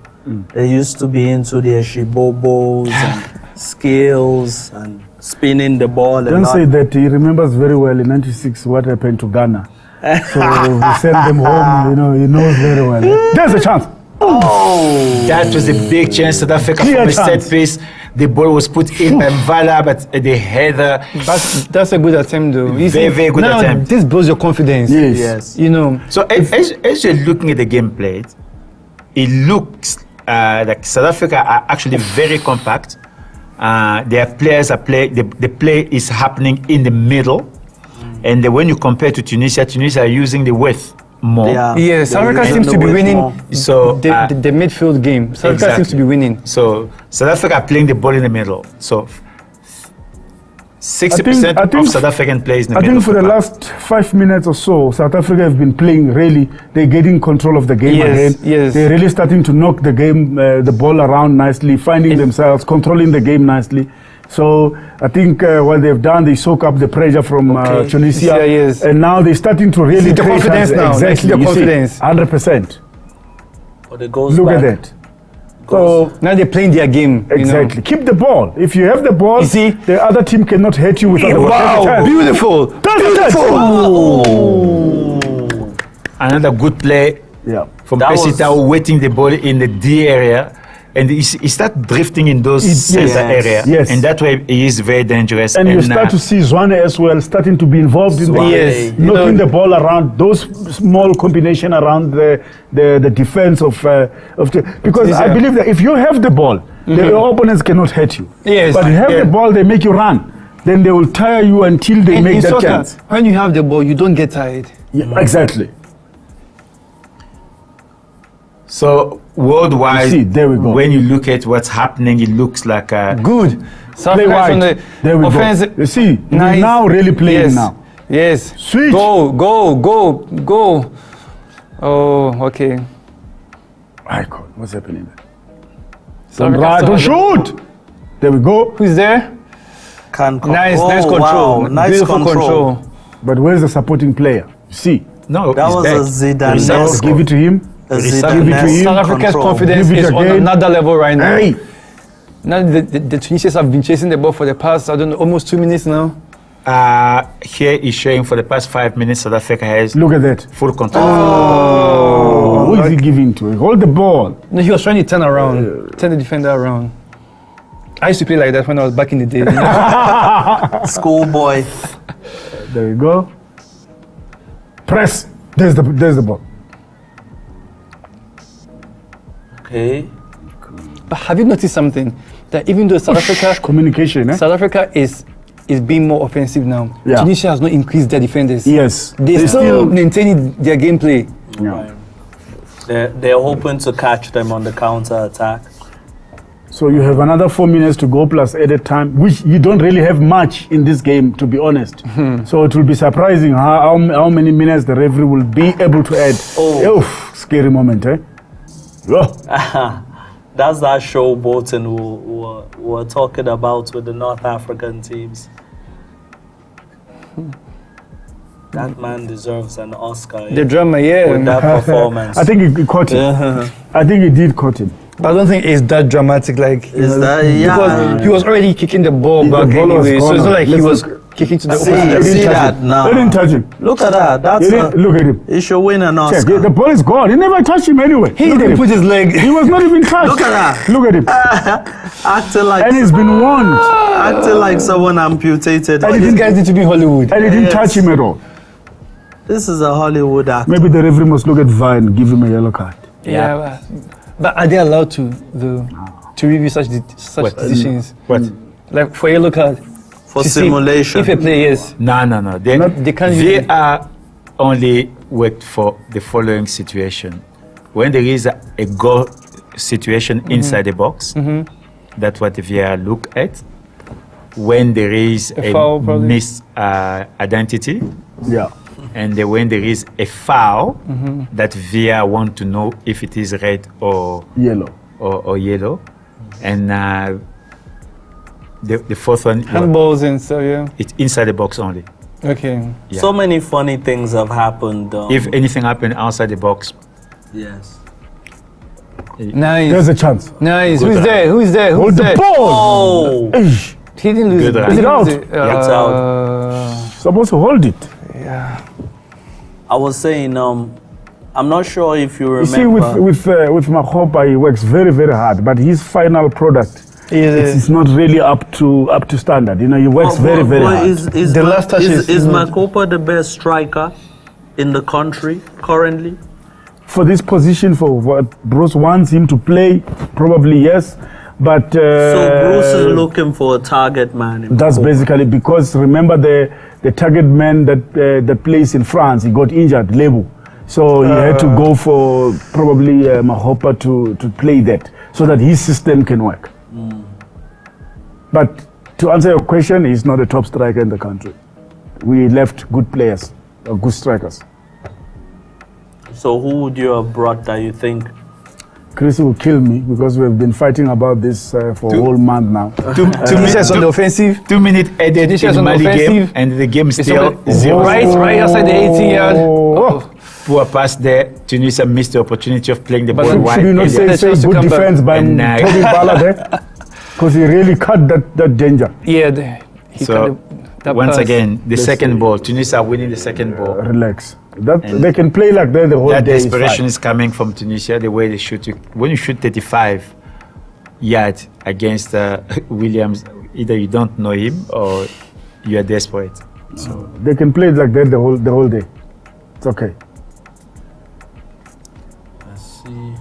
S3: they used to be into their shibobos and skills and spinning the ball.
S2: Don't
S3: and
S2: say that. He remembers very well in '96 what happened to Ghana. So we sent them home. He knows very well. There's a chance.
S1: That was a big chance. South Africa
S2: Clear
S1: from a
S2: chance.
S1: set piece. The ball was put in by Mvala, but the header.
S4: That's a good attempt, though. You
S1: Very, very good
S4: now
S1: attempt.
S4: This builds your confidence.
S2: Yes.
S3: Yes.
S1: So as you're looking at the gameplay, it looks like South Africa are actually very compact. Their players are the play is happening in the middle, and when you compare to Tunisia are using the width more.
S3: Yeah.
S4: Yes, South Africa
S3: They're
S4: seems to be
S3: using the
S4: winning
S3: width more.
S1: So
S4: the midfield game. South Africa seems to be winning.
S1: So South Africa are playing the ball in the middle. So 60%
S2: I think-
S1: of South African plays in the
S2: I
S1: middle.
S2: think for the last 5 minutes or so, South Africa have been playing really. They're getting control of the game
S4: Yes,
S2: again.
S4: yes.
S2: They're really starting to knock the game, the ball around nicely, finding themselves, controlling the game nicely. So I think what they've done, they soak up the pressure from Tunisia,
S4: Yeah, yes.
S2: and now they're starting to really
S4: See the
S2: create
S4: confidence
S2: chances.
S4: now.
S2: Exactly,
S4: See the
S2: you see,
S4: confidence.
S2: 100%.
S3: But it goes
S2: Look
S3: back.
S2: at that. So
S4: Now they're playing their game.
S2: exactly, keep the ball. If you have the ball,
S4: You see?
S2: the other team cannot hit you with a
S4: Wow, beautiful.
S1: Another good play
S2: Yeah.
S1: from
S3: That was-
S1: Pesitao, waiting the ball in the D area, and he start drifting in those center
S2: yes,
S1: area,
S2: yes.
S1: and that way he is very dangerous.
S2: And you start to see Zwane as well starting to be involved in
S3: Zwane,
S4: Yes, you
S2: knocking
S4: know-
S2: the ball around, those small combination around the defense of because I
S4: Tunisia.
S2: believe that if you have the ball, the opponents cannot hurt you.
S4: Yes.
S2: But you have
S4: Yeah.
S2: the ball, they make you run. Then they will tire you until they
S4: And
S2: make
S4: in
S2: that
S4: soccer,
S2: chance.
S4: when you have the ball, you don't get tired.
S2: Yeah, exactly.
S1: So worldwide,
S2: You see, there we go.
S1: when you look at what's happening, it looks like
S4: Good. South
S2: Play
S4: Africa on
S2: wide.
S4: the
S2: There we
S4: offensive.
S2: go. You see,
S4: Nice.
S2: we're now really playing
S4: Yes.
S2: now.
S4: Yes.
S2: Switch.
S4: Go. Oh, okay.
S2: My God, what's happening there?
S4: South
S2: Don't
S4: Africa
S2: run,
S4: still
S2: don't
S4: has the ball.
S2: shoot. There we go.
S4: Who's there? Nice control.
S3: Wow, nice
S4: Beautiful
S3: control.
S2: But where's the supporting player? You see,
S1: no.
S3: That
S1: it's
S3: was
S1: back.
S3: a Zidane-esque.
S2: give it to him.
S3: a
S2: Give it to
S3: Zidane-esque
S2: him.
S4: South Africa's
S3: control.
S4: confidence
S2: Give it
S4: is on
S2: again.
S4: another level right now.
S2: Hey,
S4: Now the Tunisians have been chasing the ball for the past, I don't know, almost 2 minutes now.
S1: Here is showing for the past 5 minutes, South Africa has
S2: look at that.
S1: full control.
S2: Who is he giving to? Hold the ball.
S4: No, he was trying to turn around, turn the defender around. I used to play like that when I was back in the day. You know?
S3: Schoolboy.
S2: There you go. Press. There's the ball.
S3: Okay.
S4: But have you noticed something? That even though South Africa,
S2: Communication, eh?
S4: South Africa is being more offensive now,
S2: Yeah.
S4: Tunisia has not increased their defenders.
S2: Yes.
S4: They're still maintaining their gameplay.
S2: Yeah.
S3: They're hoping to catch them on the counter attack.
S2: So you have another 4 minutes to go plus added time, which you don't really have much in this game, to be honest. So it will be surprising how many minutes the referee will be able to add.
S3: Oh.
S2: Oof, scary moment, eh? Oh.
S3: That's that showboating we're talking about with the North African teams. That man deserves an Oscar
S4: The drama, yeah.
S3: with that performance.
S2: I think he caught him. I think he did caught him.
S4: But I don't think it's that dramatic. Like,
S3: Is that, yeah.
S4: because he was already kicking the ball
S2: The
S4: back
S2: ball was
S4: anyway, so it's not
S2: gone.
S4: like he
S2: Let's
S4: was
S2: look.
S4: kicking to the
S3: See,
S4: opposite.
S3: see
S2: touch
S3: that
S2: him.
S3: now.
S2: They didn't touch him.
S3: Look at that. That's
S2: He didn't, look at him.
S3: he should win an
S2: Check.
S3: Oscar.
S2: The ball is gone. He never touched him anyway.
S4: He
S2: Look at
S4: didn't
S2: him.
S4: put his leg.
S2: He was not even touched.
S3: Look at that.
S2: Look at him.
S3: Acting like
S2: And he's been warned.
S3: acting like someone amputated.
S2: And he
S4: These
S2: didn't,
S4: guys need to be in Hollywood.
S2: and he didn't
S3: Yes.
S2: touch him at all.
S3: This is a Hollywood actor.
S2: Maybe the referee must look at VAR and give him a yellow card.
S4: Yeah, but are they allowed to review such
S1: What?
S4: decisions?
S1: What?
S4: Like for a yellow card?
S3: For
S4: to see
S3: simulation.
S4: if a player is.
S1: No.
S4: They can't use
S1: They
S4: it.
S1: are only worked for the following situation. When there is a goal situation inside the box, that's what the VAR look at. When there is
S4: A
S1: a
S4: foul, probably.
S1: miss identity,
S2: Yeah.
S1: and when there is a foul, that VAR want to know if it is red or
S2: Yellow.
S1: and the fourth one,
S4: Handballs and so, yeah.
S1: it's inside the box only.
S4: Okay.
S1: Yeah.
S3: So many funny things have happened.
S1: If anything happen outside the box,
S3: yes.
S4: Nice.
S2: There's a chance.
S4: Nice.
S1: Good
S4: Who's
S1: run.
S4: there? Who's there?
S2: Hold
S4: Who's
S2: the
S4: there?
S2: ball.
S3: Oh,
S2: Eish.
S4: He didn't lose
S1: Good
S4: it.
S1: run.
S2: Is it out?
S3: It's out.
S2: Supposed to hold it.
S3: I was saying, I'm not sure if you
S2: You see,
S3: remember.
S2: with Makhopa, he works very, very hard, but his final product it's not really up to standard. You know, he works very, very hard.
S3: Is
S4: The last touch
S3: is
S4: is not-
S3: Makopa the best striker in the country currently?
S2: For this position, for what Bruce wants him to play, probably yes, but
S3: So Bruce is looking for a target man. in
S2: that's
S3: Makopa.
S2: basically because remember the target man that plays in France, he got injured, Lebu. So he had to go for probably Mahopa to play that so that his system can work. But to answer your question, he's not a top striker in the country. We left good players, good strikers.
S3: So who would you have brought that you think?
S2: Chris will kill me because we've been fighting about this for a whole month now.
S4: Tunisia's on the offensive.
S1: 2 minutes added
S4: Tunisia's
S1: in
S4: on the
S1: Mali game,
S4: offensive.
S1: and the game
S4: It's
S1: still
S4: on the-
S1: 0.
S4: Right outside the 18-yard.
S2: Oh.
S1: Poor pass there. Tunisia missed the opportunity of playing the
S4: But
S1: ball
S4: should
S1: wide.
S2: Should you not
S1: earlier.
S2: say
S4: chance to
S2: good
S4: come back.
S2: defense by
S1: And,
S2: Toby Bala there? Because he really cut that danger.
S4: Yeah, he
S1: So,
S4: cut that
S1: once
S4: pass.
S1: again, the second ball. Tunisia winning the second ball.
S2: Relax. That
S1: And
S2: they can play like that the whole
S1: That
S2: day. is
S1: desperation
S2: fine.
S1: is coming from Tunisia, the way they shoot. When you shoot 35 yards against Williams, either you don't know him or you are desperate. So
S2: They can play like that the whole day. It's okay.
S3: Let's see.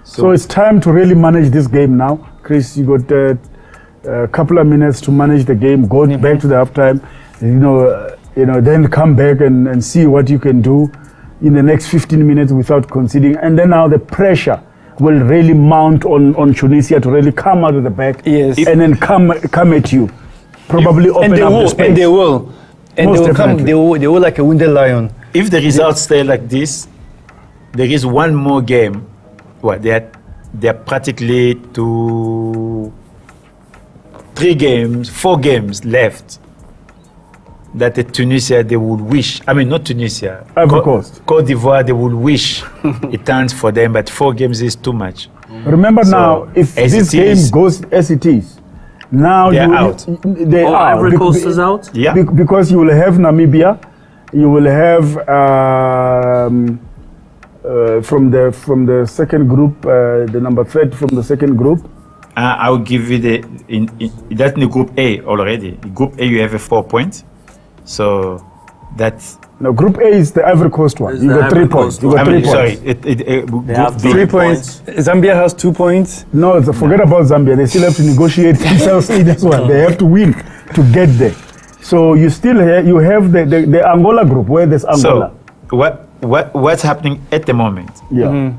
S2: So it's time to really manage this game now. Chris, you got a couple of minutes to manage the game. Go back to the halftime. Then come back and see what you can do in the next 15 minutes without conceding. And then now the pressure will really mount on Tunisia to really come out of the back.
S4: Yes.
S2: And then come at you. Probably open
S4: And they
S2: up the
S4: will.
S2: space.
S4: And they will. And
S2: Most
S4: they will come.
S2: definitely.
S4: They will like a wounded lion.
S1: if the results stay like this, there is one more game. What they're practically to 4 games left. That the Tunisia they would wish. I mean, not Tunisia.
S2: Ivory Coast.
S1: Cote d'Ivoire they would wish it turns for them, but 4 games is too much.
S2: Remember
S1: So,
S2: now, if
S1: as
S2: this
S1: it
S2: game
S1: is,
S2: goes as it is, now
S1: They're out.
S2: They
S3: Oh,
S2: are
S3: Ivory Coast is out?
S1: Yeah.
S2: because you will have Namibia, you will have from the second group, the number 3 from the second group.
S1: I will give you that's in the group A already. In group A you have a 4 points, so that's.
S2: Now, Group A is the Ivory Coast one.
S3: Is
S2: You
S3: the
S2: got 3
S3: Ivory
S2: points.
S3: Coast
S2: You
S3: one.
S2: got
S1: I
S2: 3
S1: mean,
S2: points.
S1: sorry. Group
S3: have
S1: B.
S4: 3 points. Zambia has 2 points.
S2: No, forget about Zambia. They still have to negotiate themselves in as well. They have to win to get there. So you still have the Angola group where there's Angola.
S1: So what's happening at the moment?
S2: Yeah.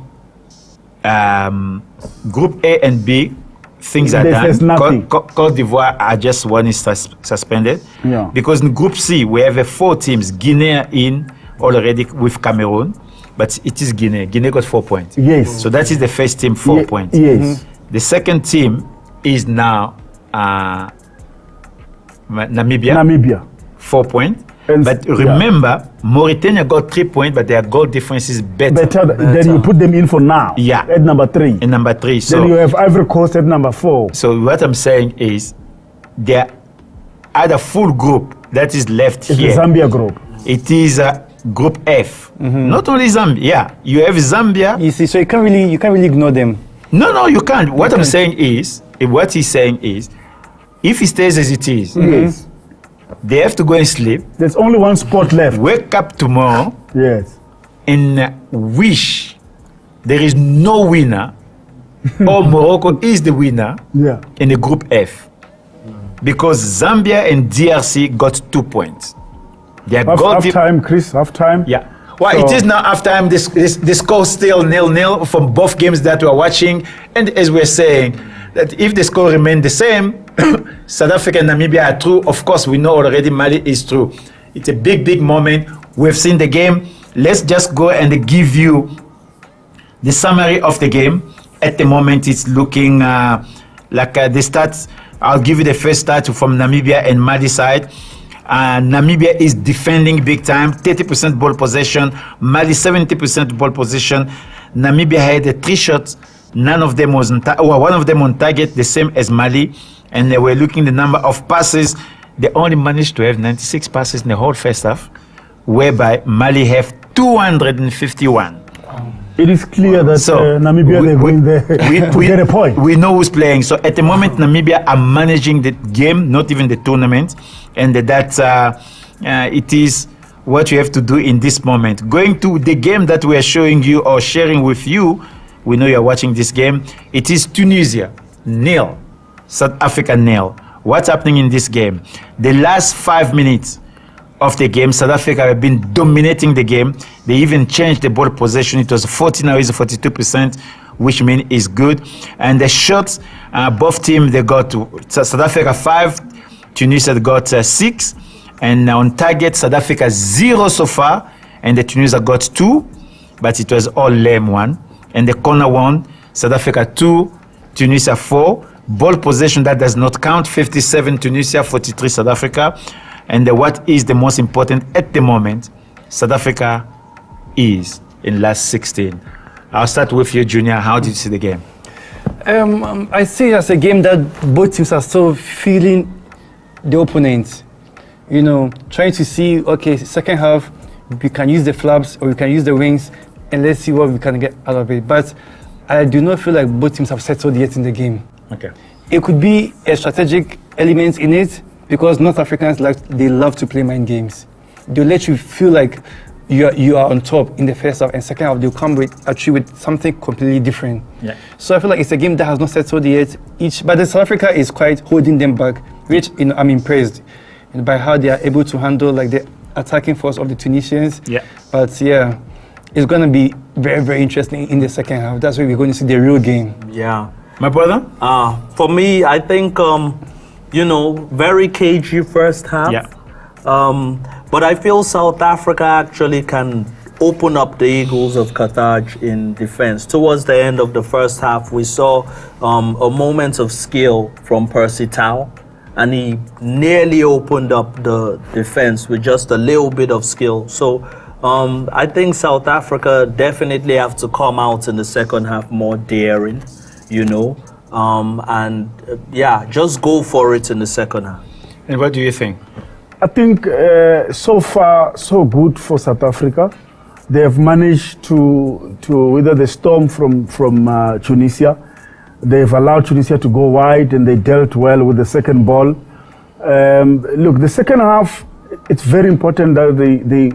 S1: Group A and B, things are
S2: There's
S1: done.
S2: nothing.
S1: Cote d'Ivoire are just one is suspended.
S2: Yeah.
S1: Because in Group C we have 4 teams. Guinea in already with Cameroon, but it is Guinea. Guinea got 4 points.
S2: Yes.
S1: So that is the first team 4 points.
S2: Yes.
S1: The second team is now Namibia.
S2: Namibia.
S1: 4 points.
S2: And-
S1: But
S2: yeah.
S1: remember, Mauritania got 3 points, but their goal difference is
S2: Better. Then you put them in for now.
S1: Yeah.
S2: At number 3.
S1: in number 3.
S2: Then you
S1: So,
S2: have Ivory Coast at number 4.
S1: so what I'm saying is, there are the full group that is left
S2: It's
S1: here.
S2: the Zambia group.
S1: It is Group F. Not only Zambia. Yeah, you have Zambia.
S4: You see, so you can't really ignore them.
S1: No, you can't. What I'm saying is, what he's saying is, if it stays as it is,
S2: Yes.
S1: they have to go and sleep,
S2: There's only one spot left.
S1: wake up tomorrow,
S2: Yes.
S1: and wish there is no winner, or Morocco is the winner
S2: Yeah.
S1: in the Group F. because Zambia and DRC got 2 points. Their
S2: Half time, Chris, half time.
S1: Yeah. Well,
S2: So-
S1: it is now half time. The score still 0-0 from both games that we're watching. And as we're saying, that if the score remains the same, South Africa and Namibia are through. Of course, we know already Mali is through. It's a big, big moment. We've seen the game. Let's just go and give you the summary of the game. At the moment, it's looking like the stats. I'll give you the first stat from Namibia and Mali side. Namibia is defending big time, 30% ball possession. Mali 70% ball possession. Namibia had 3 shots. None of them was one of them on target, the same as Mali. And they were looking the number of passes. They only managed to have 96 passes in the whole first half, whereby Mali have 251.
S2: It is clear that Namibia, they're going there to get a point.
S1: We know who's playing. So at the moment, Namibia are managing the game, not even the tournament. And that it is what you have to do in this moment. Going to the game that we are showing you or sharing with you, we know you're watching this game. It is Tunisia, 0. South Africa, 0. What's happening in this game? The last 5 minutes of the game, South Africa have been dominating the game. They even changed the ball possession. It was 40, now it's 42%, which means it's good. And the shots, both teams, they got South Africa 5, Tunisia got 6. And on target, South Africa 0 so far, and the Tunisia got 2, but it was all lame one. And the corner 1, South Africa 2, Tunisia 4. Ball possession, that does not count, 57 Tunisia, 43 South Africa. And what is the most important at the moment, South Africa is in last 16. I'll start with you, Junior. How did you see the game?
S4: I see it as a game that both teams are still feeling the opponent. You know, trying to see, okay, second half, we can use the flaps or we can use the wings, and let's see what we can get out of it. But I do not feel like both teams have settled yet in the game.
S1: Okay.
S4: It could be a strategic element in it, because North Africans they love to play mind games. They'll let you feel like you are on top in the first half, and second half they'll come at you with something completely different.
S1: Yeah.
S4: So I feel like it's a game that has not settled yet. But the South Africa is quite holding them back, which I'm impressed by how they are able to handle like the attacking force of the Tunisians.
S1: Yeah.
S4: But yeah, it's gonna be very, very interesting in the second half. That's where we're going to see the real game.
S3: Yeah.
S1: My brother?
S3: For me, I think, very cagey first half.
S1: Yeah.
S3: But I feel South Africa actually can open up the Eagles of Carthage in defense. Towards the end of the first half, we saw a moment of skill from Percy Tau, and he nearly opened up the defense with just a little bit of skill. So I think South Africa definitely have to come out in the second half more daring, just go for it in the second half.
S1: And what do you think?
S2: I think so far so good for South Africa. They have managed to weather the storm from Tunisia. They've allowed Tunisia to go wide, and they dealt well with the second ball. Look, the second half, it's very important that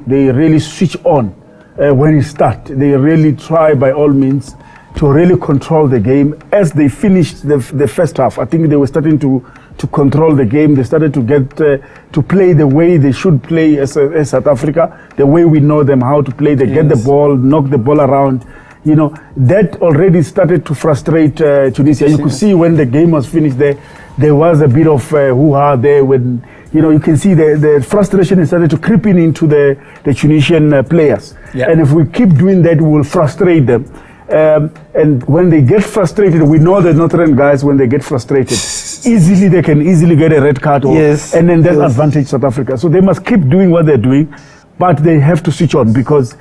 S2: they really switch on when it starts. They really try by all means to really control the game. As they finished the first half, I think they were starting to control the game. They started to get to play the way they should play as South Africa, the way we know them how to play. They get the ball, knock the ball around. That already started to frustrate Tunisia. You could see when the game was finished, there was a bit of hoo-ha there when, you can see the frustration started to creep into the Tunisian players.
S1: Yeah.
S2: And if we keep doing that, we will frustrate them. And when they get frustrated, we know the Northern guys, when they get frustrated, they can easily get a red card. And then that's advantage South Africa. So they must keep doing what they're doing, but they have to switch on, because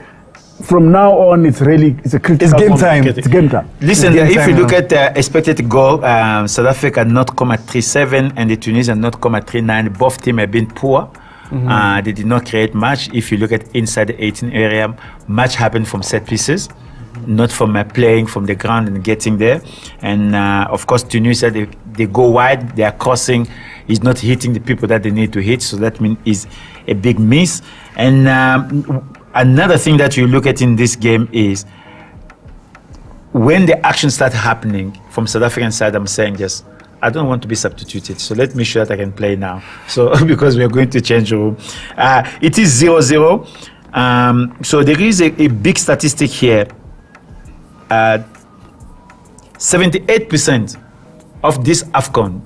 S2: from now on, it's a critical.
S4: It's game time.
S2: It's game time.
S1: Listen, if you look at the expected goal, South Africa not come at 3-7 and the Tunisian not come at 3-9. Both teams have been poor. They did not create much. If you look at inside the 18 area, much happened from set pieces, not from playing from the ground and getting there. And of course, Tunisia, they go wide, they are crossing, is not hitting the people that they need to hit. So that means is a big miss. And another thing that you look at in this game is when the action starts happening from South African side, I'm saying just I don't want to be substituted, so let me show that I can play now. So because we are going to change the room. It is 0-0. So there is a big statistic here. 78% of this AFCON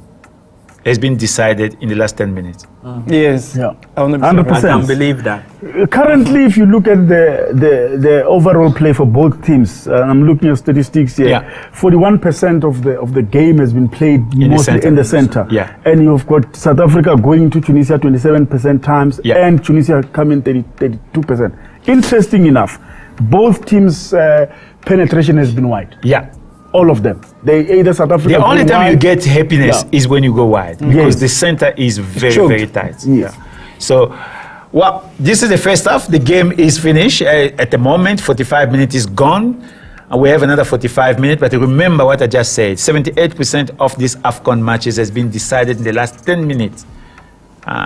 S1: has been decided in the last 10 minutes.
S4: Yes.
S2: Yeah.
S4: 100%.
S3: I can't believe that.
S2: Currently, if you look at the overall play for both teams, I'm looking at statistics here.
S1: Yeah.
S2: 41% of the game has been played mostly in the center.
S1: Yeah.
S2: And you've got South Africa going to Tunisia 27% times,
S1: Yeah.
S2: and Tunisia coming 32%. Interesting enough, both teams' penetration has been wide.
S1: Yeah.
S2: All of them. They either South Africa.
S1: The only
S2: go
S1: time you
S2: wide.
S1: get happiness
S2: Yeah.
S1: is when you go wide, because
S2: Yes.
S1: the center is very,
S2: choked.
S1: very tight.
S2: Yes.
S1: So, well, this is the first half. The game is finished. At the moment, 45 minutes is gone. And we have another 45 minutes. But remember what I just said. 78% of these AFCON matches has been decided in the last 10 minutes.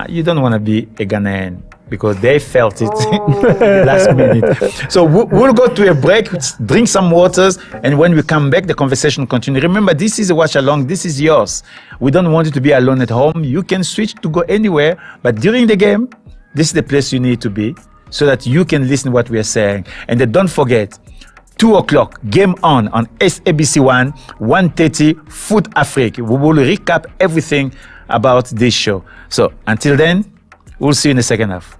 S1: You don't want to be a Ghanaian, because they felt it in the last minute. So we'll go to a break, drink some waters, and when we come back, the conversation continues. Remember, this is a watch along. This is yours. We don't want you to be alone at home. You can switch to go anywhere, but during the game, this is the place you need to be, so that you can listen to what we are saying. And then don't forget, 2 o'clock, game on SABC1, 1:30, Fut-Afrique. We will recap everything about this show. So until then, we'll see you in the second half.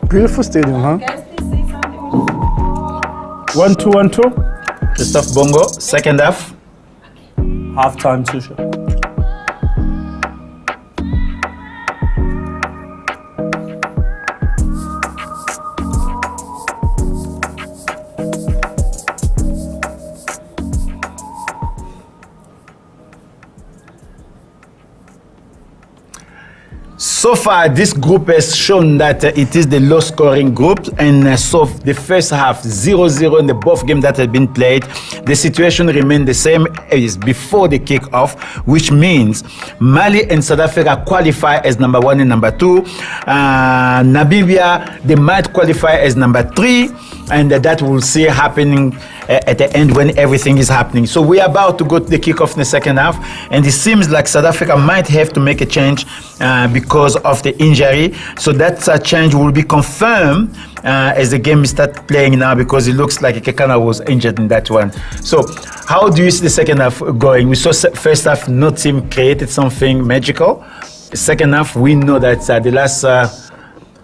S4: Beautiful stadium, huh?
S5: Guys, please say something.
S2: 1-2, 1-2.
S1: Christophe Bongo, second half.
S3: Halftime, Tusha.
S1: So far, this group has shown that it is the low-scoring group, and so the first half 0-0 in the both games that have been played. The situation remained the same as before the kickoff, which means Mali and South Africa qualify as number 1 and number 2. Namibia, they might qualify as number 3, and that we'll see happening at the end when everything is happening. So we are about to go to the kickoff in the second half, and it seems like South Africa might have to make a change because of the injury. So that change will be confirmed as the game starts playing now, because it looks like Kekana was injured in that one. So how do you see the second half going? We saw first half no team created something magical. Second half, we know that the last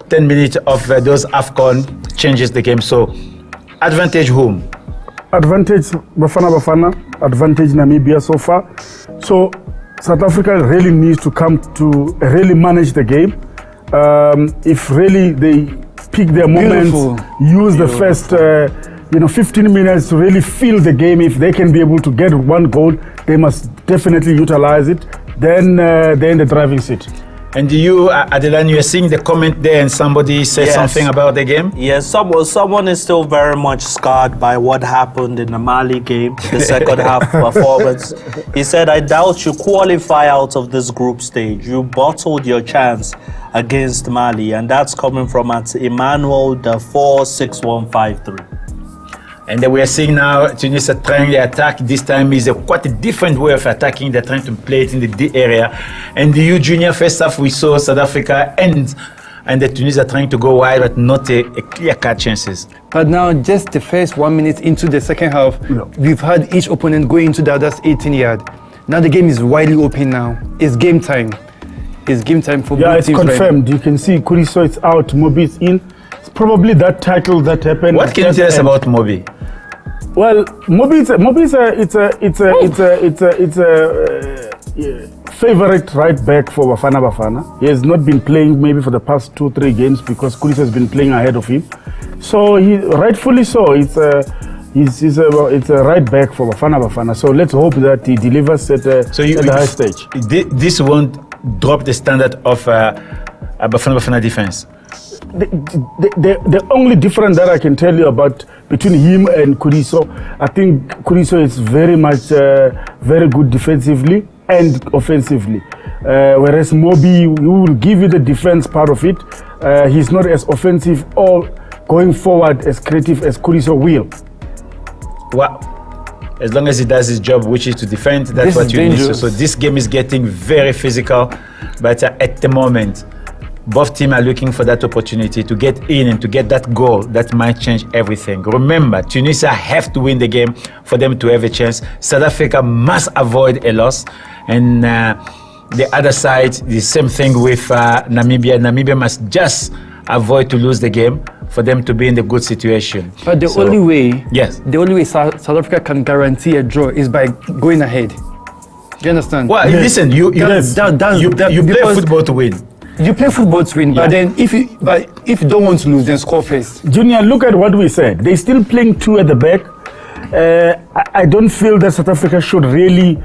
S1: 10 minutes of those AFCON changes the game. So advantage whom?
S2: Advantage Bafana, advantage Namibia so far. So South Africa really needs to come to really manage the game. If really they pick their moments, use the first 15 minutes to really feel the game. If they can be able to get one goal, they must definitely utilize it. Then they're in the driving seat.
S1: And you, Adelan, you're seeing the comment there, and somebody said something about the game?
S3: Yes, someone is still very much scarred by what happened in the Mali game, the second half performance. He said, I doubt you qualify out of this group stage. You bottled your chance against Mali, and that's coming from Emmanuel the 46153.
S1: And then we are seeing now Tunisia trying the attack. This time is quite a different way of attacking. They're trying to play it in the D area. And the U Junior first half, we saw South Africa and the Tunisia trying to go wide, but not a clear-cut chances.
S4: But now, just the first 1 minute into the second half, we've had each opponent going into the other's 18-yard. Now the game is widely open now. It's game time. It's game time for both teams.
S2: Yeah, it's confirmed. You can see Kuriso is out, Mobi is in. It's probably that tackle that happened.
S1: What can you tell us about Mobi?
S2: Well, Mobi it's a favorite right back for Bafana. He has not been playing maybe for the past 2-3 games because Kulis has been playing ahead of him. So he rightfully so. It's a right back for Bafana. So let's hope that he delivers at the high stage.
S1: This won't drop the standard of Bafana defense.
S2: The only difference that I can tell you about between him and Kuriso, I think Kuriso is very much very good defensively and offensively. Whereas Mobi, who will give you the defense part of it, he's not as offensive or going forward as creative as Kuriso will.
S1: Well, as long as he does his job, which is to defend, that's what you need. So this game is getting very physical, but at the moment, both teams are looking for that opportunity to get in and to get that goal that might change everything. Remember, Tunisia have to win the game for them to have a chance. South Africa must avoid a loss. And the other side, the same thing with Namibia. Namibia must just avoid to lose the game for them to be in the good situation.
S4: But the only way South Africa can guarantee a draw is by going ahead. Do you understand?
S1: Well, listen, you play football to win.
S4: You play football to win, but then if you don't want to lose, then score first.
S2: Junior, look at what we said. They're still playing 2 at the back. I don't feel that South Africa should really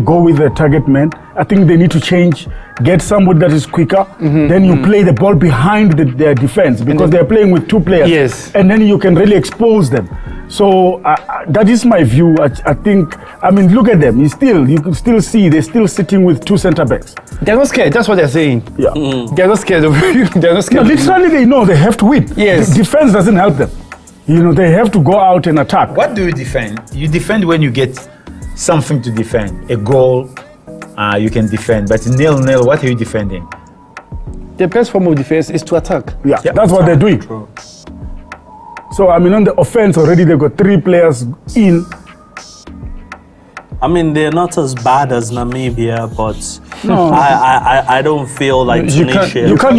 S2: go with the target man. I think they need to change, get somebody that is quicker. Then you play the ball behind their defense because they're playing with 2 players.
S4: Yes.
S2: And then you can really expose them. So that is my view. I think, look at them. You can still see they're still sitting with 2 center backs.
S4: They're not scared. That's what they're saying.
S2: Yeah.
S4: They're not scared of you. They're not scared.
S2: No, literally, they know they have to win.
S4: Yes.
S2: The defense doesn't help them. They have to go out and attack.
S1: What do you defend? You defend when you get something to defend. A goal, you can defend. But 0-0, what are you defending?
S4: The best form of defense is to attack.
S2: Yeah, that's what they're doing. True. So, on the offense already, they've got 3 players in.
S3: I mean, they're not as bad as Namibia, but I don't feel like Tunisia.
S2: You can't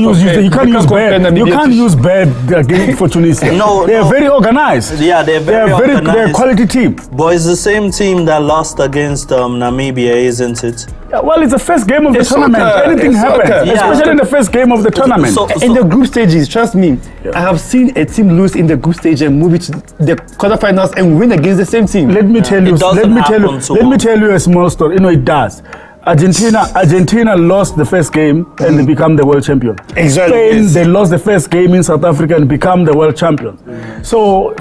S2: use bad again for Tunisia. They're very organized.
S3: Yeah, they're very organized.
S2: They're a quality team.
S3: But it's the same team that lost against Namibia, isn't it?
S2: Yeah, well, it's the first game of the tournament. Anything happens, especially in the first game of the tournament.
S4: In the group stages, trust me, I have seen a team lose in the group stage and move it to the quarterfinals and win against the same team.
S2: Let me tell you a small story. You know, it does. Argentina lost the first game and they become the world champion.
S4: Exactly.
S2: Spain, they lost the first game in South Africa and become the world champion. So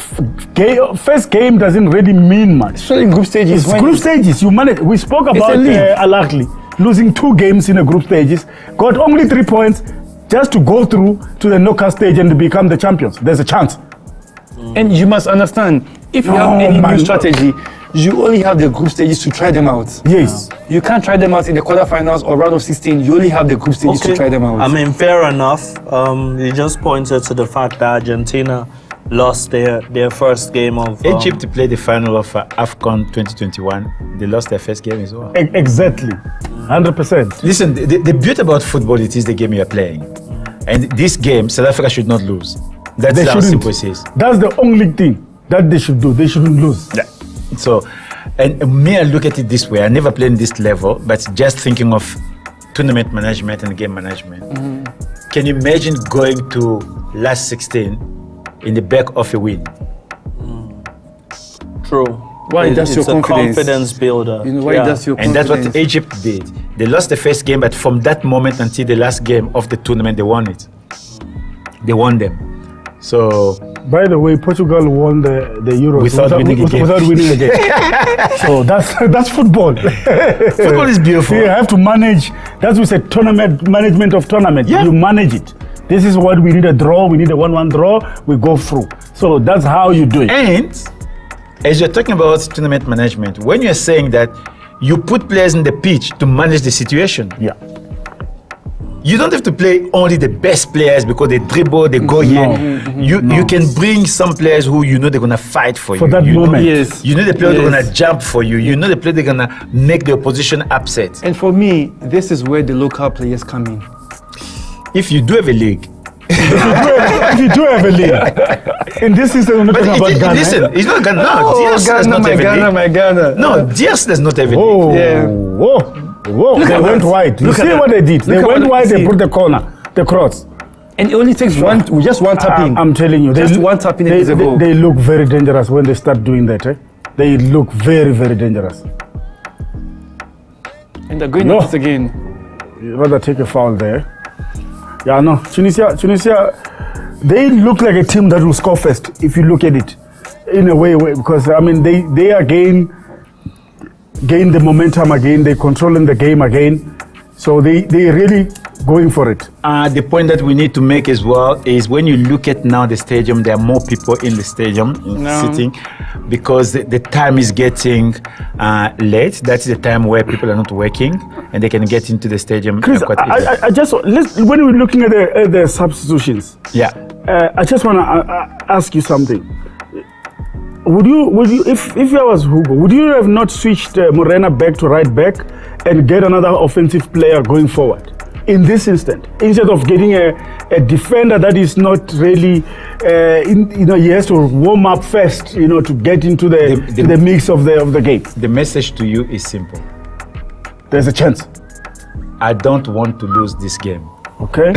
S2: first game doesn't really mean much.
S4: So in group stages,
S2: group stages, you manage. We spoke about Al Ahly losing 2 games in the group stages, got only 3 points just to go through to the knockout stage and become the champions. There's a chance.
S4: And you must understand, if you have any new strategy, you only have the group stages to try them out.
S2: Yes.
S4: You can't try them out in the quarterfinals or round of 16. You only have the group stages to try them out.
S3: I mean, fair enough. You just pointed to the fact that Argentina lost their first game of...
S1: Egypt played the final of AFCON 2021. They lost their first game as well.
S2: Exactly. 100%.
S1: Listen, the beauty about football, it is the game you are playing. And this game, South Africa should not lose. That's how simple it is.
S2: That's the only thing that they should do. They shouldn't lose.
S1: Yeah. So, and me, I look at it this way. I never played in this level, but just thinking of tournament management and game management. Can you imagine going to last 16 in the back of a win?
S3: True.
S4: Why? That's your
S3: confidence builder.
S4: You know why? That's your
S1: confidence.
S4: confidence.
S1: And that's what Egypt did. They lost the first game, but from that moment until the last game of the tournament, they won it. They won them. So,
S2: by the way, Portugal won the Euros
S1: without winning a game.
S2: So that's football.
S1: Football is beautiful.
S2: You have to manage. That's what we say, tournament management of tournament.
S1: Yeah.
S2: You manage it. This is what we need, a draw. We need a 1-1 draw. We go through. So that's how you do it.
S1: And as you're talking about tournament management, when you're saying that you put players in the pitch to manage the situation.
S2: Yeah.
S1: You don't have to play only the best players because they dribble, they go here. You can bring some players who you know they're gonna fight for you.
S2: For that moment.
S4: Yes.
S1: You know the players are gonna jump for you. You know the players they're gonna make the opposition upset.
S4: And for me, this is where the local players come in.
S1: If you do have a league.
S2: If you do have a league. In this system, we're not talking about Ghana.
S1: Listen, it's not Ghana. No, Diaz does not have a league. No, Diaz does not have a league.
S4: Yeah.
S2: Whoa, they went wide. You see what they did? They went wide, they put the corner, the cross.
S4: And it only takes just one tap in.
S2: I'm telling you.
S4: Just one tap in is a goal.
S2: They look very dangerous when they start doing that. They look very, very dangerous.
S4: And they're going at this again.
S2: You'd rather take a foul there. Yeah, no. Tunisia, they look like a team that will score first if you look at it. In a way, because, I mean, they again gain the momentum again, they're controlling the game again. So they really going for it.
S1: The point that we need to make as well is when you look at now the stadium, there are more people in the stadium sitting because the time is getting late. That's the time where people are not working and they can get into the stadium.
S2: Chris, I just when we're looking at the substitutions, I just want to ask you something. Would you, if I was Hugo, would you have not switched Morena back to right back and get another offensive player going forward in this instant, instead of getting a defender that is not really, he has to warm up first, to get into the mix of the game.
S1: The message to you is simple.
S2: There's a chance.
S1: I don't want to lose this game.
S2: Okay.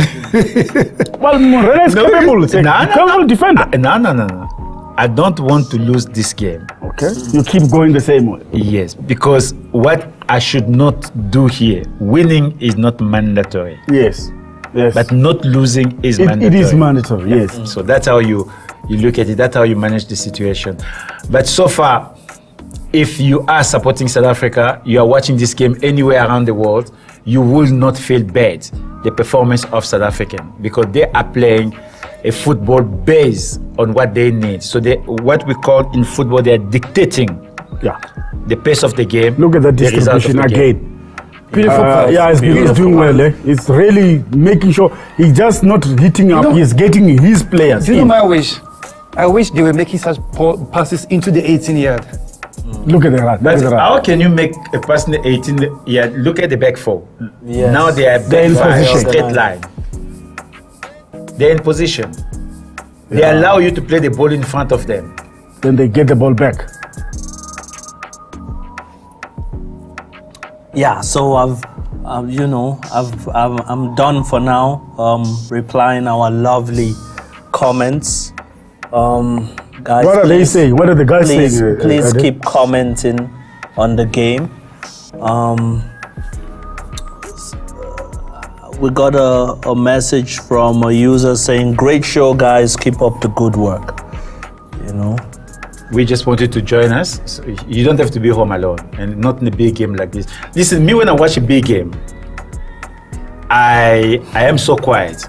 S2: Well, Morena is capable defender.
S1: No. I don't want to lose this game.
S2: Okay. You keep going the same way.
S1: Yes, because what I should not do here, winning is not mandatory.
S2: Yes.
S1: But not losing is mandatory.
S2: It is mandatory, yes.
S1: So that's how you look at it, that's how you manage the situation. But so far, if you are supporting South Africa, you are watching this game anywhere around the world, you will not feel bad, the performance of South African, because they are playing a football based on what they need. So what we call in football, they are dictating the pace of the game.
S2: Look at the distribution again.
S4: Beautiful pass.
S2: He's doing well. He's really making sure he's just not hitting up, he's getting his players.
S4: You know my wish? I wish they were making such passes into the 18-yard.
S2: Look at the run.
S1: But how can you make a person 18? Yeah, look at the back four.
S3: Yes.
S1: Now they are
S2: They're in
S1: back five,
S2: position.
S1: straight line. They're in position. They allow you to play the ball in front of them.
S2: Then they get the ball back.
S3: Yeah, so I'm done for now. Replying our lovely comments. Guys,
S2: What are they saying? What are the guys
S3: please,
S2: saying?
S3: Please
S2: Ade?
S3: keep commenting on the game. We got a message from a user saying, "Great show, guys. Keep up the good work." You know.
S1: We just wanted to join us. So you don't have to be home alone, and not in a big game like this. Listen, me when I watch a big game, I am so quiet,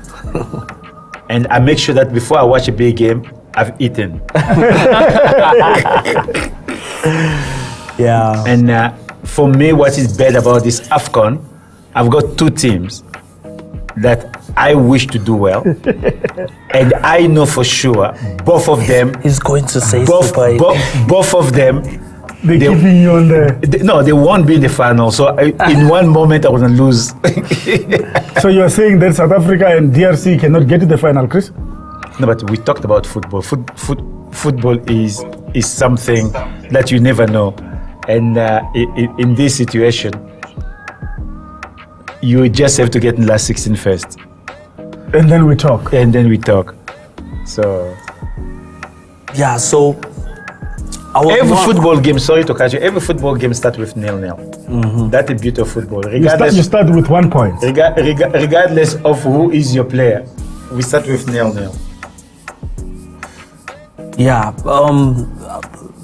S1: and I make sure that before I watch a big game, I've eaten.
S3: Yeah.
S1: And for me, what is bad about this AFCON, I've got two teams that I wish to do well, and I know for sure both of them.
S3: He's going to say
S1: Both of them.
S2: They're keeping you on the.
S1: No, they won't be in the final. So in one moment, I was gonna lose.
S2: So you're saying that South Africa and DRC cannot get to the final, Chris?
S1: No, but we talked about football. Football is something that you never know, and in this situation, you just have to get in last 16 first,
S2: And then we talk.
S1: So
S3: Yeah. So.
S1: every football game. Sorry to cut you. Every football game starts with 0-0. That's the beauty of football.
S2: You start with 1 point.
S1: Regardless of who is your player, we start with 0-0.
S3: Yeah,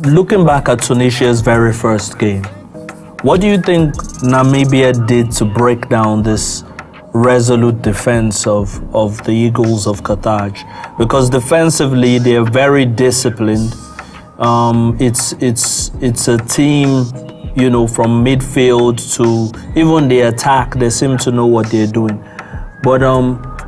S3: looking back at Tunisia's very first game, what do you think Namibia did to break down this resolute defense of the Eagles of Carthage? Because defensively, they're very disciplined. It's a team, you know, from midfield to even the attack, they seem to know what they're doing. But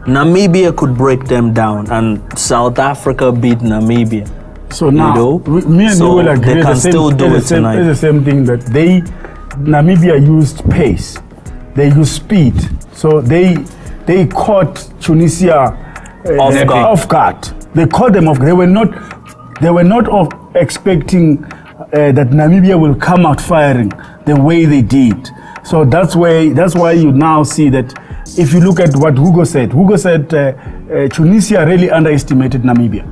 S3: Namibia could break them down, and South Africa beat Namibia.
S2: So now, me and you will agree
S3: they can still do it tonight.
S2: It's the same thing that Namibia used pace, they used speed. So they caught Tunisia off guard. They caught them off guard. They were not expecting that Namibia will come out firing the way they did. So that's why you now see that. If you look at what Hugo said Tunisia really underestimated Namibia.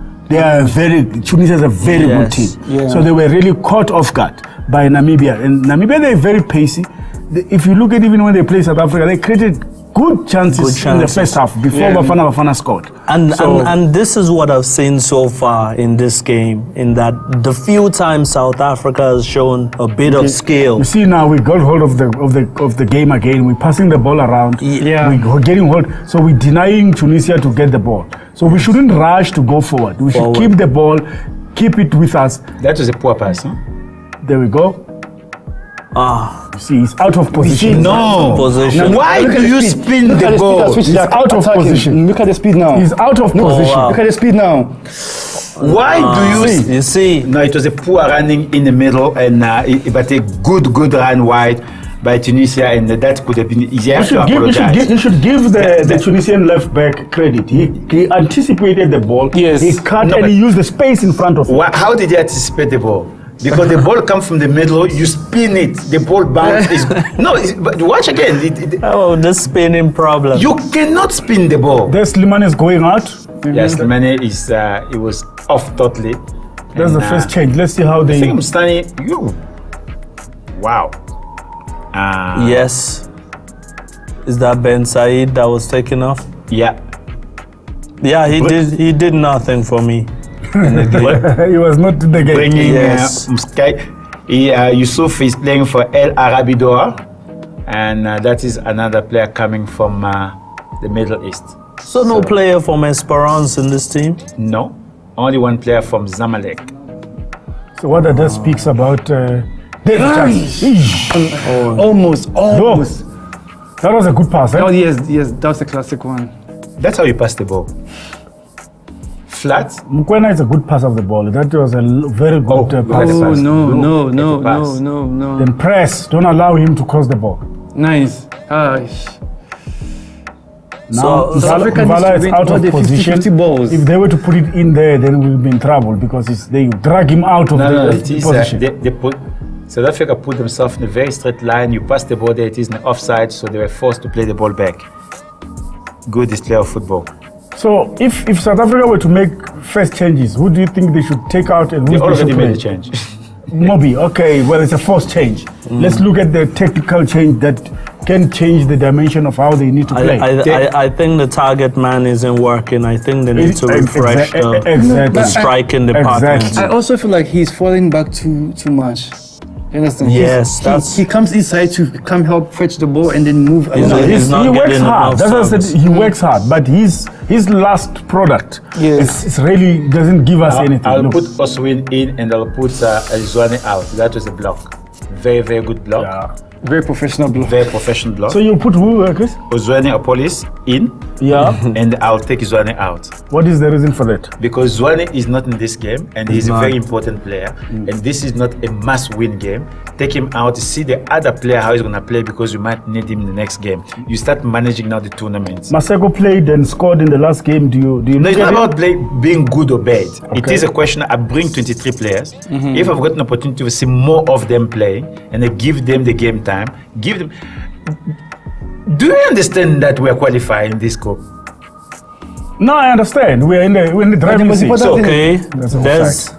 S2: Tunisia is a very good team.
S4: Yeah.
S2: So they were really caught off guard by Namibia. And Namibia, they're very pacey. If you look at even when they play South Africa, they created good chances in the first half before Bafana scored.
S3: And this is what I've seen so far in this game, in that the few times South Africa has shown a bit of skill.
S2: You see now we got hold of the game again. We're passing the ball around.
S4: Yeah.
S2: We're getting hold. So we're denying Tunisia to get the ball. So we shouldn't rush to go forward. We should keep the ball, keep it with us.
S1: That was a poor pass, huh?
S2: There we go. You see, he's out of position.
S1: No.
S3: Position.
S1: Why do you spin the ball?
S2: He's out of position.
S4: Look at the speed now.
S2: He's out of position.
S3: wow.
S4: Look at the speed now.
S1: Why do you see?
S3: You see,
S1: No, it was a poor running in the middle, and but a good run wide by Tunisia, and that could have been easy. I have to apologize.
S2: You should give the Tunisian left back credit. He anticipated the ball.
S4: Yes.
S2: He cut and he used the space in front of him.
S1: How did he anticipate the ball? Because the ball comes from the middle, you spin it, the ball bounces. But watch again.
S3: the spinning problem.
S1: You cannot spin the ball.
S2: There's Slimane is going out.
S1: Yes, Slimane is. It was off totally.
S2: That's the first change. Let's see how
S1: I
S2: they.
S1: think I'm standing. Wow.
S3: Yes. Is that Ben Said that was taken off?
S1: Yeah.
S3: Yeah, he did nothing for me.
S2: He was not in the game.
S1: Bringing
S3: Yes.
S1: Yusuf is playing for El Arabidoa, and that is another player coming from the Middle East.
S3: So no player from Esperance in this team?
S1: No, only one player from Zamalek.
S2: So what that speaks about David Johnson.
S4: Almost.
S2: No. That was a good pass.
S4: Oh, yes, that was a classic one.
S1: That's how you pass the ball. Flat.
S2: Mukwena is a good pass of the ball. That was a very good pass.
S4: Oh, no.
S2: Then press. Don't allow him to cross the ball.
S4: Nice.
S2: Now,
S4: South Africa needs
S2: Vala
S4: to
S2: is
S4: win
S2: out
S4: all
S2: of
S4: the 50-50
S2: position.
S4: balls.
S2: If they were to put it in there, then we'll be in trouble because they drag him out of the
S1: It is,
S2: position.
S1: they put South Africa put themselves in a very straight line. You pass the ball there, it is an offside, so they were forced to play the ball back. Good display of football.
S2: So if South Africa were to make first changes, who do you think they should take out and
S1: They
S2: who
S1: already
S2: should play?
S1: made the change.
S2: Moby, okay, well, it's a forced change. Let's look at the technical change that can change the dimension of how they need to play.
S3: I think the target man isn't working. I think they need to refresh the striking department.
S2: Exactly.
S4: I also feel like he's falling back too much. You understand?
S3: Yes,
S4: he comes inside to come help fetch the ball and then move
S3: He's
S4: along.
S3: he's not
S2: he works
S3: getting
S2: hard.
S3: enough
S2: That's what I
S3: service.
S2: said. He works hard, but his last product
S4: Yes.
S2: it's really doesn't give us anything.
S1: I'll
S2: Look.
S1: put Oswin in and I'll put Zwane out. That was a block. Very, very good block.
S2: Yeah.
S4: Very professional block.
S1: Very professional block.
S2: So you put who, Chris?
S1: Zwane or Police in,
S2: Yeah.
S1: and I'll take Zwane out.
S2: What is the reason for that?
S1: Because Zwane is not in this game and he's a
S3: not.
S1: very important player. And this is not a must-win game. Take him out, see the other player how he's going to play because you might need him in the next game. You start managing now the tournaments.
S2: Maseko played and scored in the last game. Do you
S1: No,
S2: look
S1: it's
S2: at
S1: not
S2: it?
S1: about being good or bad. It
S2: Okay.
S1: is a question. I bring 23 players. If I've got an opportunity to see more of them playing and I give them the game time, give them. Do you understand that we are qualifying this cup?
S2: No, I understand. We're in the driving
S4: most
S2: seat.
S4: important
S2: So,
S3: Okay,
S2: That's
S3: there's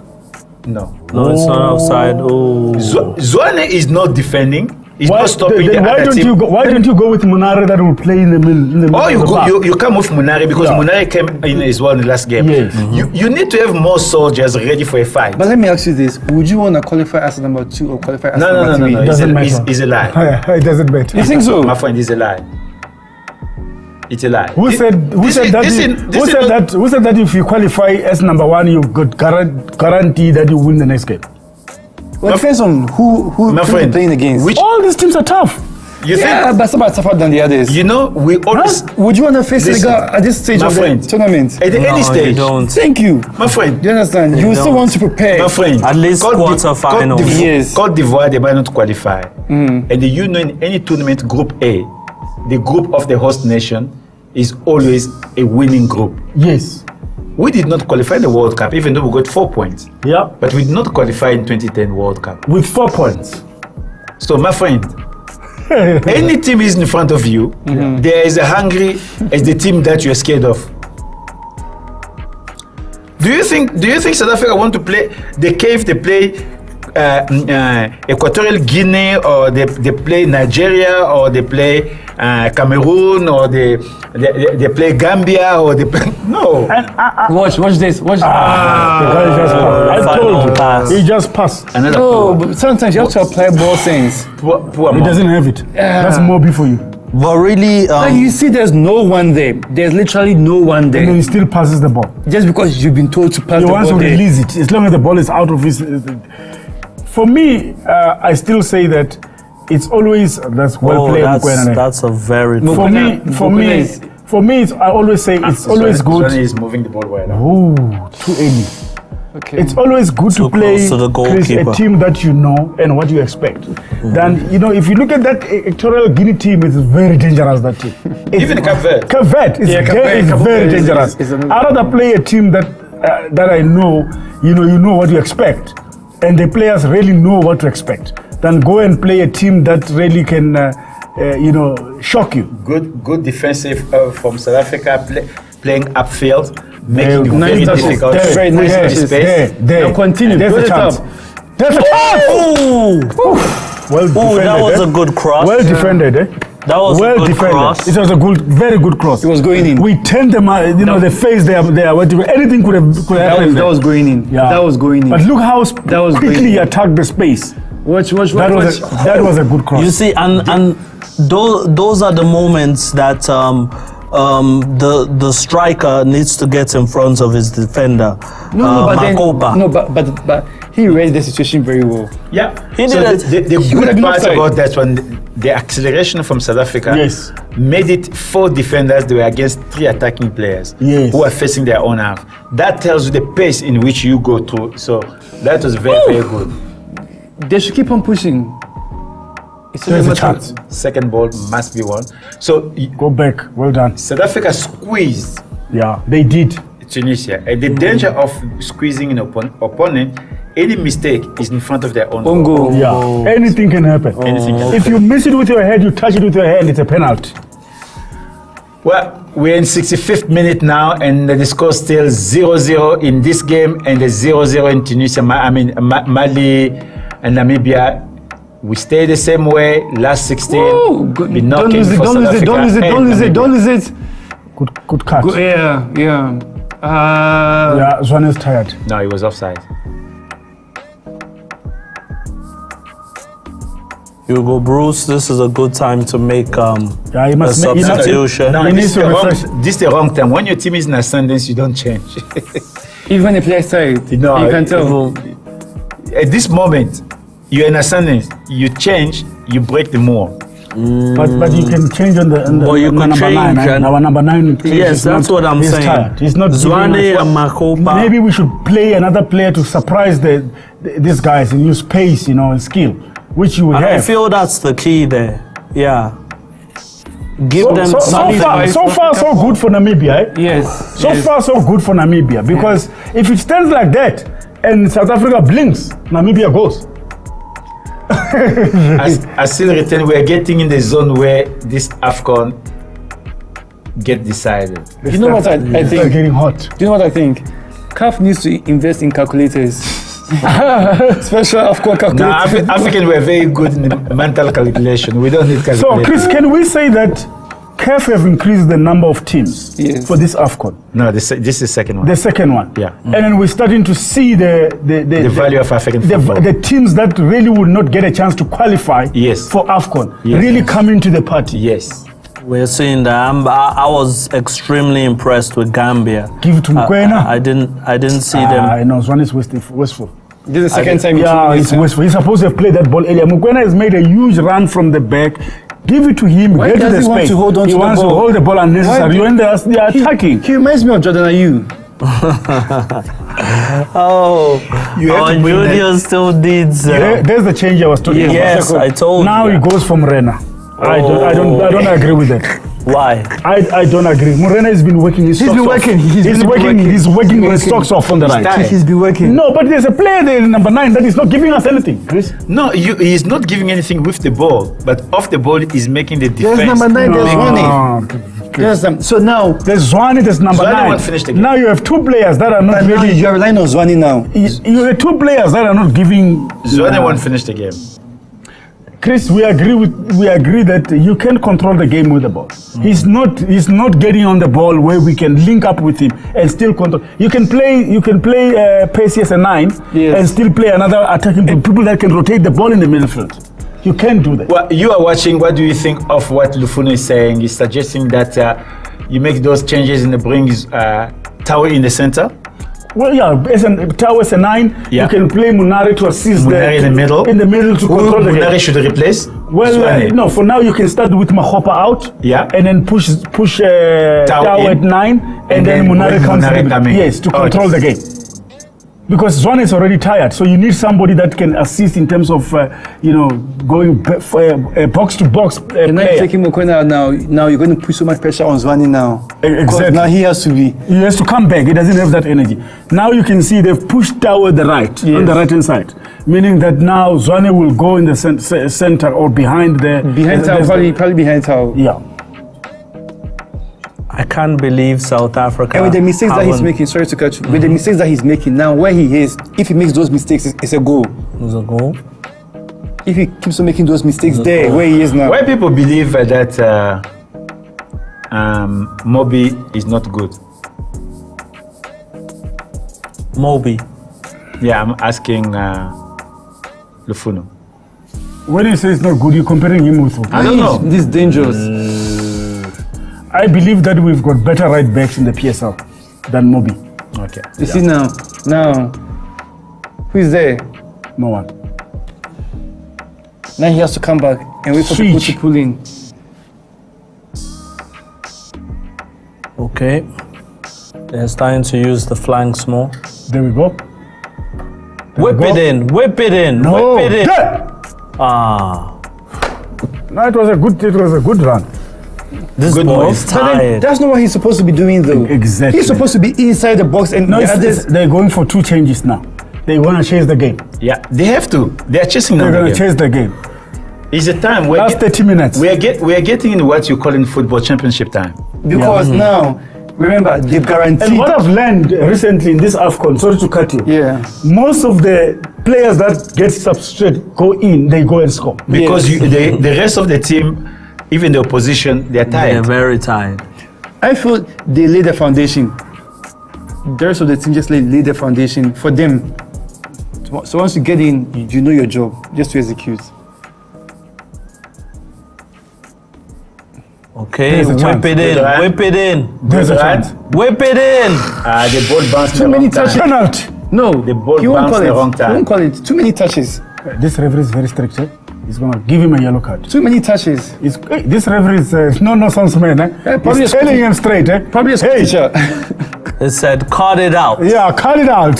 S1: No.
S3: no, it's not outside. Oh,
S1: Zwane is not defending. He's not stopping
S2: then
S1: the
S2: why
S1: other
S2: don't
S1: team.
S2: you go? Why don't you go with Munare that will play in the middle?
S1: Or
S2: of the park?
S1: you come with Munari because
S2: Yeah.
S1: Munari came in as well in the last game.
S2: Yes.
S1: You need to have more soldiers ready for a fight.
S4: But let me ask you this: would you want to qualify as number 2 or qualify as
S1: No,
S4: number 3?
S1: It's
S2: Doesn't
S1: a,
S2: matter.
S1: it's a lie.
S2: It doesn't matter.
S4: You think so?
S1: My friend, it's a lie. It's a lie.
S2: Who said that if you qualify as number 1, you've got guarantee that you win the next game?
S4: Well, it depends on who
S1: My
S4: you're
S1: friend,
S4: playing against.
S1: which
S2: All these teams are tough.
S1: you
S4: Yeah,
S1: think?
S4: but some are tougher than the others.
S1: You know, we always
S4: Would you want to face
S1: Listen,
S4: Senegal at this stage
S1: my
S4: of the
S1: friend.
S4: tournament?
S1: at any
S3: no, you
S1: stage.
S3: don't.
S4: Thank you.
S1: My friend,
S4: Do you understand? You still
S3: don't.
S4: want to prepare.
S1: my friend.
S3: At least quarter-finals.
S4: Yes.
S1: Côte d'Ivoire, they might not qualify. And you know, in any tournament, Group A, the group of the host nation is always a winning group.
S2: Yes.
S1: We did not qualify in the World Cup, even though we got 4 points.
S2: Yeah.
S1: But we did not qualify in 2010 World Cup.
S2: With 4 points.
S1: So, my friend, any team is in front of you, there is a hungry as the team that you're scared of. Do you think South Africa want to play the cave? They play Equatorial Guinea, or they play Nigeria, or they play Cameroon, or they play Gambia, or they play no.
S4: Watch this. Watch.
S2: The guy just passed. I
S3: final
S2: told you.
S3: pass.
S2: He just passed.
S1: Another
S4: No, but sometimes you have to apply ball sense.
S1: poor
S2: He
S1: man.
S2: doesn't have it. That's Moby for you.
S3: but really,
S4: Like you see, there's no one there. There's literally no one
S2: And then
S4: there.
S2: he still passes the ball.
S4: Just because you've been told to pass
S2: He
S4: the
S2: wants
S4: ball
S2: to
S4: there.
S2: release it. As long as the ball is out of his. For me, I still say that it's always that's well played. Mukwena.
S3: that's a very
S2: For me, I always say it's always
S1: Zwane
S2: good.
S1: is moving the ball well.
S2: Ooh, too early.
S4: Okay.
S2: It's always good
S3: Too
S2: to play
S3: close to the
S2: Chris, a
S3: goalkeeper.
S2: team that you know and what you expect. Then if you look at that Equatorial Guinea team, it's very dangerous. That team,
S1: Even Cape Verde.
S2: Cape Verde is,
S4: Yeah, Cape Verde-
S2: is
S4: Cape
S2: very
S4: Verde is-
S2: dangerous.
S4: is another-
S2: I'd rather play a team that I know, you know what you expect, and the players really know what to expect, than go and play a team that really can, shock you.
S1: Good defensive from South Africa, playing upfield, making it
S2: Nice
S1: very
S2: touches.
S1: difficult.
S2: There,
S4: Very nice
S2: there,
S4: touches.
S2: there.
S4: Now continue.
S2: There's
S4: Build
S2: a
S4: it
S2: chance.
S4: up.
S2: There's a chance.
S3: Oh,
S2: Well defended.
S3: that was
S2: eh?
S3: a good cross.
S2: Well defended, eh?
S3: That was a
S2: well
S3: good
S2: defended.
S3: cross.
S2: It was a very good cross.
S4: It was going in.
S2: We turned them, the face there. Anything could have happened.
S4: That was going in.
S2: Yeah.
S4: That was going in.
S2: But look how
S4: was
S2: quickly
S4: going
S2: he
S4: in.
S2: attacked the space.
S4: Watch.
S2: That was a good cross.
S3: You see, and those are the moments that the striker needs to get in front of his defender.
S4: But
S3: Makopa.
S4: then, but He read the situation very well.
S1: Yeah.
S3: He
S1: So
S3: didn't-
S1: the
S4: He would have
S1: good
S4: been
S1: part
S4: offside.
S1: about that one, the acceleration from South Africa
S2: Yes.
S1: made it 4 defenders. They were against 3 attacking players
S2: Yes.
S1: who are facing their own half. That tells you the pace in which you go through. So that was very, very good.
S4: They should keep on pushing. It's
S2: There's a
S4: matter-
S2: chance.
S1: Second ball must be won. So
S2: Go back. Well done.
S1: South Africa squeezed
S2: Yeah, they did.
S1: Tunisia. And the danger of squeezing an opponent, any mistake is in front of their own goal.
S4: Bongo.
S2: Yeah, anything can happen.
S1: Anything can
S2: If you miss it with your head, you touch it with your hand, it's a penalty.
S1: Well, we're in 65th minute now, and the score still 0-0 in this game, and the 0-0 in Tunisia. Mali and Namibia. We stay the same way. Last 16.
S4: Ooh, good.
S1: Be
S4: Don't
S1: knocking
S4: lose it,
S1: for
S4: don't
S1: South
S4: lose it, don't
S1: Africa
S4: lose it,
S1: and
S4: don't lose it,
S1: Namibia.
S4: don't lose it.
S2: Good cut.
S4: Yeah.
S2: Yeah, Zwane is tired.
S1: No, he was offside.
S3: Hugo Bruce, this is a good time to make
S2: Yeah, he
S3: a
S2: must make- he must-
S3: substitution.
S1: No,
S2: He
S1: this
S2: needs
S1: is,
S2: to refresh.
S1: this is the wrong time. When your team is in ascendance, you don't change.
S4: Even when they play side,
S1: No,
S4: you can tell.
S1: At this moment, you're in ascendance. You change, you break the moor.
S2: But you can change on the
S3: Well, you
S2: on
S3: can
S2: number
S3: change
S2: 9.
S3: and-
S2: Our number 9 plays
S3: Yes,
S2: is
S3: that's
S2: not-
S3: what I'm
S2: he's
S3: saying.
S2: Tired. He's not
S3: Zwane
S2: giving us-
S3: and Makopa.
S2: Maybe we should play another player to surprise these guys and use pace, and skill, which you will
S3: I
S2: have.
S3: feel that's the key there. Yeah. Give them
S2: So
S3: something.
S2: far, so good for Namibia. Eh?
S4: Yes.
S2: So far, so good for Namibia. Because if it stands like that and South Africa blinks, Namibia goes.
S1: I still retain we're getting in the zone where this AFCON get decided.
S4: You know what I
S2: It's
S4: think?
S2: getting hot.
S4: Do you know what I think? CAF needs to invest in calculators. Special AFCON
S1: Now,
S4: calculators.
S1: African were very good in the mental calculation. We don't need
S2: So,
S1: calculation.
S2: Chris, can we say that CAF have increased the number of teams
S4: Yes.
S1: Mm.
S2: for this AFCON?
S1: No, this is the second one.
S2: The second one.
S1: Yeah.
S2: And then we're starting to see the
S1: value of African
S2: the,
S1: football.
S2: the teams that really would not get a chance to qualify
S1: Yes.
S2: for AFCON
S1: Yes.
S2: really come into the party.
S1: Yes.
S3: We're seeing that. I was extremely impressed with Gambia.
S2: Give it to Mokoena.
S3: I didn't see them.
S2: I know, Zwane is wasteful.
S4: This is the second time.
S2: Yeah, it's wasteful. He's supposed to have played that ball earlier. Mokoena has made a huge run from the back. Give it to him.
S4: Why
S2: Get to
S4: does
S2: the
S4: he want
S2: space.
S4: to hold on
S2: he
S4: to the
S2: wants
S4: ball?
S2: to hold the ball unnecessarily
S4: Why
S2: when they are attacking.
S4: He reminds me of Jordan Ayew.
S3: Oh,
S1: You have to bring
S3: Junior still needs.
S2: There's the change I was talking about.
S3: Yes, I told
S2: Now
S3: you.
S2: he goes from Rena. I don't agree with that.
S3: Why?
S2: I don't agree. Morena has been working his socks
S4: been
S2: off.
S4: working. He's been
S2: working.
S4: working.
S2: He's working
S4: He's
S2: his
S4: working.
S2: socks off on the right.
S1: tired.
S4: He's been working.
S2: No, but there's a player there in number 9 that is not giving us anything, Chris.
S1: No, he's not giving anything with the ball, but off the ball he's making the defense.
S4: There's number 9. There's
S2: No.
S4: Ronnie. So now,
S2: There's Zwane, there's number
S1: Zwane
S2: 9.
S1: won't finish the game.
S2: Now you have 2 players that are not
S4: now
S2: really.
S4: you are relying on Zwane now.
S2: You have 2 players that are not giving.
S1: Zwane won't finish the game.
S2: Chris, we agree that you can control the game with the ball. He's not getting on the ball where we can link up with him and still control. You can play pace as a 9
S4: Yes.
S2: and still play another attacking people that can rotate the ball in the midfield. You can do that.
S1: Well, you are watching. What do you think of what Lufunu is saying? He's suggesting that you make those changes and bring Tower in the center.
S2: Well, yeah, as Tower as a 9,
S1: Yeah.
S2: you can play Munari to assist
S1: Munari in the middle.
S2: In the middle to control the game.
S1: Munari should replace.
S2: Well,
S1: Zwane.
S2: no. For now, you can start with Mahopa out,
S1: Yeah.
S2: and then push Tower
S1: in.
S2: at 9, and then
S1: then
S2: Munari
S1: when
S2: comes
S1: Munari
S2: in.
S1: coming.
S2: Yes, to
S1: Oh,
S2: control
S1: yes.
S2: the game. Because Zwane is already tired, so you need somebody that can assist in terms of, going box to box
S4: And now you're
S2: player.
S4: taking Mokoena now. Now you're going to put so much pressure on Zwane now. Because
S2: Exactly.
S4: now he has to be.
S2: He has to come back. He doesn't have that energy. Now you can see they've pushed Tower the right, on the right hand side, meaning that now Zwane will go in the center or behind the
S4: Behind Tao, probably behind Tao.
S2: Yeah.
S3: I can't believe South Africa.
S4: And with the mistakes that he's
S3: haven't-
S4: making, sorry to cut you, with the mistakes that he's making now, where he is, if he makes those mistakes, it's a goal.
S3: Was a goal.
S4: If he keeps on making those mistakes there, where he is now.
S1: Why people believe that Moby is not good?
S3: Moby.
S1: Yeah, I'm asking Lufunu.
S2: When you say it's not good, you're comparing him with who?
S1: I don't know.
S4: This is dangerous.
S2: I believe that we've got better right backs in the PSL than Moby.
S1: Okay.
S4: You see now, who is there?
S2: No one.
S4: Now he has to come back and wait for people to pull in.
S3: Okay. They're starting to use the flanks more.
S2: There we go.
S3: Whip it in. Whip it in.
S2: No.
S3: Whip it in.
S2: There.
S3: Ah.
S2: No, it was a good run.
S3: This
S1: Good
S3: boy
S1: move.
S3: is
S4: But then,
S3: tired.
S4: that's not what he's supposed to be doing, though.
S2: Exactly.
S4: He's supposed to be inside the box and
S2: No,
S4: the others.
S2: they're going for 2 changes now. They want to chase the game.
S1: Yeah, they have to. They are chasing
S2: They're
S1: now.
S2: going to chase the game.
S1: It's a time where
S2: Last 30 minutes.
S1: we are getting in what you call in football championship time.
S4: Because now, remember, they've guaranteed.
S2: And what I've learned recently in this AFCON, sorry to cut you.
S4: Yeah.
S2: Most of the players that get substituted go in, they go and score.
S1: Because
S4: Yes.
S1: the rest of the team, even the opposition, they're
S3: They're
S1: tired.
S3: very tired.
S4: I feel they laid the foundation. The rest of the team just laid the foundation for them. So once you get in, you know your job, just to execute.
S3: Okay,
S2: There's a
S3: whip
S2: chance.
S3: it in.
S1: There's a-
S3: Whip it in.
S2: There's a
S1: Right?
S2: chance.
S3: Whip it in.
S1: The ball bounced
S4: Too
S1: the
S4: many
S1: wrong time.
S4: touches.
S2: Penalty.
S4: No,
S1: The ball
S4: he won't
S1: bounced
S4: call
S1: the
S4: it.
S1: wrong
S4: He
S1: time.
S4: won't call it. Too many touches.
S2: This referee is very strict. He's going to give him a yellow card.
S4: Too many touches.
S2: This referee is no nonsense man.
S4: probably
S2: He's
S4: a
S2: telling him straight.
S4: Probably a school
S2: Hey,
S4: teacher.
S3: It said, cut it out.
S2: yeah, call it out.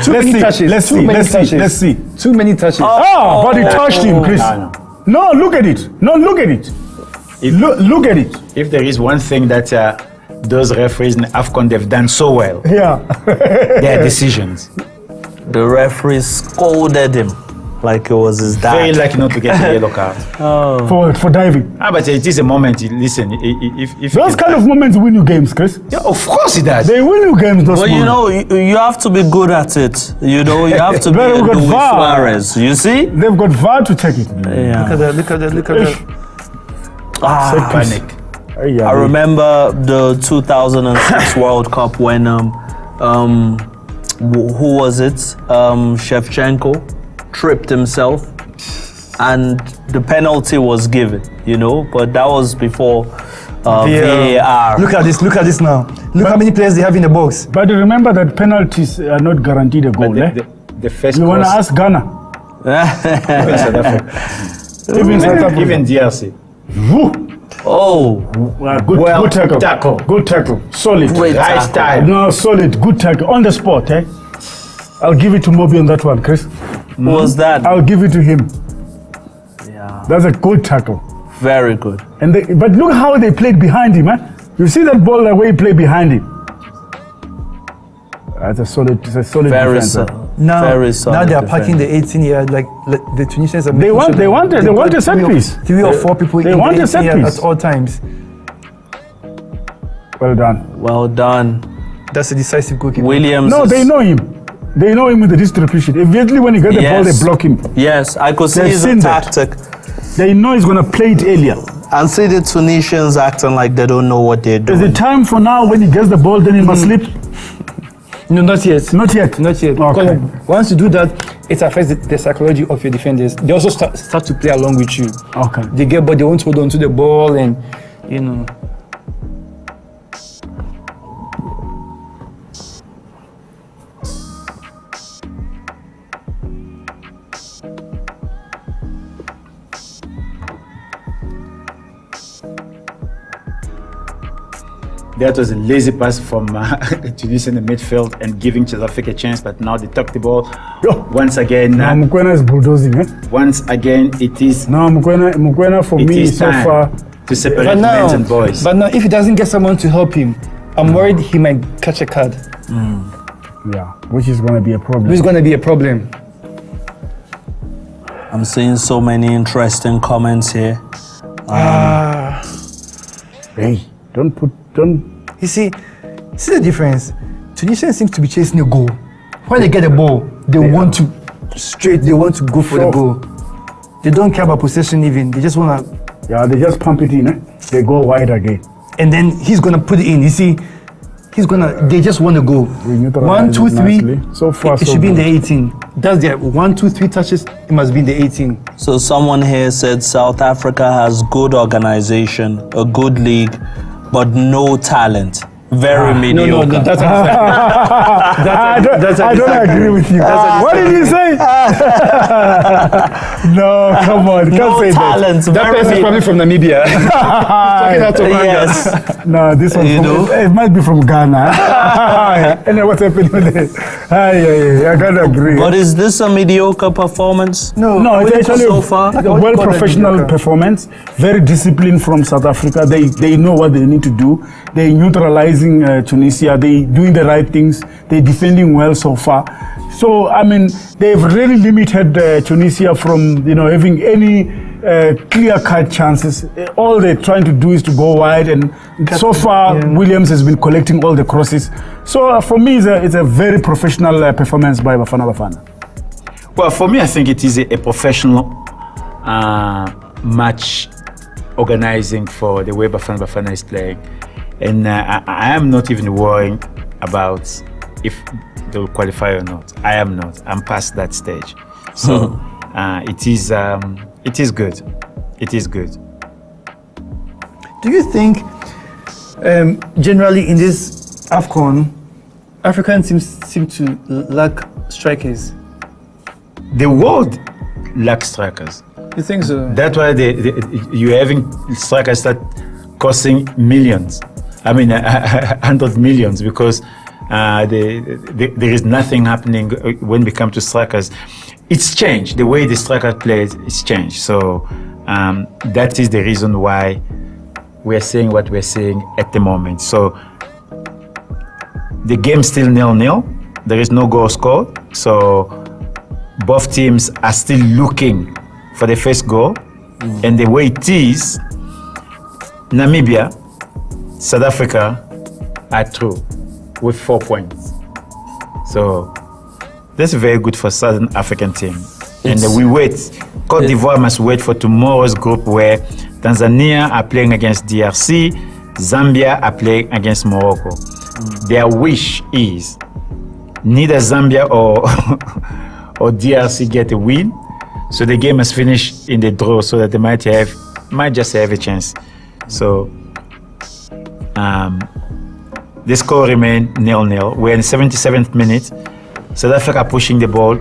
S4: Too many touches.
S2: Let's
S4: Too
S2: see.
S4: many
S2: Let's see.
S4: touches.
S2: Let's see.
S4: Too many touches.
S2: Ah, but he touched him, Chris. No, look at it. No, look at it. Look at it.
S1: If there is one thing that those referees in AFCON, they've done so well,
S2: Yeah.
S1: their decisions.
S3: The referee scolded him like it was his
S1: Very
S3: dad.
S1: lucky not to get a yellow card.
S2: For diving.
S1: But it is a moment. Listen, if
S2: Those kind of moments win you games, Chris.
S1: yeah, of course it does.
S2: They win you games. Those
S3: But you
S2: moments.
S3: know, you have to be good at it. You know, you have to be
S2: Very
S3: a
S2: good
S3: Luis
S2: VAR.
S3: Suarez. You see?
S2: They've got VAR to take it.
S3: Yeah.
S4: Look at that, look at that, look at that.
S1: Panic.
S3: I remember the 2006 World Cup when who was it? Shevchenko tripped himself, and the penalty was given. You know, but that was before VAR.
S4: Look at this now. Look how many players they have in the box.
S2: But remember that penalties are not guaranteed a goal.
S1: But the first
S2: You want to
S1: cross,
S2: ask Ghana?
S1: even South Africa,
S2: Even South Africa.
S1: even DRC.
S2: Woo.
S3: Oh,
S2: Good tackle.
S1: tackle.
S2: Good tackle. Solid.
S3: Great
S1: Right
S3: tackle.
S1: time.
S2: No, solid. Good tackle. On the spot, eh? I'll give it to Moby on that one, Chris.
S3: who was that?
S2: I'll give it to him.
S3: Yeah,
S2: That's a good tackle.
S3: very good.
S2: And but look how they played behind him, eh? You see that ball, the way he played behind him. That's a solid
S3: Very
S2: defense.
S3: so.
S4: Now,
S3: Very solid
S4: now they are packing
S3: defense.
S4: the 18 yard like the Tunisians are.
S2: They
S4: making
S2: want-
S4: sure
S2: they
S4: that
S2: want a
S4: got
S2: set piece.
S4: Three or four people
S2: they
S4: in
S2: want
S4: the
S2: a set
S4: 18 yard
S2: piece.
S4: at all times.
S2: Well done.
S3: Well done,
S4: That's a decisive goalkeeper.
S3: Williams.
S2: No,
S3: is-
S2: they know him. They know him with the distribution. Immediately when he get the ball,
S3: Yes.
S2: they block him.
S3: Yes, I could see
S2: They've
S3: his
S2: seen that.
S3: tactic.
S2: They know he's going to play it earlier.
S3: And see the Tunisians acting like they don't know what they're
S2: Is
S3: doing.
S2: it time for now when he gets the ball, then he must slip?
S4: No, not yet.
S2: Not yet.
S4: Not yet.
S2: Okay.
S4: Because once you do that, it affects the psychology of your defenders. They also start to play along with you.
S2: Okay.
S4: They get, but they won't hold on to the ball, and you know.
S1: That was a lazy pass from Tunisia in the midfield and giving South Africa a chance, but now they took the ball.
S2: Yo.
S1: Once again,
S2: Now Mukwena is bulldozing, eh?
S1: once again, it is
S2: Now Mukwena for
S1: it
S2: me
S1: is
S2: so
S1: time
S2: far.
S1: to separate
S4: But
S1: men and boys.
S4: now, if he doesn't get someone to help him, I'm worried he might catch a card.
S2: Yeah, which is going to be a problem.
S4: Which is going to be a problem.
S3: I'm seeing so many interesting comments here.
S2: Hey, don't.
S4: You see the difference? Tunisia seems to be chasing a goal. When they get the ball, they want to go for the goal. They don't care about possession even. They just want to,
S2: Yeah, they just pump it in, eh? They go wide again.
S4: and then he's going to put it in. You see, they just want to go.
S2: We neutralize
S4: 1, 2,
S2: it
S4: 3.
S2: nicely. So far,
S4: it
S2: so
S4: should be in the
S2: good.
S4: 18. That's their 1, 2, 3 touches. It must be in the 18.
S3: So someone here said South Africa has good organization, a good league, but no talent. Very mediocre.
S4: No, that's
S2: I don't agree with you. What did you say? No, come on, can't say
S3: talent.
S4: that person is probably from Namibia.
S3: Yes.
S2: No, this one. It might be from Ghana. And then what's happening with it? I gotta agree.
S3: But is this a mediocre performance?
S2: No, it's actually
S3: so far.
S2: a well-professional performance. Very disciplined from South Africa. They know what they need to do. They neutralizing Tunisia. They doing the right things. They defending well so far. So I mean, they've really limited Tunisia from having any clear-cut chances. All they're trying to do is to go wide, and so far Williams has been collecting all the crosses. So for me, it's a very professional performance by Bafana Bafana.
S1: Well, for me, I think it is a professional match organizing for the way Bafana is playing. And I am not even worrying about if they will qualify or not. I am not. I'm past that stage. So it is good. It is good.
S4: Do you think, generally in this AFCON, African teams seem to lack strikers?
S1: The world lacks strikers.
S4: You think so?
S1: That's why you're having strikers that costing millions. I mean, 100 millions, because there is nothing happening when we come to strikers. It's changed. The way the striker plays, it's changed. So that is the reason why we're seeing what we're seeing at the moment. So the game's still 0-0. There is no goal scored. So both teams are still looking for the first goal. And the way it is, Namibia, South Africa are through with 4 points. So that's very good for Southern African team. And we wait. Côte d'Ivoire must wait for tomorrow's group, where Tanzania are playing against DRC, Zambia are playing against Morocco. Their wish is neither Zambia or DRC get a win. So the game must finish in the draw, so that they might just have a chance. So the score remains 0-0. We're in the 77th minute. South Africa pushing the ball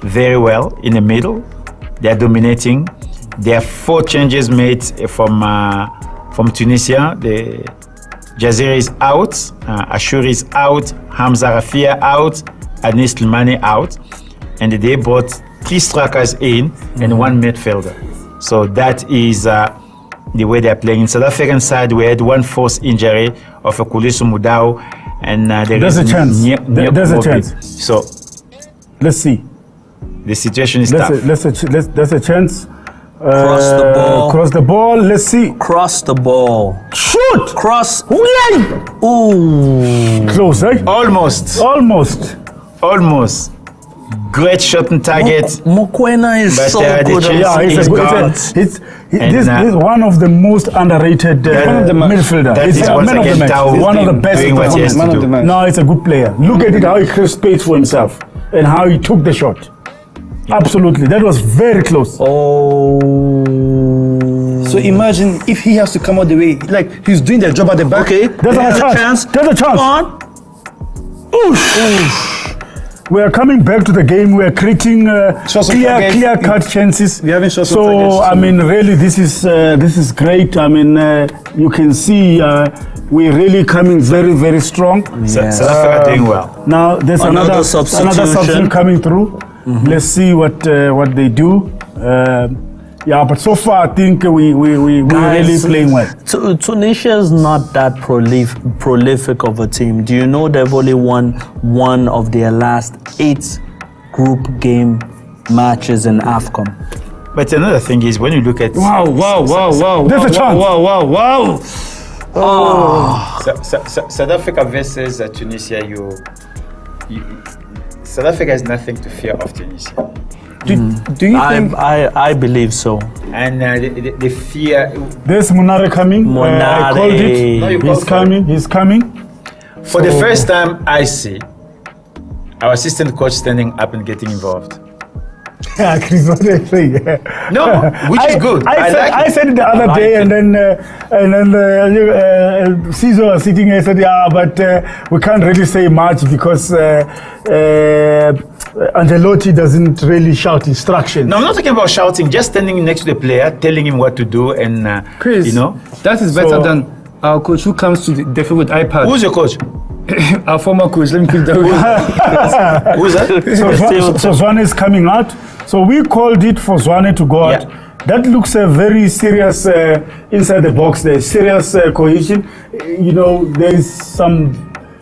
S1: very well in the middle. They are dominating. There are 4 changes made from Tunisia. The Jaziri is out, Ashuri is out, Hamza Rafia out, Anis Slimani out, and they brought 3 strikers in and 1 midfielder. So that is the way they are playing. In South African side, we had 1 forced injury of a Kulisu Mudau, and
S2: there's a chance. There's a chance.
S1: So
S2: let's see.
S1: The situation is tough.
S2: There's a chance.
S3: Cross the ball.
S2: Cross the ball. Let's see.
S3: Cross the ball.
S2: Shoot.
S3: Cross. Ooh.
S2: Close, eh?
S1: Almost. Great shot on target.
S3: Mokoena is
S1: But,
S3: so
S1: the
S3: good.
S1: chance is gone.
S2: This is one of the most underrated midfielder.
S1: That
S2: It's
S1: is
S2: a
S1: once
S2: man of the
S1: again
S2: match.
S1: Tao
S2: One of the best
S1: doing what he has to
S2: performers.
S1: do.
S2: No, it's a good player. Look at it, how he creates space for himself and how he took the shot. Absolutely, that was very close.
S3: Oh.
S4: So imagine if he has to come all the way, like he's doing the job at the back.
S3: Okay.
S2: There's a chance. There's a chance.
S3: Come on.
S2: We are coming back to the game. We are creating clear-cut chances.
S4: We haven't shot
S2: So I mean, really, this is great. I mean, you can see we're really coming very, very strong.
S1: South Africa doing well.
S2: Now there's
S3: Another
S2: another
S3: substitution.
S2: substitution coming through. Let's see what they do. But so far I think we're really playing well.
S3: Tunisia is not that prolific of a team. Do you know they've only won 1 of their last 8 group game matches in AFCON?
S1: But another thing is, when you look at
S4: Wow.
S2: There's a chance.
S4: Wow.
S1: South Africa versus Tunisia, South Africa has nothing to fear of Tunisia.
S4: Do you think?
S3: I believe so.
S1: And the fear.
S2: There's Munare coming. I called it.
S1: No, you
S2: He's
S1: called for
S2: coming. He's coming.
S1: For the first time, I see our assistant coach standing up and getting involved.
S2: Yeah, Chris, what they say.
S1: No, which is good.
S2: I said it the other day, and then Caesar was sitting here and said, yeah, but we can't really say much because Ancelotti doesn't really shout instructions.
S1: No, I'm not talking about shouting. Just standing next to the player, telling him what to do, and
S4: Chris,
S1: you know,
S4: that is better than our coach who comes to the field with iPad.
S1: Who's your coach?
S4: Our former coach. Let me put that way.
S1: Who's that?
S2: So Zwane is coming out. So we called it for Zwane to go out. That looks very serious inside the box. There's serious cohesion. You know, there's some.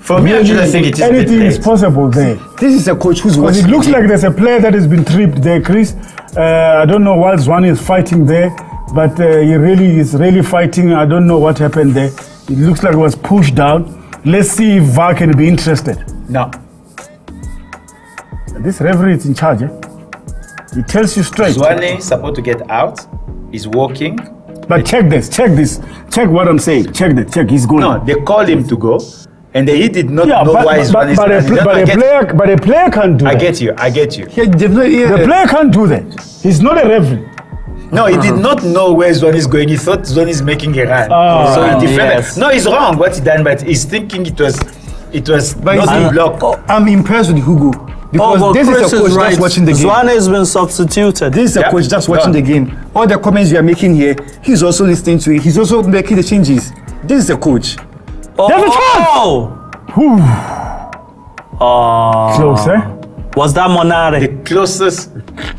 S1: For me, actually, I think it is.
S2: Anything is possible there.
S4: This is a coach who's watching.
S2: It looks like there's a player that has been tripped there, Chris. I don't know why Zwane is fighting there, but he really is fighting. I don't know what happened there. It looks like it was pushed down. Let's see if VAR can be interested.
S1: No.
S2: This referee is in charge. He tells you straight.
S1: Zwane is supposed to get out. He's walking.
S2: But check this. Check what I'm saying. Check. He's going.
S1: No, they called him to go, and he did not know why Zwane is
S2: but a player can't do that.
S1: I get you.
S2: The player can't do that. He's not a referee.
S1: No, he did not know where Zwane is going. He thought Zwane is making a run. So he defended.
S3: Yes.
S1: No, he's wrong what he done, but he's thinking it was not a block.
S4: I'm impressed with Hugo because this
S3: Chris
S4: is a coach that's watching the game.
S3: Zwane has been substituted.
S4: This is a coach that's watching the game. All the comments you are making here, he's also listening to it. He's also making the changes. This is a coach.
S2: There's a chance! Close, eh?
S3: Was that Monare?
S1: The closest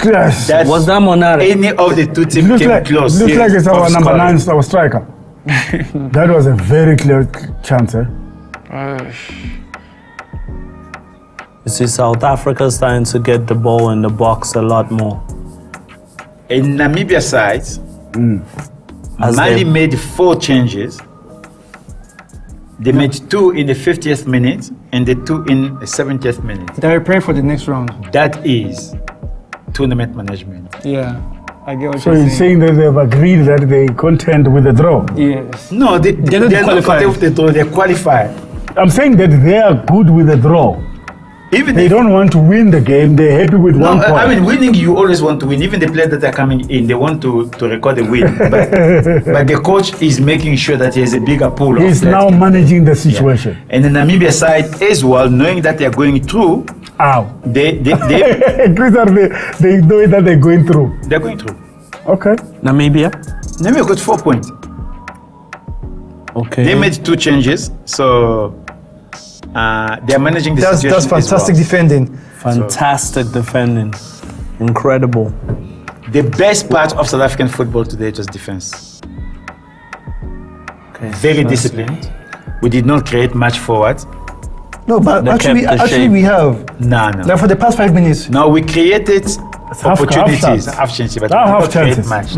S2: Yes.
S1: that
S3: Was that Monare?
S1: any of the two teams
S2: Looks
S1: came
S2: like
S1: close.
S2: it's our
S1: of
S2: number
S1: scoring.
S2: 9, our striker. That was a very clear chance, eh?
S3: You see, South Africa starting to get the ball in the box a lot more.
S1: In Namibia side,
S3: As
S1: Mali
S3: they-
S1: made 4 changes. They made 2 in the 50th minute and the 2 in the 70th minute.
S4: They're preparing for the next round.
S1: That is tournament management.
S4: Yeah, I get what
S2: So
S4: you're
S2: he's saying that they've agreed that they contend with the draw.
S4: Yes.
S1: No, they're not
S4: qualified.
S1: with the draw, they're qualified.
S2: I'm saying that they are good with the draw.
S1: Even
S2: They
S1: if,
S2: don't want to win the game. They're happy with
S1: no,
S2: 1 point.
S1: I mean, winning, you always want to win. Even the players that are coming in, they want to record a win. But the coach is making sure that he has a bigger pool. of
S2: He's
S1: players.
S2: now managing the situation.
S1: And the Namibia side as well, knowing that they're going through,
S2: Ow.
S1: they're
S2: Chris, they know that they're going through.
S1: going through.
S2: Okay.
S3: Namibia?
S1: Namibia got 4 points.
S3: Okay.
S1: They made 2 changes, so they're managing the situation.
S4: That's fantastic
S1: as
S4: defending.
S3: Fantastic defending. Incredible.
S1: well. The best part of South African football today was defense.
S3: Okay.
S1: Very disciplined. We did not create much forward.
S4: No, but
S3: They
S4: actually
S3: kept the shape.
S4: we have.
S1: No.
S4: Like for the past 5 minutes.
S1: No, we created opportunities,
S2: chance.
S1: half chances, but
S2: Half
S1: we did not create
S2: chances.
S1: much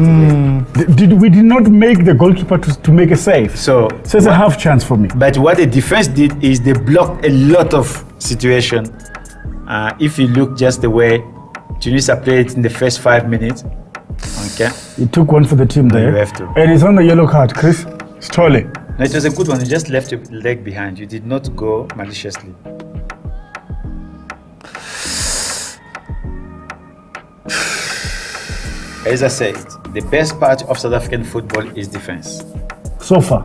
S1: today.
S2: We did not make the goalkeeper to make a save.
S1: So
S2: it's a half chance for me.
S1: But what the defense did is they blocked a lot of situation. If you look just the way Tunisia played in the first 5 minutes, okay,
S2: He took one for the team there.
S1: you have to.
S2: And it's on the yellow card, Chris. Stole.
S1: No, it was a good one. You just left your leg behind. You did not go maliciously. As I said, the best part of South African football is defense.
S2: So far.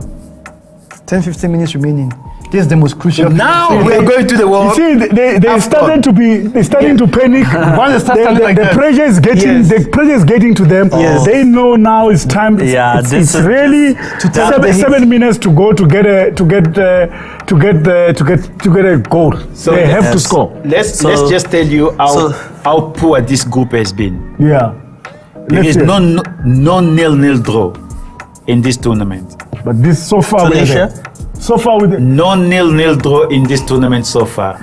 S4: 10-15 minutes remaining. This is the most crucial.
S1: Now we are going to the
S2: You
S1: World.
S2: see, they started to be, they're starting to panic.
S4: Once they start standing like
S2: the
S4: that.
S2: pressure is getting,
S4: Yes.
S2: the pressure is getting to them.
S3: Yes.
S2: They know now it's time.
S3: Yeah,
S2: it's
S3: this is-
S2: really
S4: tap the hit.
S2: 7 minutes to go to get a goal.
S1: So
S2: they have to
S3: yes.
S2: score.
S1: Let's
S3: So-
S1: just tell you
S3: so-
S1: how poor this group has been.
S2: Yeah.
S1: There
S2: Let's
S1: is
S2: see.
S1: no nil-nil draw in this tournament.
S2: But this so far with
S3: Tunisia?
S2: so far with
S1: No nil-nil draw in this tournament so far.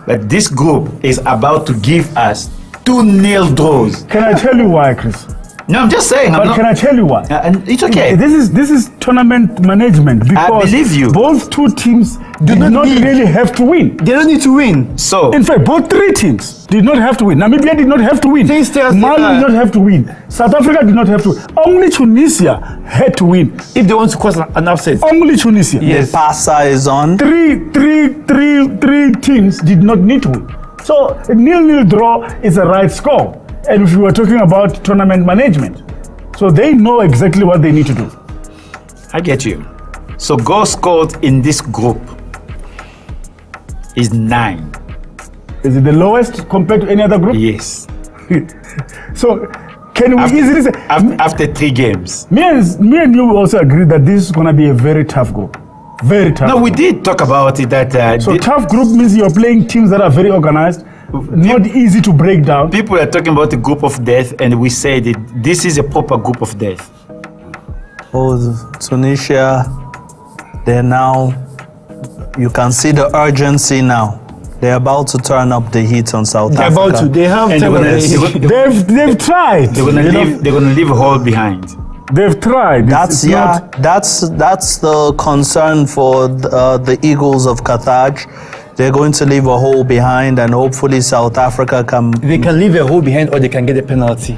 S1: But this group is about to give us 2-0 draws.
S2: Can I tell you why, Chris?
S1: No, I'm just saying.
S2: But can I tell you why?
S1: And it's okay.
S2: This is tournament management because
S1: believe you.
S2: both two teams did not
S4: need-
S2: really have to win.
S4: They don't need to win.
S1: So,
S2: In fact, both 3 teams did not have to win. Namibia did not have to win.
S4: They stay as they
S2: Mali
S4: are.
S2: did not have to win. South Africa did not have to win. Only Tunisia had to win.
S4: If they want to cause an upset.
S2: Only Tunisia.
S4: Yes.
S3: Pasa is on.
S2: Three teams did not need to win. So a 0-0 draw is a right score. And if we were talking about tournament management, so they know exactly what they need to do.
S1: I get you. So goals scored in this group is 9.
S2: Is it the lowest compared to any other group?
S1: Yes.
S2: So can we easily say,
S1: After 3 games.
S2: me and you also agree that this is going to be a very tough group. Very tough.
S1: No, we did talk about it that
S2: So tough group means you're playing teams that are very organized, not easy to break down.
S1: people are talking about the group of death, and we said that this is a proper group of death.
S3: Oh, Tunisia, they're now, you can see the urgency now. They're about to turn up the heat on South
S4: They're
S3: Africa.
S4: about to. They have.
S1: And
S2: They've tried.
S1: They're gonna leave a hole behind.
S2: They've tried.
S3: That's that's the concern for the Eagles of Carthage. They're going to leave a hole behind, and hopefully South Africa can.
S4: They can leave a hole behind, or they can get a penalty.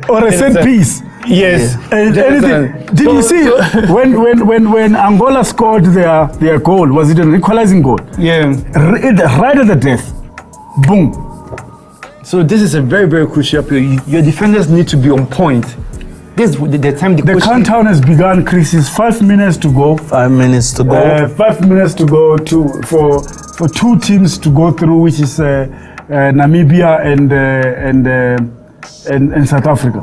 S2: or a set piece.
S4: Yes.
S2: And anything. Did you see when Angola scored their goal? Was it an equalizing goal?
S4: Yeah.
S2: Right at the death. Boom.
S4: So this is a very, very crucial period. Your defenders need to be on point. This is the time
S2: The countdown has begun, Chris. It's 5 minutes to go.
S3: 5 minutes to go.
S2: 5 minutes to go for 2 teams to go through, which is Namibia and South Africa.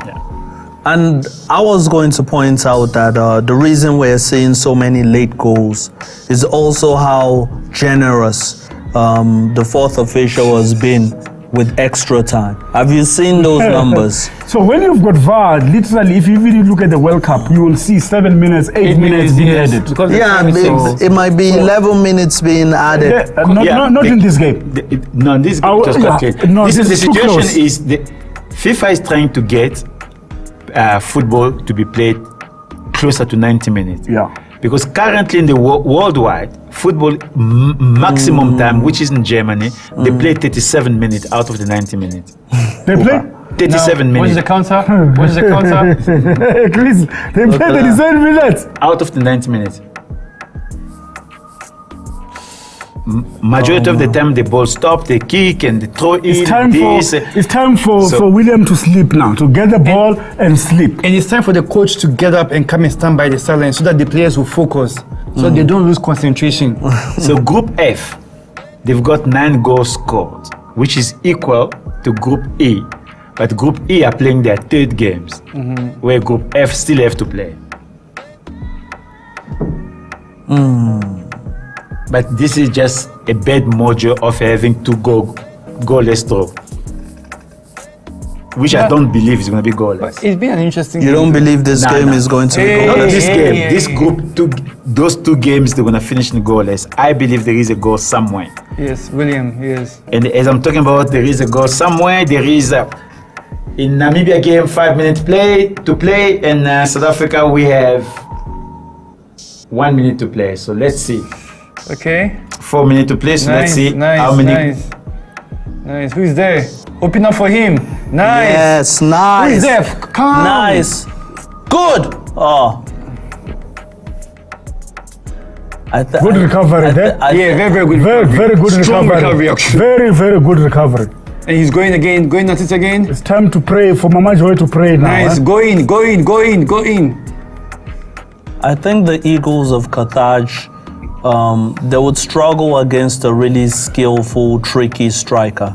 S3: And I was going to point out that the reason we're seeing so many late goals is also how generous the fourth official has been with extra time. Have you seen those numbers?
S2: So when you've got VAR, literally, if you really look at the World Cup, you will see 7 minutes, 8 minutes being added.
S4: Because
S3: Yeah, it might be 11 minutes being added.
S2: Not in this game.
S1: No, this game was quite clear.
S2: No,
S1: This is the
S2: this is too
S1: situation
S2: close.
S1: is the FIFA is trying to get football to be played closer to 90 minutes.
S2: Yeah.
S1: Because currently in the worldwide football maximum time, which is in Germany, they play 37 minutes out of the 90 minutes.
S2: They play?
S1: 37
S4: What is
S1: minutes
S4: the counter? What is the counter?
S2: Chris, they play 37 minutes.
S1: out of the 90 minutes. Majority of the time the ball stop, they kick and they throw in.
S2: It's time for William to sleep now, to get the ball and sleep.
S4: And it's time for the coach to get up and come and stand by the sideline so that the players will focus, so they don't lose concentration.
S1: So Group F, they've got 9 goals scored, which is equal to Group E. But Group E are playing their 3rd games, where Group F still have to play. But this is just a bad mojo of having 2 goalless draw, which I don't believe is going to be goalless.
S4: It's been an interesting.
S3: You don't believe this game is going to be
S1: Not
S3: goalless?
S1: this game. This group, those 2 games, they're going to finish in goalless. I believe there is a goal somewhere.
S4: Yes, William. Yes.
S1: And as I'm talking about, there is a goal somewhere. There is in Namibia game 5 minutes to play. In South Africa we have 1 minute to play. So let's see.
S4: Okay.
S1: 4 minutes to play. So let's see how many.
S4: Nice. Who's there? Open up for him. Nice.
S3: Yes, nice.
S4: Who's there? Come.
S3: Nice. Good. Oh.
S2: Good recovery there.
S4: Yeah, very good.
S2: Very good
S4: Strong
S2: recovery.
S4: actually.
S2: Very good recovery.
S4: And he's going at it again.
S2: It's time to pray for Mama Joy to pray now.
S4: Nice.
S2: Huh?
S4: Go in.
S3: I think the Eagles of Carthage, they would struggle against a really skillful, tricky striker.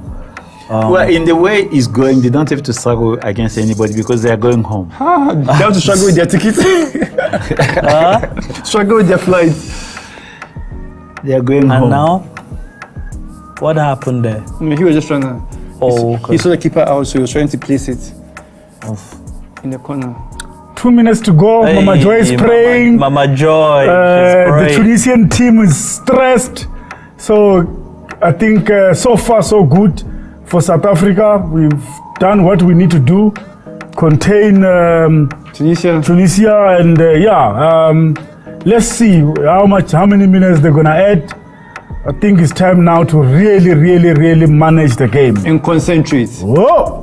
S1: Well, in the way it's going, they don't have to struggle against anybody because they are going home.
S4: They have to struggle with their tickets. Struggle with their flights.
S1: They are going home.
S3: And now, what happened there?
S4: He was just trying to.
S3: Oh, okay.
S4: He saw the keeper out, so he was trying to place it in the corner.
S2: 2 minutes to go.
S3: Hey,
S2: Mama Joy is praying.
S3: Mama Joy.
S2: The Tunisian team is stressed. So I think so far so good for South Africa. We've done what we need to do. Contain Tunisia and let's see how many minutes they're gonna add. I think it's time now to really manage the game.
S4: And concentrate.
S2: Whoa!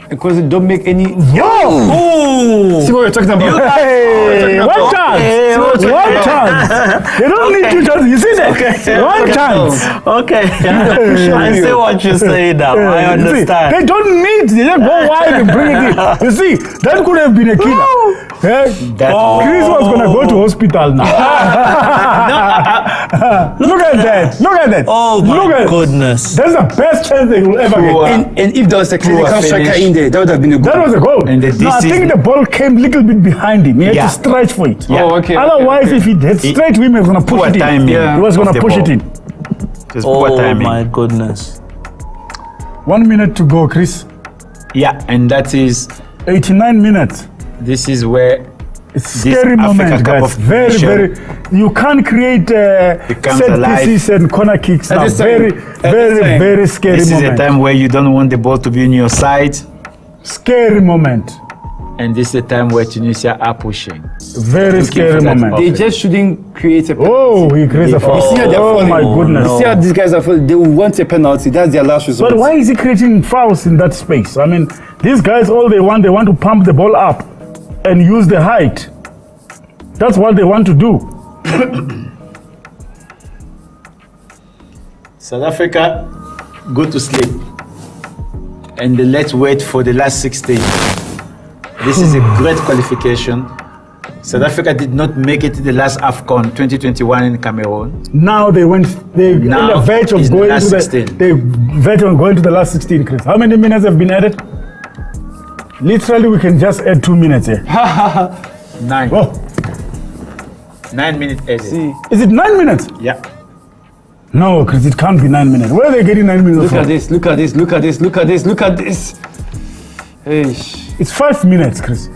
S4: Because don't make any.
S2: Whoa!
S4: See what we're talking about.
S2: Hey, one chance. One chance. They don't need two chances. You see that? One chance.
S3: Okay. I see what you say now. I understand.
S2: They don't need. They just go wide and bring it in. You see, that could have been a killer. Chris was gonna go to hospital now. Look at that. Look at that.
S3: Oh my goodness.
S2: That's the best chance they will ever get.
S4: And if there was a clinical striker in there, that would have been a good.
S2: That was a goal.
S1: And
S2: No, I think the ball came a little bit behind him. He had to stretch for it.
S1: Yeah.
S4: Oh, okay.
S2: Otherwise, if he had straight to him, he was going to push it in.
S1: timing
S2: He was going
S1: of
S2: to
S1: the
S2: push
S1: ball.
S2: it in.
S1: Just poor
S3: Oh
S1: timing.
S3: my goodness.
S2: 1 minute to go, Chris.
S1: Yeah, and that is
S2: 89 minutes.
S1: this is where
S2: It's
S1: this
S2: scary
S1: Africa
S2: moment,
S1: Cup
S2: guys.
S1: of
S2: Very,
S1: Nation
S2: very. You can't create
S1: becomes
S2: set
S1: alive.
S2: pieces and corner kicks now.
S4: this time.
S2: Very, very,
S4: time.
S2: very scary
S1: this is a
S2: moment.
S1: time where you don't want the ball to be on your side,
S2: Scary moment.
S1: and this is the time where Tunisia are pushing.
S2: Very scary
S1: for that
S2: moment.
S1: off.
S4: They just shouldn't create a penalty.
S2: Oh, he creates a foul.
S4: see how they're
S2: Oh
S4: falling?
S2: my goodness.
S4: You see how these guys are falling? They will want a penalty. That's their last resort.
S2: But why is he creating fouls in that space? I mean, these guys, all they want to pump the ball up and use the height. That's what they want to do.
S1: South Africa, go to sleep. And let's wait for the last 16. This is a great qualification. South Africa did not make it to the last AFCON 2021 in Cameroon.
S2: Now they on the verge of
S1: it's the
S2: going
S1: last
S2: to the
S1: 16.
S2: they verge on going to the last 16, Chris. How many minutes have been added? Literally, we can just add 2 minutes here.
S1: 9.
S2: Oh,
S1: 9 minutes added.
S2: is it 9 minutes?
S1: Yeah.
S2: No, Chris, it can't be 9 minutes. Where are they getting 9 minutes
S4: Look
S2: from?
S4: at this, look at this, look at this, look at this, look at this. Hey.
S2: It's 5 minutes, Chris.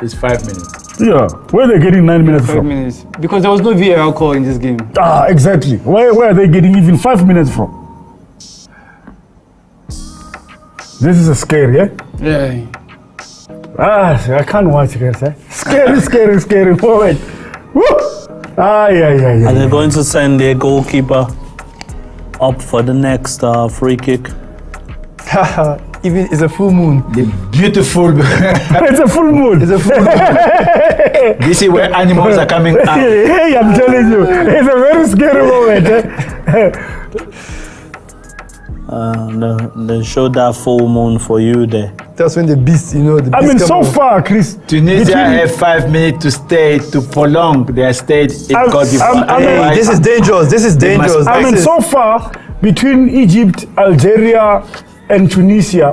S1: It's 5 minutes.
S2: Yeah, where are they getting 9 minutes
S4: 5
S2: from?
S4: minutes. Because there was no VAR call in this game.
S2: Ah, exactly. Where are they getting even 5 minutes from? This is a scary, eh?
S4: Yeah.
S2: Ah, I can't watch it, eh? Scary, scary, scary moment. Woo! Ah, yeah.
S3: Are they going to send their goalkeeper up for the next free kick?
S4: Even it's a full moon.
S1: The beautiful.
S2: It's a full moon.
S4: It's a full moon.
S1: This is where animals are coming out.
S2: Hey, I'm telling you, it's a very scary moment. Eh?
S3: They showed that full moon for you there.
S4: That's when the beast, you know, the beast
S2: I mean,
S4: come
S2: so
S4: out.
S2: far, Chris.
S1: Tunisia
S2: between-
S1: have 5 minutes to stay, to prolong their stay in Côte d'Ivoire.
S2: I mean,
S1: Otherwise,
S4: This is dangerous. This is
S1: They must-
S4: dangerous.
S2: I mean,
S4: This is-
S2: so far, between Egypt, Algeria, and Tunisia,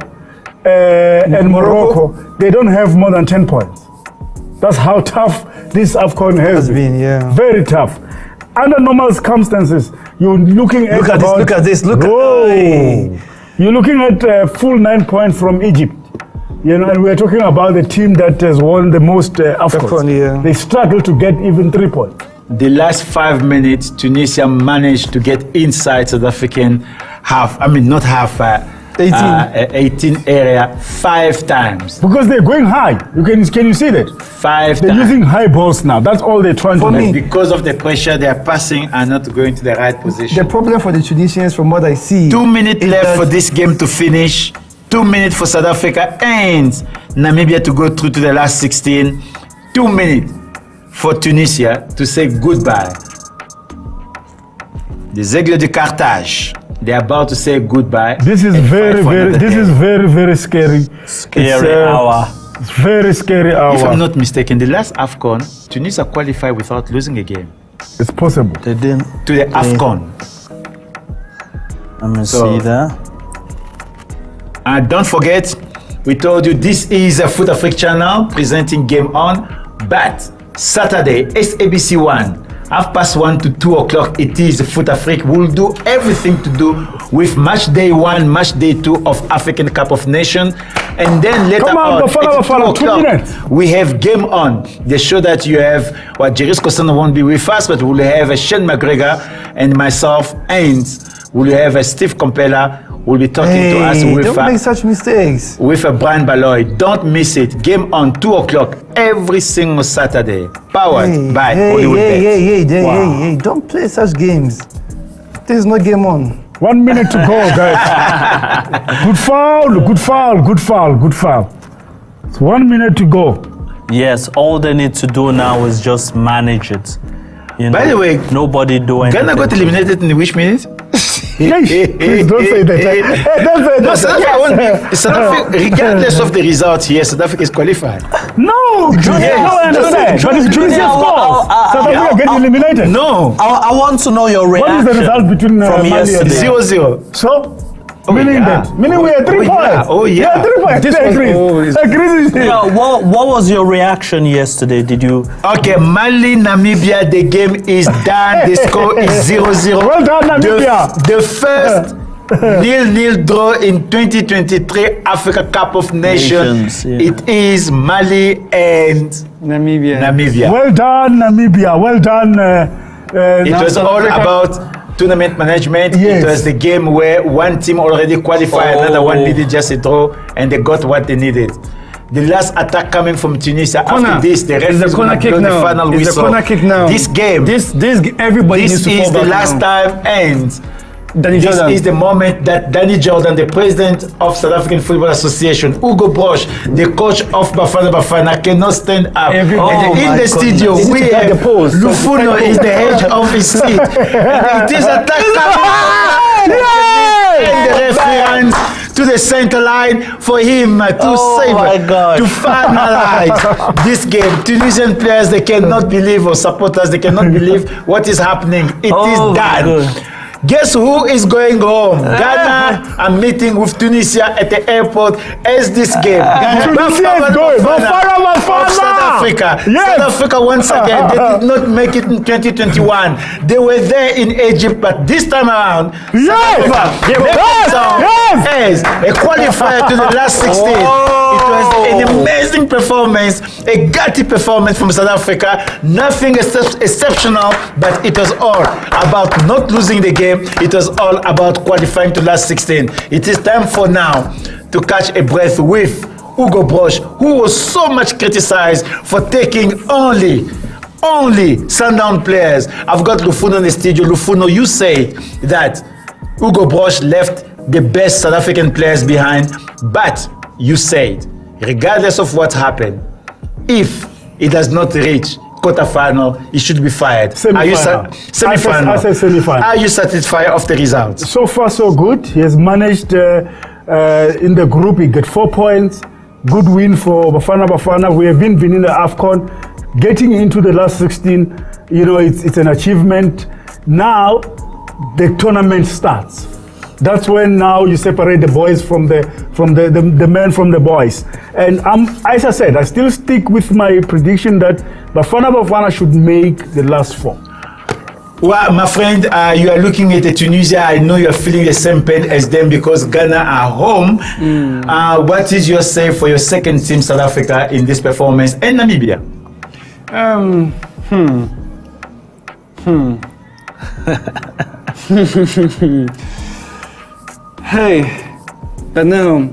S2: and Morocco, they don't have more than 10 points. That's how tough this AFCON has
S4: been, yeah.
S2: Very tough. Under normal circumstances, you're looking at
S4: Look at this,
S2: about-
S4: look at this, look at-
S2: Whoa.
S4: Hey.
S2: You're looking at a full 9 points from Egypt. You know, and we're talking about the team that has won the most AFCON.
S4: AFCON, yeah.
S2: They struggle to get even 3 points.
S1: the last 5 minutes, Tunisia managed to get inside South African half. I mean, not half. 18 area 5 times.
S2: Because they're going high. Can you see that?
S1: 5
S2: They're
S1: times.
S2: using high balls now. That's all they're trying to
S4: For
S2: do.
S4: me-
S1: Because of the pressure, they are passing and not going to the right position.
S4: The problem for the Tunisians, from what I see,
S1: 2 minutes
S4: is
S1: left
S4: that-
S1: for this game to finish. 2 minutes for South Africa and Namibia to go through to the last 16. 2 minutes for Tunisia to say goodbye. Les Aigles de Carthage, they are about to say goodbye.
S2: This is
S1: and
S2: very,
S1: fight for
S2: very.
S1: another
S2: This is
S1: game.
S2: very, very scary.
S3: Scary hour.
S2: It's very scary hour.
S1: If I'm not mistaken, the last AFCON, Tunisia qualified without losing a game
S2: It's possible.
S3: They didn't.
S1: to the AFCON.
S3: Let me
S1: So-
S3: see that.
S1: And don't forget, we told you this is a Fut-Afrique channel presenting Game On, but Saturday, SABC 1, 1:30 to 2 o'clock, it is Fut-Afrique. We'll do everything to do with match day 1, match day 2 of African Cup of Nations. And then later
S2: Come on,
S1: on,
S2: Bafana,
S1: at 2
S2: Bafana, 2
S1: o'clock,
S2: minutes.
S1: we have Game On. The show that you have, well, Jeris Kosana won't be with us, but we'll have a Shane McGregor and myself, and we'll have a Steve Compella. Will be talking to us
S4: Hey,
S1: with
S4: don't make such mistakes.
S1: with a Brian Baloy. Don't miss it. Game On 2 o'clock every single Saturday. Powered by Hollywood Bet.
S4: Hey, don't play such games. This is not Game On.
S2: 1 minute to go, guys. Good foul. Good foul. Good foul. Good foul. It's 1 minute to go.
S3: Yes, all they need to do now is just manage it. You know,
S1: By the way,
S3: nobody do anything.
S1: Ghana got eliminated in which minute?
S2: Please don't say that. Don't say
S1: No,
S2: that.
S1: South Africa, South Africa, regardless of the results here, South Africa is qualified.
S2: No,
S1: Yes.
S2: no, I understand. But if Tunisia scores, South Africa gets eliminated.
S1: No.
S3: I want to know your
S2: What
S3: reaction
S2: is the result between
S3: from
S2: Mali and
S3: yesterday.
S1: 0-0.
S2: So,
S1: Oh,
S2: meaning
S1: yeah.
S2: that, meaning we had 3
S1: Oh,
S2: points.
S1: yeah. Oh, yeah.
S2: 3 points.
S4: This
S2: I
S4: was
S2: agree.
S4: always-
S2: Agree.
S3: Yeah, what was your reaction yesterday? Did you?
S1: Okay, Mali, Namibia, the game is done. The score is 0-0.
S2: Well done, Namibia.
S1: The first 0-0 draw in 2023 Africa Cup of Nations.
S3: Yeah.
S1: It is Mali and Namibia.
S2: Well done, Namibia. Well done.
S1: It was
S4: South
S1: all
S4: Africa-
S1: about tournament management.
S2: Yes.
S1: It was the game where one team already qualified, another one
S3: Oh.
S1: needed just a draw, and they got what they needed. The last attack coming from Tunisia.
S4: Corner.
S1: After this, the
S4: It's
S1: referee
S4: the corner kick
S1: the
S4: now.
S1: final
S4: It's the
S1: whistle.
S4: corner kick now.
S1: This game,
S4: This everybody
S1: this
S4: needs to
S1: is
S4: fall
S1: the
S4: back
S1: last
S4: now.
S1: time, and
S4: Danny
S1: this
S4: Jordan.
S1: is the moment that Danny Jordan, the president of South African Football Association, Hugo Brosh, the coach of Bafana Bafana, cannot stand up.
S4: Everybody-
S1: And
S3: Oh
S1: in
S3: my
S1: the studio,
S4: goodness.
S1: we
S4: They need to
S1: have
S4: get the pose.
S1: Lufuno is the edge of his seat. And it is attack coming. And the reference to the center line for him to
S3: Oh
S1: save,
S3: my God.
S1: to finalize this game. Tunisian players, they cannot believe, or supporters, they cannot believe what is happening. It
S3: Oh
S1: is
S3: my
S1: done.
S3: God.
S1: Guess who is going home? Ghana are meeting with Tunisia at the airport as this game.
S2: Tunisia is going. Bafana
S1: Of South Africa.
S2: Yes.
S1: South Africa once again, they did not make it in 2021. They were there in Egypt, but this time around,
S2: Yes.
S1: South Africa, they made
S2: Yes.
S1: it down
S2: Yes.
S1: as a qualifier to the last 16. It was an amazing performance, a gutty performance from South Africa. Nothing exceptional, but it was all about not losing the game. It was all about qualifying to last 16. It is time for now to catch a breath with Hugo Brosh, who was so much criticized for taking only sundown players. I've got Lufuno in the studio. Lufuno, you say that Hugo Brosh left the best South African players behind, but you said, regardless of what happened, if it does not reach quarterfinal, he should be fired. Are you
S2: Semi-final. I said semi-final.
S1: Are you satisfied of the results?
S2: So far, so good. He has managed in the group. He got 4 points. Good win for Bafana Bafana. We have been in the AFCON. Getting into the last 16, you know, it's an achievement. Now, the tournament starts. That's when now you separate the boys from the men from the boys. And as I said, I still stick with my prediction that Bafana Bafana should make the last 4.
S1: Well, my friend, you are looking at Tunisia. I know you are feeling the same pain as them because Ghana are home. What is your say for your second team, South Africa, in this performance, and Namibia?
S4: Hey, but now,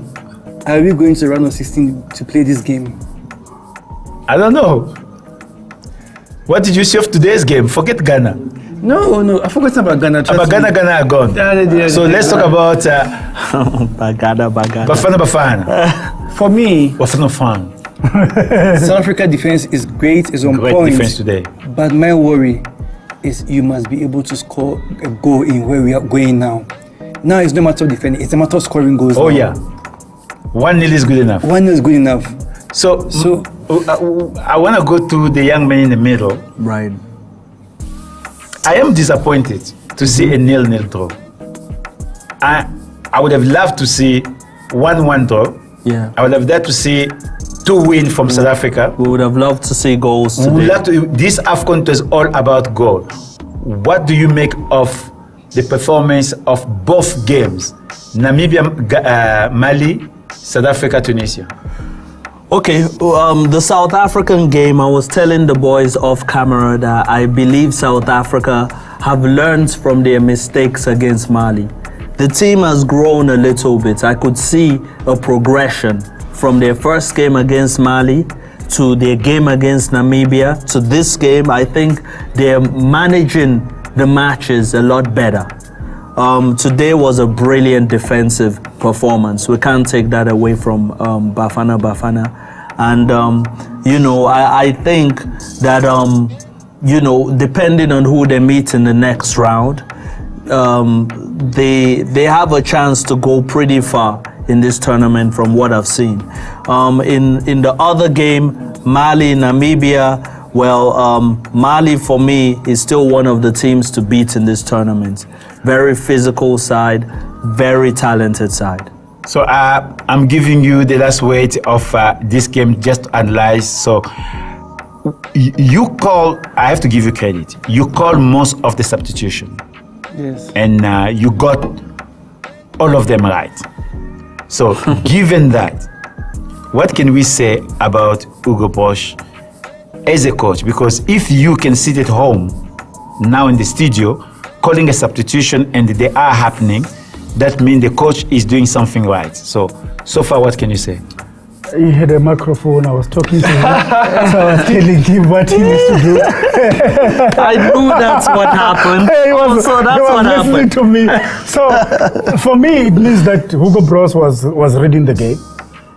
S4: are we going to round of 16 to play this game?
S1: I don't know. What did you see of today's game? Forget Ghana.
S4: No, I forgot about Ghana.
S1: About Ghana are gone. So let's talk about
S3: Bagada.
S1: Bafana Bafana.
S4: For me,
S1: Bafana Fan.
S4: South Africa defense is great, is on
S1: Great
S4: point.
S1: defense today.
S4: But my worry is you must be able to score a goal in where we are going now. Now it's no matter of defending, it's a matter of scoring goals.
S1: Oh
S4: now.
S1: yeah. 1-0 is good enough.
S4: One is good enough.
S1: So
S4: So-
S1: I want to go to the young man in the middle.
S3: Right.
S1: I am disappointed to see a 0-0 draw. I would have loved to see 1-1 draw.
S3: Yeah.
S1: I would have loved to see 2 wins from South Africa.
S3: We would have loved to see goals
S1: We would
S3: today.
S1: love to, this AFCON is all about goal. What do you make of the performance of both games? Namibia, Mali, South Africa, Tunisia.
S3: Okay, the South African game, I was telling the boys off camera that I believe South Africa have learned from their mistakes against Mali. The team has grown a little bit. I could see a progression from their first game against Mali to their game against Namibia to this game. I think they're managing the matches a lot better. Today was a brilliant defensive performance. We can't take that away from Bafana. And I think that depending on who they meet in the next round, they have a chance to go pretty far in this tournament from what I've seen. In the other game, Mali, Namibia, Mali for me is still one of the teams to beat in this tournament. Very physical side, very talented side.
S1: So I'm giving you the last word of this game just to analyze. So you call, I have to give you credit, you call most of the substitution.
S4: Yes.
S1: And you got all of them right. So given that, what can we say about Hugo Broos as a coach? Because if you can sit at home now in the studio calling a substitution and they are happening, that means the coach is doing something right. So far, what can you say?
S2: He had a microphone. I was talking to him, so I was telling him what he needs to do.
S3: I knew that's what happened.
S2: He was listening to me. So for me, it means that Hugo Broos was reading the game.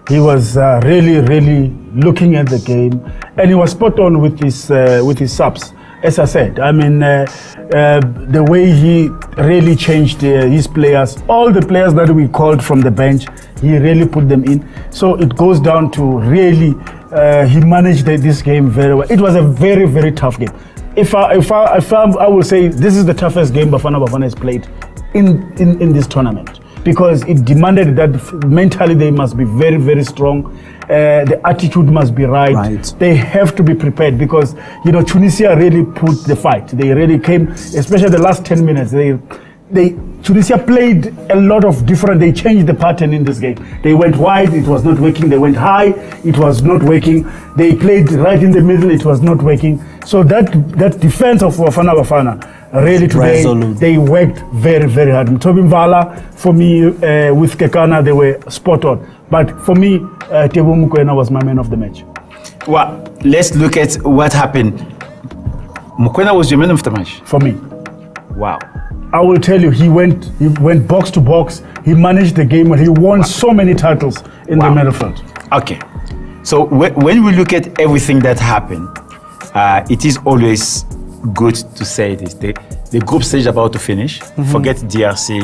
S2: He was really looking at the game, and he was spot on with his subs. As I said, I mean, the way he really changed his players, all the players that we called from the bench, he really put them in. So it goes down to really, he managed this game very well. It was a very tough game. If I will say this is the toughest game Bafana has played in this tournament, because it demanded that mentally they must be very strong. The attitude must be right. They have to be prepared, because Tunisia really put the fight. They really came, especially the last 10 minutes. Tunisia played a lot of different. They changed the pattern in this game. They went wide, it was not working. They went high, it was not working. They played right in the middle, it was not working. So that defense of Bafana really today,
S3: Resolute.
S2: They worked very hard. Tobin Vala, for me, with Kekana, they were spot on. But for me, Teboho Mokoena was my man of the match.
S1: Well, let's look at what happened. Mokoena was your man of the match?
S2: For me.
S1: Wow.
S2: I will tell you, he went box to box. He managed the game, and he won so many titles in the midfield.
S1: Okay. So when we look at everything that happened, it is always good to say this. The group stage about to finish. Forget DRC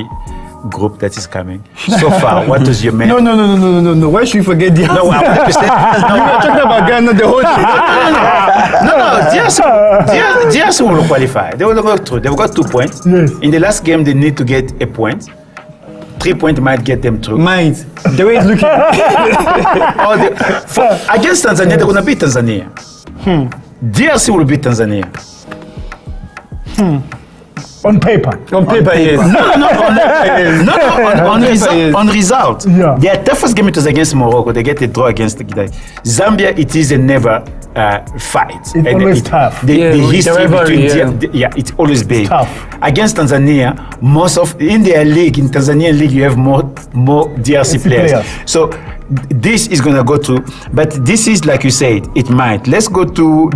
S1: group that is coming. So far, what was your man?
S4: No. Why should we forget the
S1: No, I want to say.
S4: No, we are talking about Ghana the whole
S1: No, DRC will qualify. They will go through. They've got 2 points.
S2: Yes.
S1: In the last game, they need to get a point. 3 points might get them through.
S4: Mind. The way it's looking.
S1: Against Tanzania, they're going to beat Tanzania. DRC will beat Tanzania.
S2: On paper.
S4: On paper, yes.
S1: On result.
S2: Yeah.
S1: Their toughest game it was against Morocco. They get a draw against Zambia. It is a never fight.
S2: It's always tough.
S1: The history between it's always big.
S2: Tough.
S1: Against Tanzania, in their league, in Tanzanian league, you have more DRC players. So this is gonna go to, but this is like you said, it might. Let's go to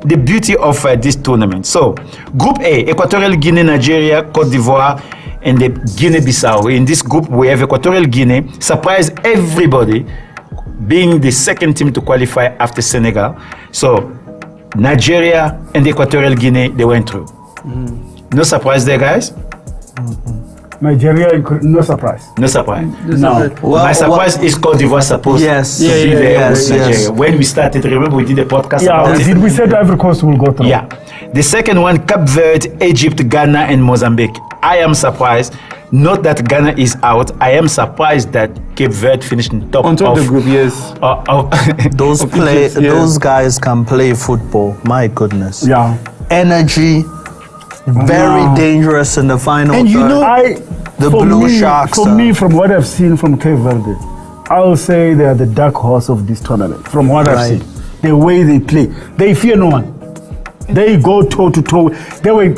S1: the beauty of this tournament. So, Group A, Equatorial Guinea, Nigeria, Cote d'Ivoire, and the Guinea-Bissau. In this group, we have Equatorial Guinea, surprised everybody, being the second team to qualify after Senegal. So, Nigeria and Equatorial Guinea, they went through. No surprise there, guys?
S2: Nigeria, no surprise.
S1: No surprise.
S2: No.
S1: My surprise is Cote d'Ivoire supposed to be there with Nigeria. When we started, remember we did a podcast about it.
S2: We said Ivory Coast will go through.
S1: Yeah. The second one, Cape Verde, Egypt, Ghana, and Mozambique. I am surprised, not that Ghana is out. I am surprised that Cape Verde finished on top
S4: of the group, yes.
S3: Those guys can play football. My goodness.
S2: Yeah.
S3: Energy. Very dangerous in the final.
S2: And
S3: the Blue Sharks.
S2: For me, from what I've seen from Cape Verde, I will say they are the dark horse of this tournament. From what I've seen, the way they play, they fear no one. They go toe to toe. They were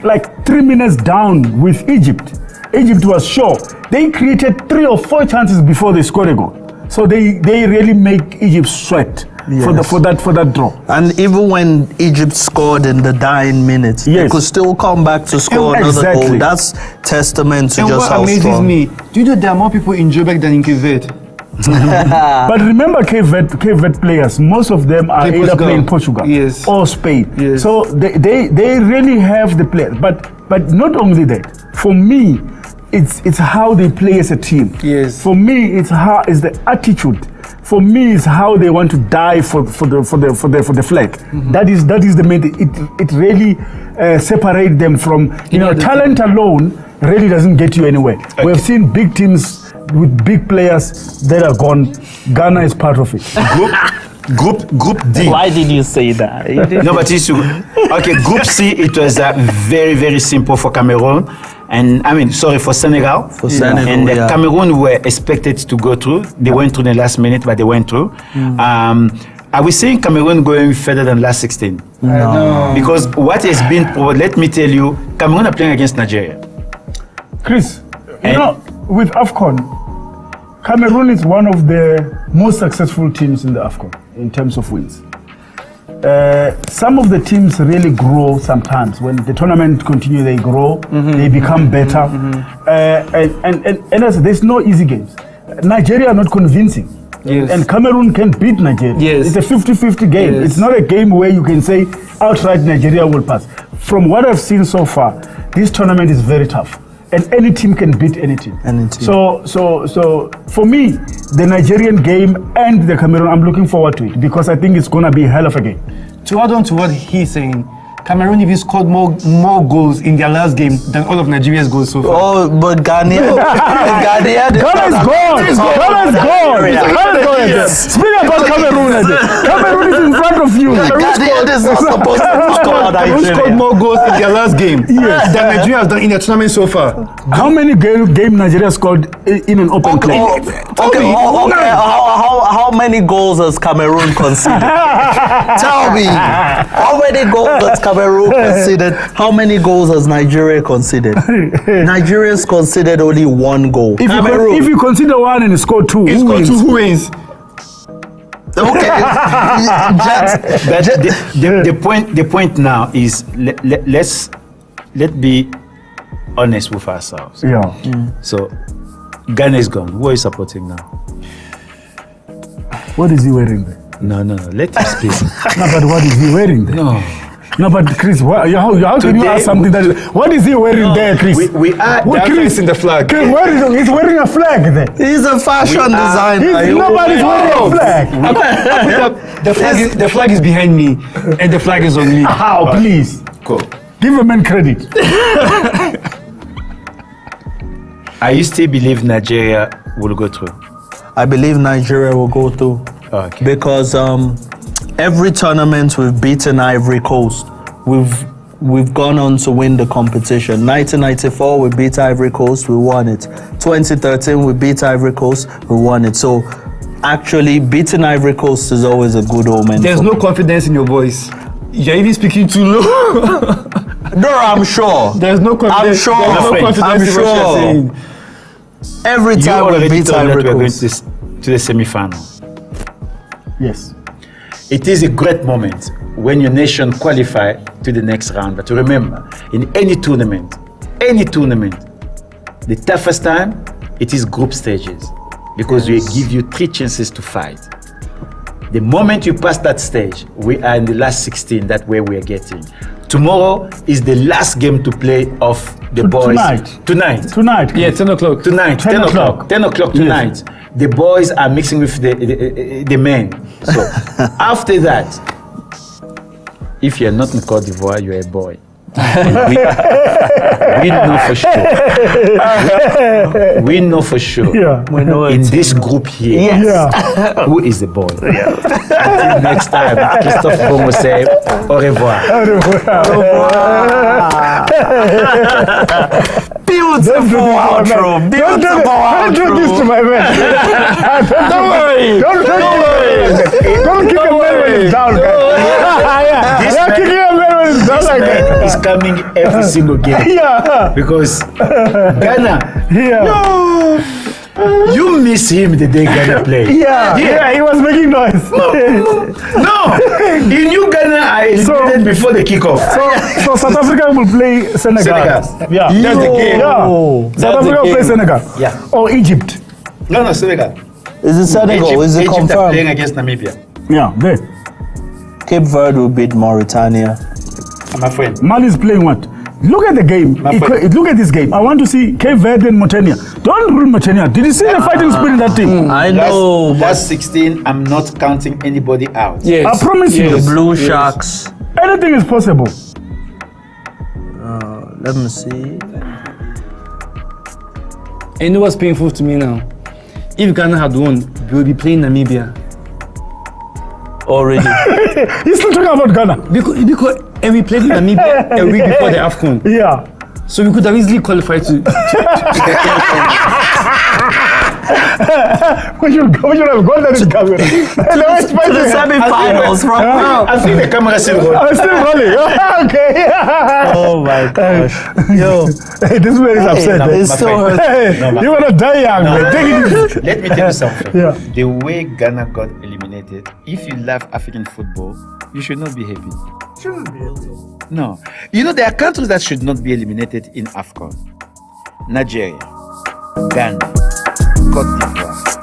S2: like 3 minutes down with Egypt. Egypt was sure. They created 3 or 4 chances before they scored a goal. So they really make Egypt sweat. Yes. For that draw.
S3: And even when Egypt scored in the dying minutes, they could still come back to score another goal. That's testament to just how strong.
S4: And what amazes me, do you know there are more people in Joburg than in Cape Verde?
S2: But remember, Cape Verde players, most of them are either playing Portugal or Spain.
S4: Yes.
S2: So they really have the players. But not only that, for me, it's how they play as a team.
S4: Yes.
S2: For me, it's the attitude. For me, it's how they want to die for the flag. That is the main thing. It really separates them from talent alone. Really doesn't get you anywhere. Okay. We've seen big teams with big players that are gone. Ghana is part of it.
S1: Group D.
S3: Why did you say that?
S1: No, but it's okay. Group C, it was very, very simple for Cameroon. And for Senegal. And Cameroon were expected to go through. They went through the last minute, but they went through. Are we seeing Cameroon going further than last 16?
S3: No.
S1: Because what has been, let me tell you, Cameroon are playing against Nigeria.
S2: Chris, with AFCON, Cameroon is one of the most successful teams in the AFCON in terms of wins. Some of the teams really grow sometimes. When the tournament continues, they grow, they become better. And there's no easy games. Nigeria are not convincing.
S4: Yes.
S2: And Cameroon can beat Nigeria.
S4: Yes.
S2: It's a 50-50 game. Yes. It's not a game where you can say outright Nigeria will pass. From what I've seen so far, this tournament is very tough. And any team can beat any team. So for me, the Nigerian game and the Cameroon, I'm looking forward to it because I think it's going to be a hell of a game.
S4: To add on to what he's saying, Cameroon even scored more goals in their last game than all of Nigeria's goals so far.
S3: Oh, but Ghana is gone.
S2: Speaking about Cameroon, Cameroon is in front of you.
S3: Ghana is not supposed to score.
S4: Cameroon scored more goals in their last game than Nigeria has done in their tournament so far.
S2: How many game Nigeria scored in an open play?
S3: How many goals has Cameroon conceded? Tell me. How many goals has Cameroon conceded? How many goals has Nigeria conceded? Nigeria's conceded only one goal.
S2: If you consider one and score two,
S4: who wins?
S3: Okay.
S1: The point now is let's be honest with ourselves.
S2: Yeah.
S1: So Ghana is gone. Who are you supporting now?
S2: What is he wearing there?
S1: No. Let him speak.
S2: No, but what is he wearing there? No, but Chris, how can you ask something that? What is he wearing there, Chris?
S1: We are
S2: Chris
S4: in the flag.
S2: Chris, he's wearing a flag there.
S3: He's a fashion designer.
S2: Nobody's wearing a flag.
S4: The flag is behind me, and the flag is on me.
S2: How? Please.
S1: Cool.
S2: Give a man credit.
S1: I still believe Nigeria will go through.
S3: I believe Nigeria will go through.
S1: Okay.
S3: Because every tournament we've beaten Ivory Coast, we've gone on to win the competition. 1994 we beat Ivory Coast, we won it. 2013 we beat Ivory Coast, we won it. So actually beating Ivory Coast is always a good omen.
S4: There's no confidence in your voice. You're even speaking too low.
S3: No, I'm sure.
S4: There's no confidence.
S3: I'm sure.
S4: There's no confidence
S3: I'm
S4: in what you're saying.
S3: Every time we beat Ivory
S1: we're going
S3: Coast
S1: to the semi-final.
S2: Yes.
S1: It is a great moment when your nation qualify to the next round. But remember, in any tournament, the toughest time, it is group stages. Because we give you 3 chances to fight. The moment you pass that stage, we are in the last 16, that's where we are getting. Tomorrow is the last game to play of the boys. Tonight.
S4: Yeah, 10 o'clock.
S1: Tonight, 10 o'clock. 10 o'clock tonight. Yes. The boys are mixing with the men. So after that, if you're not in Cote d'Ivoire, you're a boy. We know for sure. We know for sure.
S2: Yeah.
S3: we know
S1: in this group here,
S3: Yes.
S2: Yeah.
S1: who is the boy? Yeah. Until next time, Christophe Bongo say au revoir.
S3: Beautiful outro.
S2: Don't do this to my man. Don't worry. Don't kick a man when he's down, guys. Kicking a man when he's down like that.
S1: Is coming every single game.
S2: Yeah.
S1: Because Ghana.
S2: Yeah.
S1: No. You miss him the day Ghana played.
S2: Yeah, he was making noise.
S1: No, he knew Ghana I eliminated before the kickoff.
S2: So South Africa will play Senegal. Yeah,
S1: that's the game.
S2: Yeah. South Africa will play Senegal.
S1: Yeah.
S2: Or Egypt.
S1: No, Senegal.
S3: Is it Senegal? Is it
S1: Egypt are
S3: confirmed?
S1: playing against Namibia.
S2: Yeah, there.
S3: Cape Verde will beat Mauritania.
S1: My friend.
S2: Mali is playing what? Look at the game. Look at this game. I want to see Cape Verde and Mauritania. Don't rule Mauritania. Did you see the fighting spirit in that team?
S3: I know, but
S1: Last 16, I'm not counting anybody out.
S4: Yes.
S2: I promise you.
S3: the Blue Sharks.
S2: Anything is possible.
S3: Let me see.
S4: And you know what's painful to me now? If Ghana had won, we would be playing Namibia.
S3: Already.
S2: He's still talking about Ghana.
S4: Because and we played Namibia a week before the AFCON.
S2: Yeah.
S4: So we could have easily qualified to.
S2: We should have gone there in camera.
S3: to the semi-finals from now.
S1: I think the camera is still rolling.
S2: I'm still rolling. Okay.
S3: Oh my gosh. Yo,
S2: Hey, this man is upset.
S1: no,
S3: it
S1: my
S3: still
S1: friend.
S3: hurts.
S2: Hey,
S1: No,
S2: you wanna die young, man. Take it easy.
S1: Let me tell you something.
S2: Yeah.
S1: The way Ghana got eliminated, if you love African football, you should not be happy. No. You know, there are countries that should not be eliminated in AFCON. Nigeria, Ghana, Cote d'Ivoire,